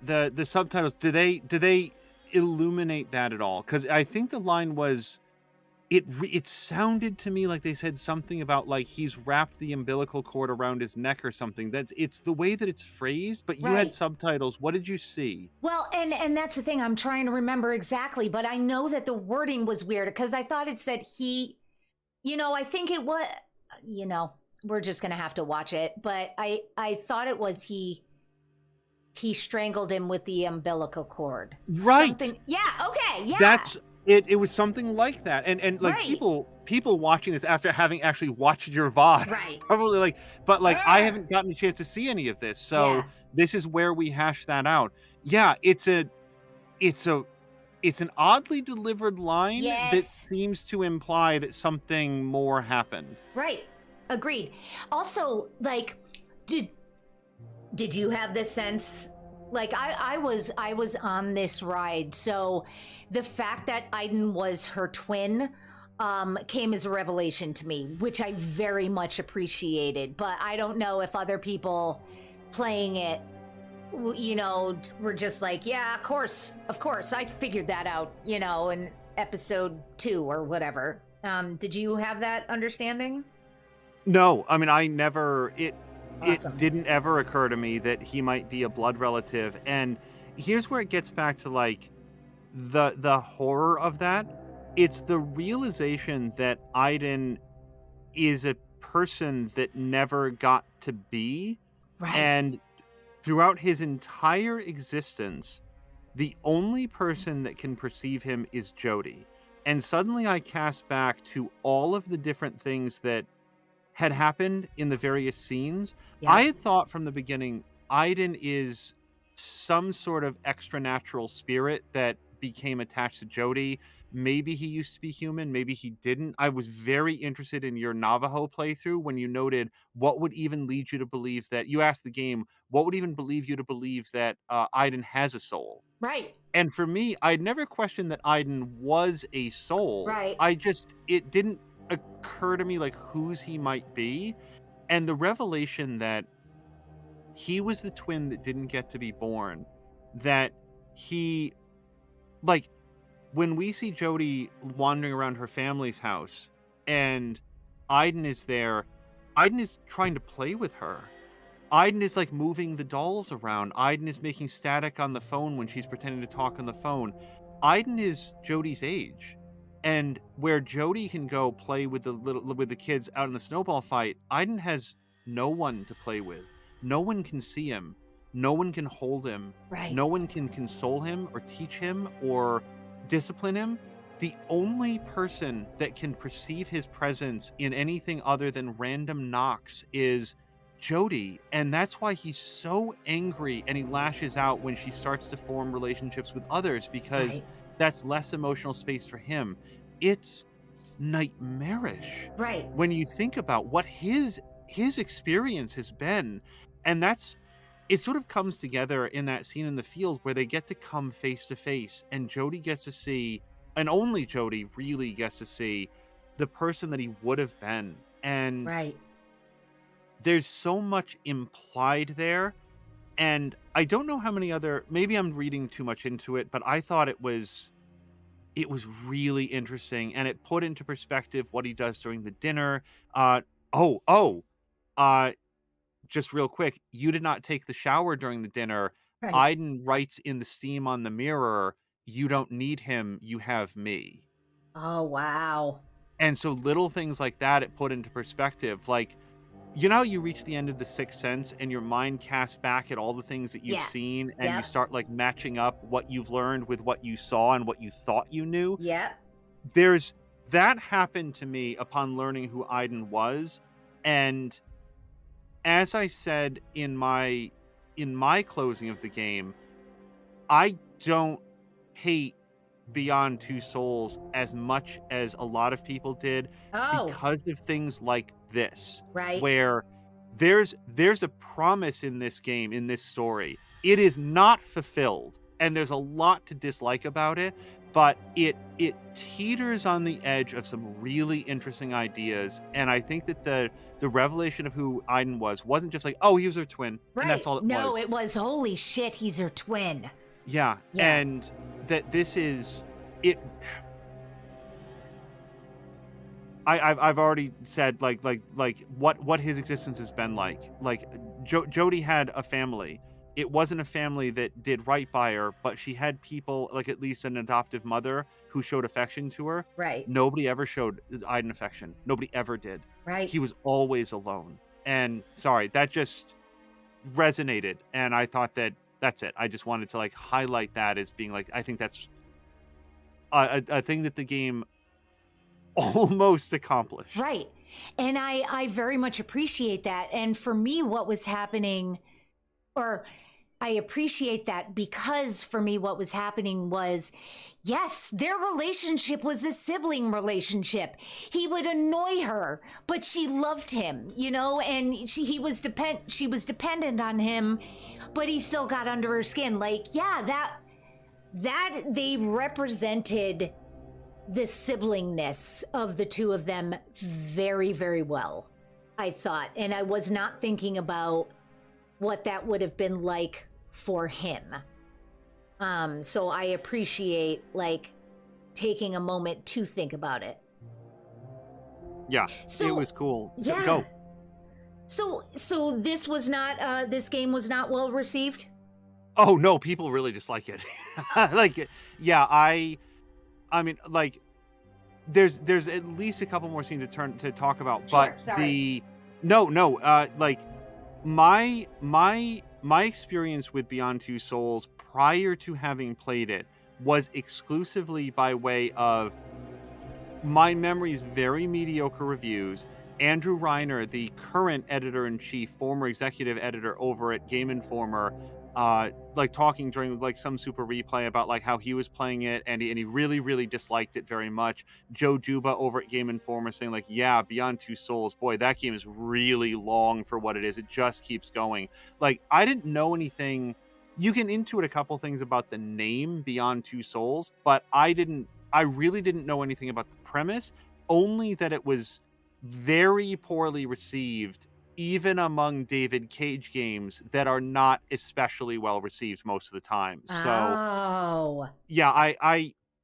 subtitles, do they illuminate that at all? Because I think the line was, it sounded to me like they said something about like he's wrapped the umbilical cord around his neck or something. It's the way that it's phrased, but you had Right. subtitles. What did you see? Well, and that's the thing. I'm trying to remember exactly, but I know that the wording was weird because I thought it said he, I think it was, we're just going to have to watch it. But I thought it was he He strangled him with the umbilical cord. Right. Something. Yeah. Okay. Yeah. That's it. It was something like that. And like Right. people watching this after having actually watched your VOD Right. probably like, but like I Ah! haven't gotten a chance to see any of this. So Yeah. this is where we hash that out. Yeah, it's a it's an oddly delivered line that Yes. seems to imply that something more happened. Right. Agreed. Also, like, did you have this sense? Like, I was on this ride, so the fact that Iden was her twin came as a revelation to me, which I very much appreciated. But I don't know if other people playing it, you know, were just like, yeah, of course, I figured that out, you know, in episode 2 or whatever. Did you have that understanding? No, I mean I never it Awesome. didn't ever occur to me that he might be a blood relative. And here's where it gets back to like the horror of that. It's the realization that Iden is a person that never got to be, Right. and throughout his entire existence, the only person that can perceive him is Jody. And suddenly I cast back to all of the different things that had happened in the various scenes. Yeah. I had thought from the beginning, Iden is some sort of extra natural spirit that became attached to Jody. Maybe he used to be human, maybe he didn't. I was very interested in your Navajo playthrough when you noted what would even lead you to believe that you asked the game, what would even believe you to believe that Iden has a soul? Right. And for me, I'd never questioned that Iden was a soul. Right. It didn't occur to me like whose he might be. And the revelation that he was the twin that didn't get to be born, that he, like, when we see Jody wandering around her family's house and Iden is there, Iden is trying to play with her. Iden is like moving the dolls around. Iden is making static on the phone when she's pretending to talk on the phone. Iden is Jody's age. And where Jody can go play with the kids out in the snowball fight, Iden has no one to play with. No one can see him. No one can hold him. Right. No one can console him or teach him or discipline him. The only person that can perceive his presence in anything other than random knocks is Jody, and that's why he's so angry and he lashes out when she starts to form relationships with others, because Right. that's less emotional space for him. It's nightmarish Right. when you think about what his experience has been. And that's it sort of comes together in that scene in the field where they get to come face to face and Jody gets to see, and only Jody really gets to see, the person that he would have been. And Right. there's so much implied there. And I don't know how many other, maybe I'm reading too much into it, but I thought it was really interesting, and it put into perspective what he does during the dinner. uh oh oh uh just real quick, you did not take the shower during the dinner. Right. Iden writes in the steam on the mirror, you don't need him, you have me. Oh, wow. And so little things like that, it put into perspective. Like, you know how you reach the end of The Sixth Sense and your mind casts back at all the things that you've Yeah. seen, and you Yep. start like matching up what you've learned with what you saw and what you thought you knew? Yep. There's that happened to me upon learning who Iden was. And as I said in my closing of the game, I don't hate Beyond Two Souls as much as a lot of people did, Oh, because of things like this, right. where there's a promise in this game, in this story. It is not fulfilled, and there's a lot to dislike about it, but it teeters on the edge of some really interesting ideas. And I think that the revelation of who Iden wasn't just like, oh, he was her twin, Right. and that's all it No, was. it was holy shit, he's her twin. Yeah, Yeah. and that this is it. I've already said like what his existence has been like. Like Jody had a family. It wasn't a family that did right by her, but she had people, like at least an adoptive mother, who showed affection to her. Right. Nobody ever showed Iden affection. Nobody ever did. Right. He was always alone. And sorry, that just resonated. And I thought that That's it. I just wanted to like highlight that as being like, I think that's a thing that the game almost accomplished. Right. And I very much appreciate that. And for me, what was happening, or I appreciate that because for me, what was happening was, yes, their relationship was a sibling relationship. He would annoy her, but she loved him, you know, and she was dependent on him, but he still got under her skin. Like, yeah, that they represented the siblingness of the two of them very, very well, I thought. And I was not thinking about what that would have been like for him. So I appreciate like taking a moment to think about it. Yeah, So it was cool. yeah. Go. So this was not this game was not well received? Oh no, people really dislike it. Like, yeah, I mean, like, there's at least a couple more scenes to talk about, Sure, but sorry. like my experience with Beyond Two Souls prior to having played it was exclusively by way of my memory's very mediocre reviews. Andrew Reiner, the current editor-in-chief, former executive editor over at Game Informer, like talking during like some super replay about like how he was playing it and he really, really disliked it very much. Joe Juba over at Game Informer saying like, yeah, Beyond Two Souls, boy, that game is really long for what it is. It just keeps going. Like, I didn't know anything. You can intuit a couple things about the name Beyond Two Souls, but I really didn't know anything about the premise, only that it was very poorly received, even among David Cage games that are not especially well received most of the time. So Oh. yeah,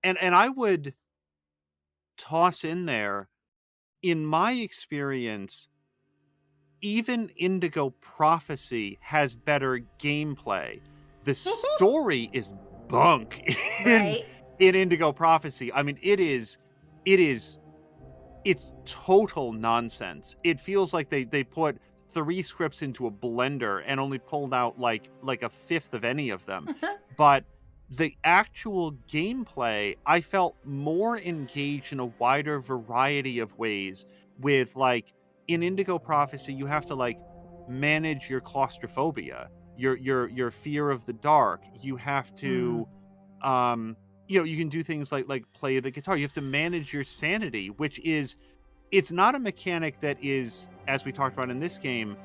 and I would toss in there, in my experience, even Indigo Prophecy has better gameplay. The story is bunk in Right. in Indigo Prophecy. I mean, it's total nonsense. It feels like they put 3 scripts into a blender and only pulled out like a fifth of any of them. But the actual gameplay, I felt more engaged in a wider variety of ways with like in Indigo Prophecy, you have to like manage your claustrophobia, your fear of the dark. You have to you can do things like play the guitar. You have to manage your sanity, which is, it's not a mechanic that is, as we talked about in this game,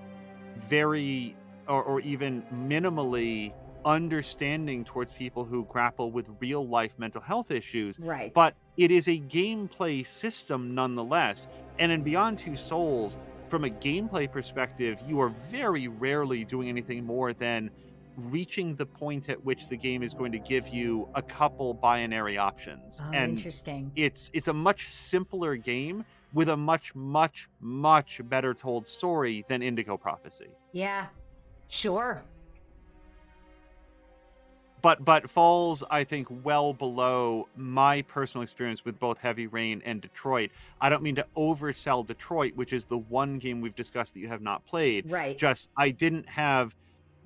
very or even minimally understanding towards people who grapple with real life mental health issues. Right. But it is a gameplay system nonetheless. And in Beyond Two Souls, from a gameplay perspective, you are very rarely doing anything more than reaching the point at which the game is going to give you a couple binary options. Oh, And interesting. it's a much simpler game with a much, much, much better told story than Indigo Prophecy. Yeah. Sure. But falls, I think, well below my personal experience with both Heavy Rain and Detroit. I don't mean to oversell Detroit, which is the one game we've discussed that you have not played. Right. Just, I didn't have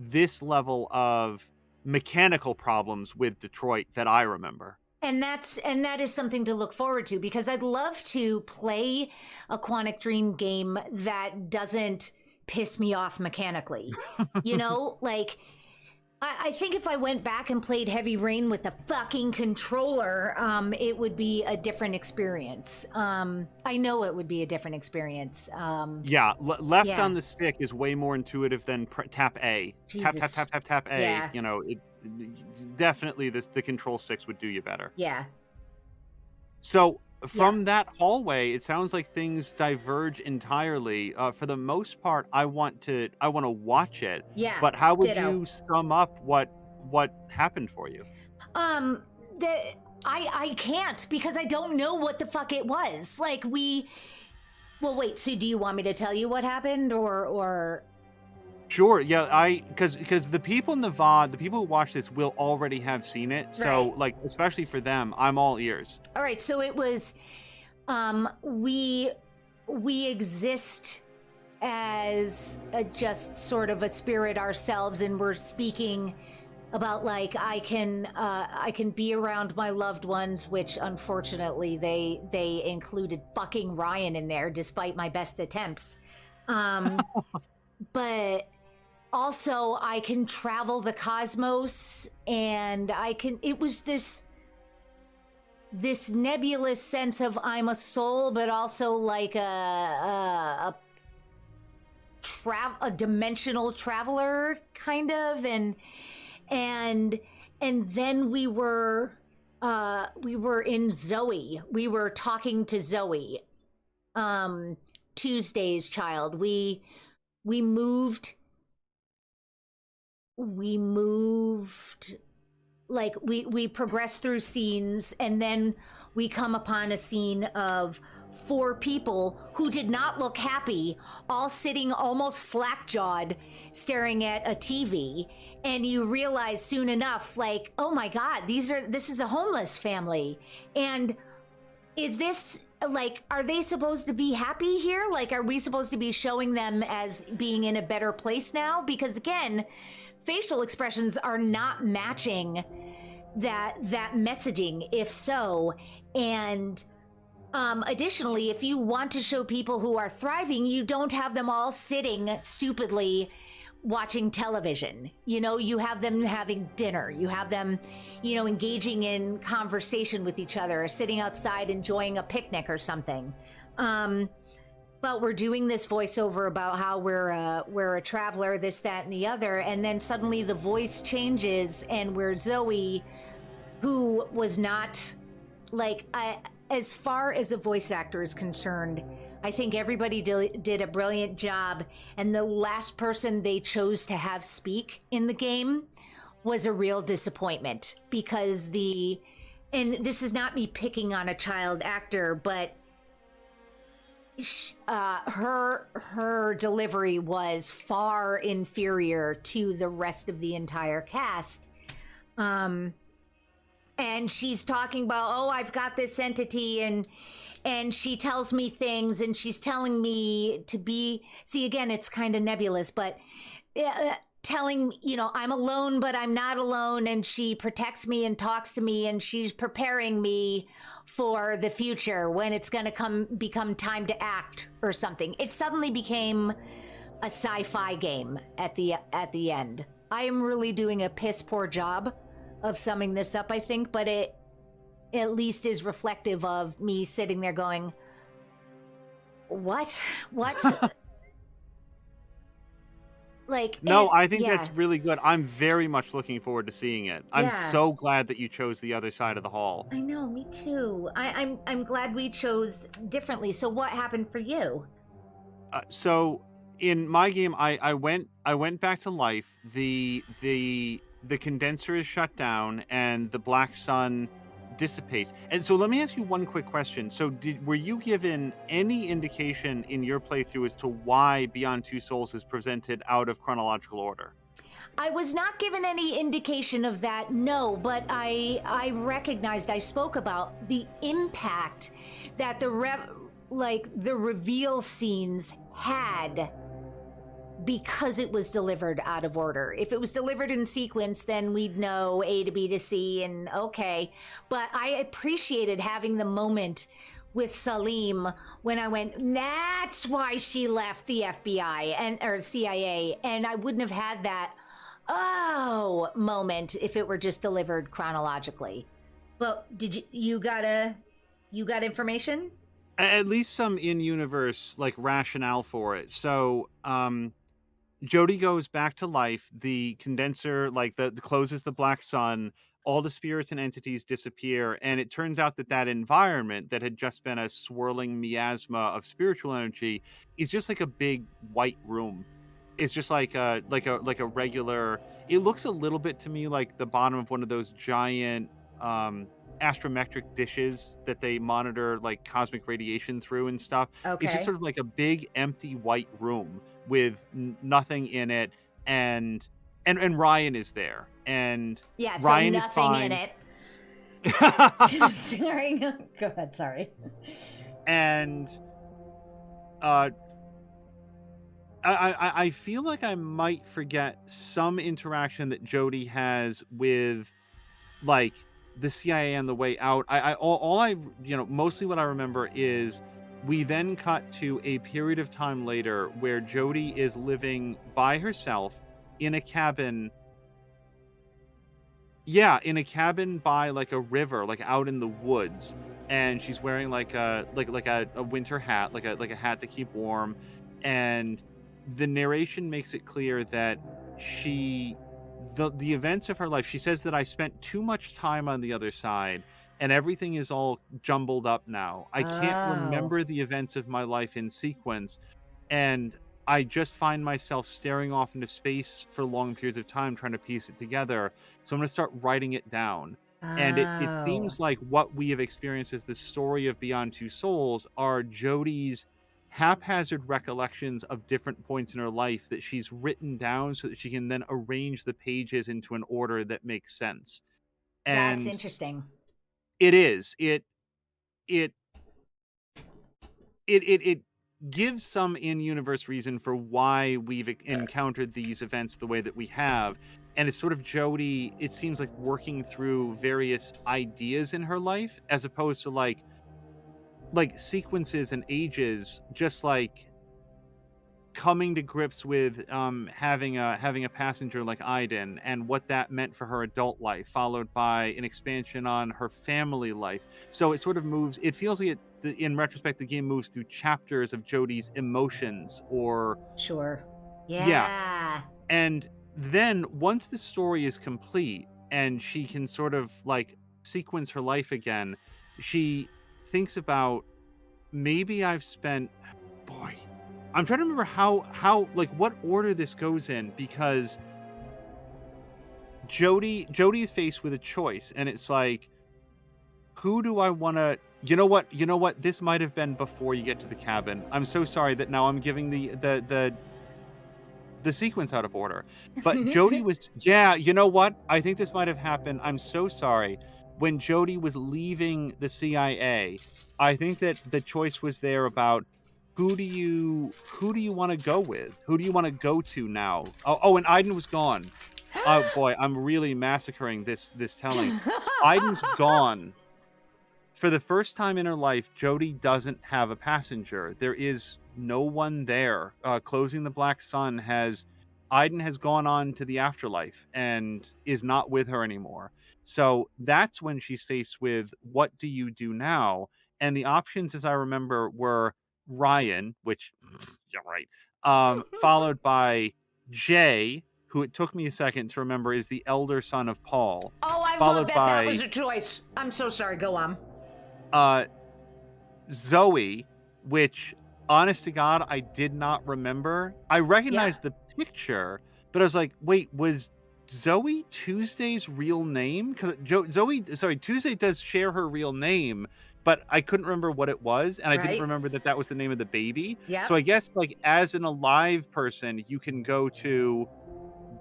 this level of mechanical problems with Detroit that I remember. And that is something to look forward to, because I'd love to play a Quantic Dream game that doesn't piss me off mechanically. You know, like I think if I went back and played Heavy Rain with a fucking controller, it would be a different experience. I know it would be a different experience. Left Yeah. on the stick is way more intuitive than tap A. Tap, Jesus. tap A. Yeah. You know, definitely the control sticks would do you better. Yeah. So from that hallway, it sounds like things diverge entirely. For the most part, I want to watch it. Yeah. But how would ditto. you sum up what happened for you? I can't, because I don't know what the fuck it was. Like well, wait, so do you want me to tell you what happened or Sure. Yeah. Because the people in the VOD, the people who watch this will already have seen it. So Right. like, especially for them, I'm all ears. All right, so it was we exist as just sort of a spirit ourselves, and we're speaking about like I can be around my loved ones, which unfortunately they included fucking Ryan in there despite my best attempts. But also I can travel the cosmos, and it was this nebulous sense of I'm a soul, but also like a dimensional traveler kind of, and then we were in Zoe. We were talking to Zoe. Tuesday's child. We moved like we progress through scenes, and then we come upon a scene of 4 people who did not look happy, all sitting almost slack-jawed staring at a TV, and you realize soon enough, like, oh my god, this is a homeless family. And is this like, are they supposed to be happy here? Like, are we supposed to be showing them as being in a better place now? Because again, facial expressions are not matching that messaging, if so. And additionally, if you want to show people who are thriving, you don't have them all sitting stupidly watching television. You know, you have them having dinner. You have them, you know, engaging in conversation with each other, or sitting outside enjoying a picnic or something. But we're doing this voiceover about how we're a traveler, this, that, and the other, and then suddenly the voice changes, and we're Zoe, who was not like, as far as a voice actor is concerned, I think everybody did a brilliant job, and the last person they chose to have speak in the game was a real disappointment, because and this is not me picking on a child actor, but her delivery was far inferior to the rest of the entire cast. And she's talking about, oh, I've got this entity, and she tells me things, and she's telling me to be, see, again, it's kind of nebulous, but telling, you know, I'm alone, but I'm not alone, and she protects me and talks to me, and she's preparing me for the future when it's going to become time to act or something. It suddenly became a sci-fi game at the end. I am really doing a piss poor job of summing this up, I think, but it at least is reflective of me sitting there going, what? Like, no, I think that's really good. I'm very much looking forward to seeing it. I'm so glad that you chose the other side of the hall. I know, me too. I'm glad we chose differently. So what happened for you? So in my game, I went back to life. The condenser is shut down, and the black sun dissipates. And so let me ask you one quick question. So were you given any indication in your playthrough as to why Beyond Two Souls is presented out of chronological order? I was not given any indication of that, no, but I recognized, I spoke about the impact that the reveal scenes had, because it was delivered out of order. If it was delivered in sequence, then we'd know A to B to C, and okay. But I appreciated having the moment with Salim when I went, that's why she left the FBI or CIA, and I wouldn't have had that moment if it were just delivered chronologically. But you got information? At least some in-universe like rationale for it. So Jody goes back to life. The condenser, like the closes the black sun. All the spirits and entities disappear, and it turns out that environment that had just been a swirling miasma of spiritual energy is just like a big white room. It's just like a regular. It looks a little bit to me like the bottom of one of those giant astrometric dishes that they monitor like cosmic radiation through and stuff. Okay. It's just sort of like a big empty white room with nothing in it, and Ryan is there, and yeah, so Ryan nothing is fine. in it. Sorry, go ahead. Sorry. And I feel like I might forget some interaction that Jody has with, like, the CIA on the way out. All I, mostly what I remember is we then cut to a period of time later where Jody is living by herself in a cabin. Yeah, in a cabin by, like, a river, like, out in the woods, and she's wearing, like, a winter hat, like a hat to keep warm, and the narration makes it clear that she the events of her life, she says that I spent too much time on the other side, and everything is all jumbled up now. I can't Oh, remember the events of my life in sequence, and I just find myself staring off into space for long periods of time trying to piece it together. So I'm going to start writing it down. And it oh, seems like what we have experienced as the story of Beyond Two Souls are Jodie's haphazard recollections of different points in her life that she's written down so that she can then arrange the pages into an order that makes sense. that's And interesting. it is. It it gives some in-universe reason for why we've encountered these events the way that we have, and it's sort of Jodie, it seems like, working through various ideas in her life as opposed to sequences and ages, just like coming to grips with having a passenger like Aiden and what that meant for her adult life, followed by an expansion on her family life. So it sort of moves. It feels like in retrospect, the game moves through chapters of Jodie's emotions, or Sure. yeah, Yeah. and then once the story is complete and she can sort of like sequence her life again, she thinks about, maybe I've spent, boy, I'm trying to remember how like what order this goes in, because Jody is faced with a choice, and it's like, who do I want to, you know what, this might have been before you get to the cabin. I'm so sorry that now I'm giving the sequence out of order. But Jody was, yeah, you know what? I think this might have happened. I'm so sorry. When Jody was leaving the CIA, I think that the choice was there about, who do you want to go with? Who do you want to go to now? Oh, and Aiden was gone. Oh boy, I'm really massacring this telling. Aiden's gone. For the first time in her life, Jody doesn't have a passenger. There is no one there. Closing the Black Sun has, Aiden has gone on to the afterlife and is not with her anymore. So that's when she's faced with, what do you do now? And the options, as I remember, were Ryan, which yeah, right. Followed by Jay, who it took me a second to remember is the elder son of Paul. Oh, I love Followed that that was by a choice. I'm so sorry. Go on. uh Zoe, which, honest to God, I did not remember. I Yep. recognized the picture, but I was like, wait, was Zoe Tuesday's real name? Because Tuesday does share her real name, but I couldn't remember what it was, and I didn't Right. remember that that was the name of the baby. So Yep. I guess, like, as an alive person, you can go to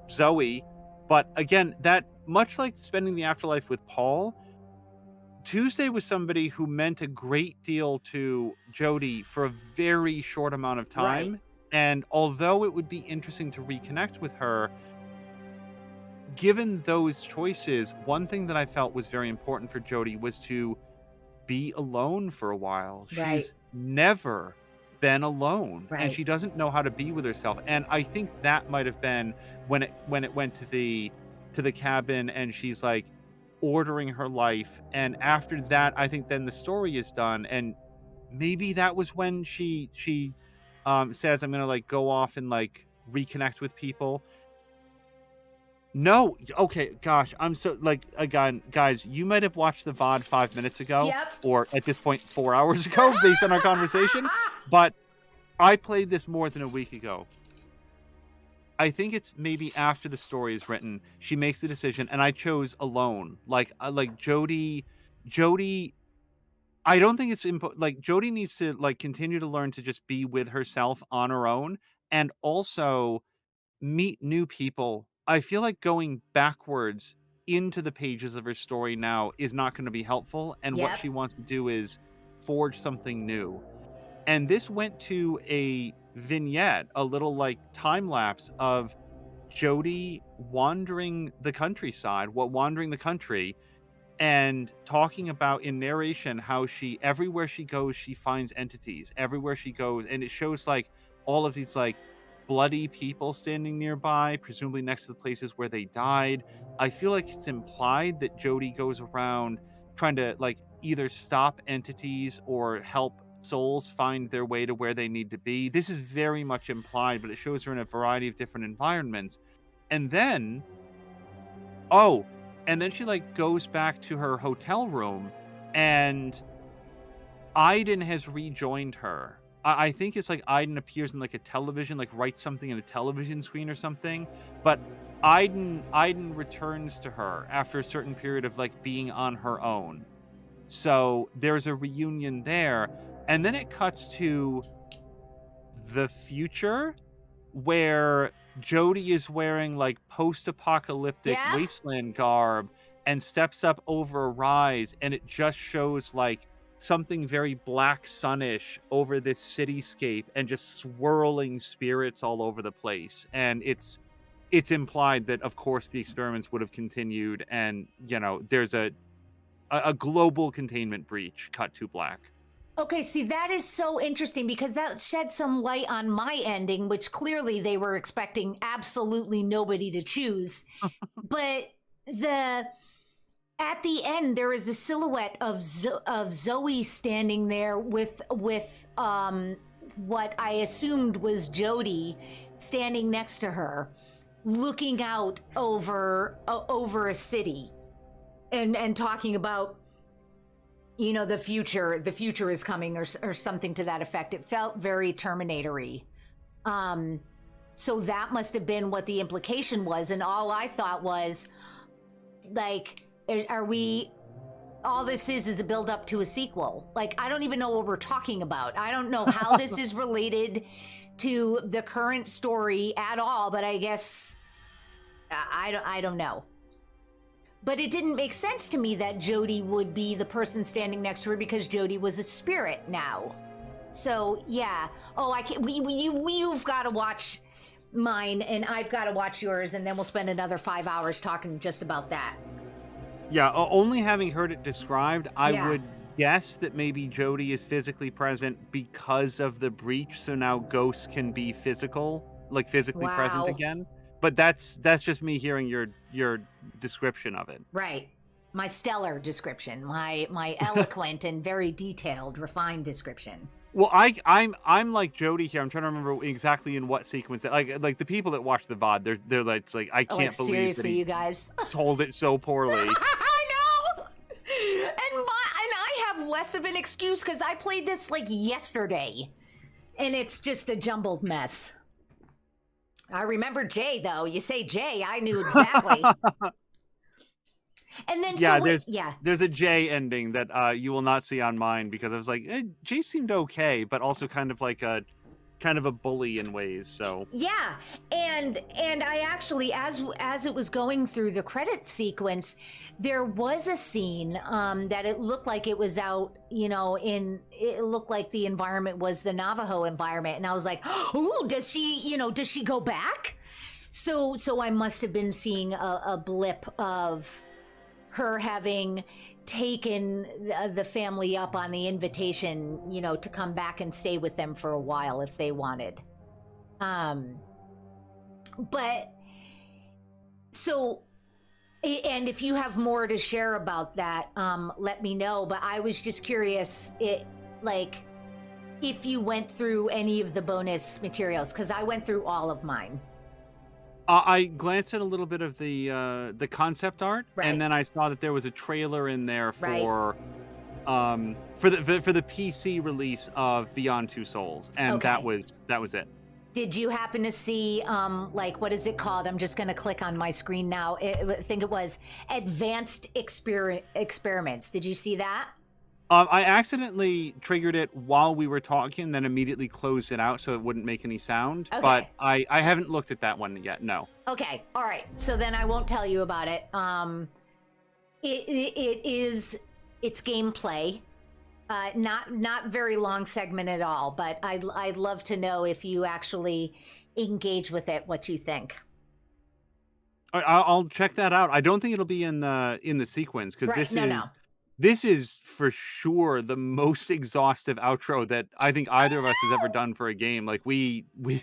Zoe, but again, that, much like spending the afterlife with Paul, Tuesday was somebody who meant a great deal to Jody for a very short amount of Right. time. And although it would be interesting to reconnect with her, given those choices, one thing that I felt was very important for Jody was to be alone for a while. Right. She's never been alone, and Right. she doesn't know how to be with herself. And I think that might have been when it went to the cabin, and she's like ordering her life. And after that, I think then the story is done. And maybe that was when she says, I'm gonna like go off and like reconnect with people. No, okay, gosh, I'm so, like, again, guys, you might have watched the VOD 5 minutes ago, Yep. or at this point 4 hours ago, based on our conversation. But I played this more than a week ago. I think it's maybe after the story is written, she makes the decision, and I chose alone. Like Jody. I don't think it's like Jody needs to like continue to learn to just be with herself on her own, and also meet new people. I feel like going backwards into the pages of her story now is not going to be helpful. And what Yep. she wants to do is forge something new. And this went to a vignette, a little like time lapse of Jody wandering the countryside, wandering the country, and talking about in narration how she everywhere she goes she finds entities everywhere she goes, and it shows like all of these like bloody people standing nearby, presumably next to the places where they died. I feel like it's implied that Jody goes around trying to like either stop entities or help souls find their way to where they need to be. This is very much implied, but it shows her in a variety of different environments. And then oh, and then she, like, goes back to her hotel room, and Aiden has rejoined her. I think it's like Aiden appears in, like, a television, like, writes something in a television screen or something, but Aiden returns to her after a certain period of, like, being on her own. So, there's a reunion there, and then it cuts to the future where Jody is wearing like post-apocalyptic Yeah. wasteland garb and steps up over a rise, and it just shows like something very black sunish over this cityscape and just swirling spirits all over the place. And it's implied that of course the experiments would have continued, and you know there's a global containment breach cut to black. Okay, see, that is so interesting because that shed some light on my ending, which clearly they were expecting absolutely nobody to choose. But at the end, there is a silhouette of Zoe standing there with what I assumed was Jody standing next to her, looking out over a city, and talking about, you know, the future is coming, or something to that effect. It felt very Terminator-y. So that must have been what the implication was, and all I thought was, like, are we... all this is a build up to a sequel. Like, I don't even know what we're talking about. I don't know how this is related to the current story at all, but I guess... I don't know. But it didn't make sense to me that Jody would be the person standing next to her because Jody was a spirit now. So, yeah. Oh, I can't... You've got to watch mine, and I've got to watch yours, and then we'll spend another 5 hours talking just about that. Yeah, only having heard it described, I Yeah. would guess that maybe Jody is physically present because of the breach, so now ghosts can be physical, like physically present Wow. again. But that's just me hearing your description of it. Right. My stellar description, my eloquent and very detailed, refined description. Well, I'm like Jody here. I'm trying to remember exactly in what sequence. Like the people that watch the VOD, they're like, it's like I Oh, can't like, believe that seriously, he you guys. told it so poorly. I know. And I have less of an excuse because I played this like yesterday, and it's just a jumbled mess. I remember Jay, though. You say Jay, I knew exactly. And then Yeah, yeah. there's a J ending that you will not see on mine because I was like, J seemed okay, but also kind of a bully in ways. So Yeah, and I actually, as it was going through the credit sequence, there was a scene that it looked like it was out, you know, it looked like the environment was the Navajo environment, and I was like, ooh, does she go back? So I must have been seeing a blip of her having taken the family up on the invitation, you know, to come back and stay with them for a while if they wanted. But so, and if you have more to share about that, let me know. But I was just curious, if you went through any of the bonus materials, because I went through all of mine. I glanced at a little bit of the concept art, Right. and then I saw that there was a trailer in there Right. for the PC release of Beyond Two Souls, and Okay. that was it. Did you happen to see, what is it called? I'm just going to click on my screen now. I think it was Advanced Experiments. Did you see that? I accidentally triggered it while we were talking, then immediately closed it out so it wouldn't make any sound. Okay. But I haven't looked at that one yet. No. Okay, all right. So then I won't tell you about it. It's gameplay. Not very long segment at all, but I'd love to know if you actually engage with it, what you think. All right, I'll check that out. I don't think it'll be in the sequence because Right? No, no. this is for sure the most exhaustive outro that I think either of us has ever done for a game. Like we I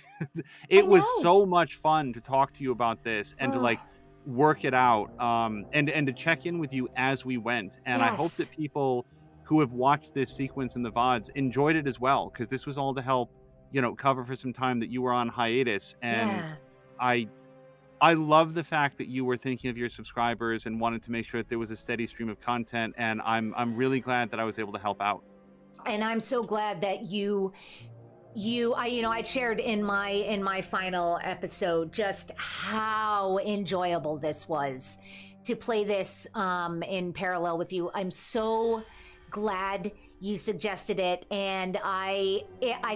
it was know. so much fun to talk to you about this and to Oh, like work it out and to check in with you as we went. And I hope that yes. people who have watched this sequence in the VODs enjoyed it as well because this was all to help, cover for some time that you were on hiatus and Yeah. I I love the fact that you were thinking of your subscribers and wanted to make sure that there was a steady stream of content, and I'm really glad that I was able to help out. And I'm so glad that I shared in my final episode just how enjoyable this was to play this in parallel with you. I'm so glad you suggested it, and I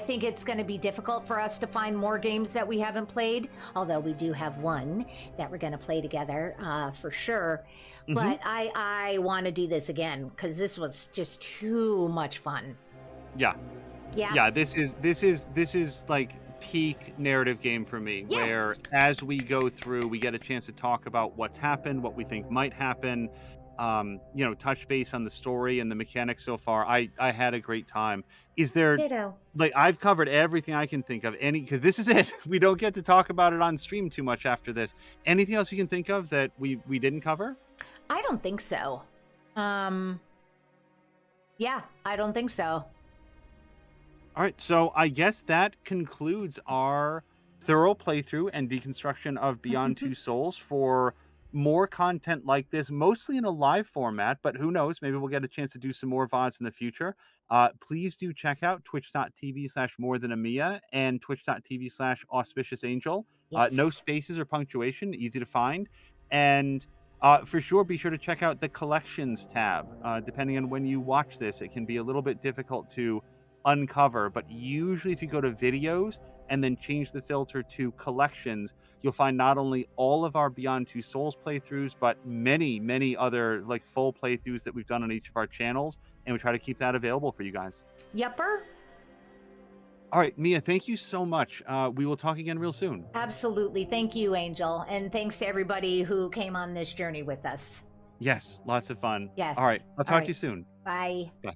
think it's going to be difficult for us to find more games that we haven't played, although we do have one that we're going to play together for sure. Hmm. But I want to do this again because this was just too much fun. Yeah, Yeah. yeah. This is like peak narrative game for me, where Yes. as we go through, we get a chance to talk about what's happened, what we think might happen. Touch base on the story and the mechanics so far. I had a great time. Is there Ditto. like I've covered everything I can think of any because this is it. We don't get to talk about it on stream too much after this. Anything else you can think of that we didn't cover? I don't think so. Um, yeah, I don't think so. All right, so I guess that concludes our thorough playthrough and deconstruction of Beyond Two Souls. For more content like this, mostly in a live format, but who knows? Maybe we'll get a chance to do some more VODs in the future. Please do check out twitch.tv/more than Amia and twitch.tv/auspicious angel. No Yes. spaces or punctuation, easy to find. And for sure, be sure to check out the collections tab. Depending on when you watch this, it can be a little bit difficult to uncover, but usually if you go to videos and then change the filter to collections, you'll find not only all of our Beyond Two Souls playthroughs, but many other like full playthroughs that we've done on each of our channels, and we try to keep that available for you guys. Yupper. All right, Mia, thank you so much. We will talk again real soon. Absolutely. Thank you, Angel. And thanks to everybody who came on this journey with us. Yes, lots of fun. Yes. All right, I'll All talk to right. you soon. Bye. Bye.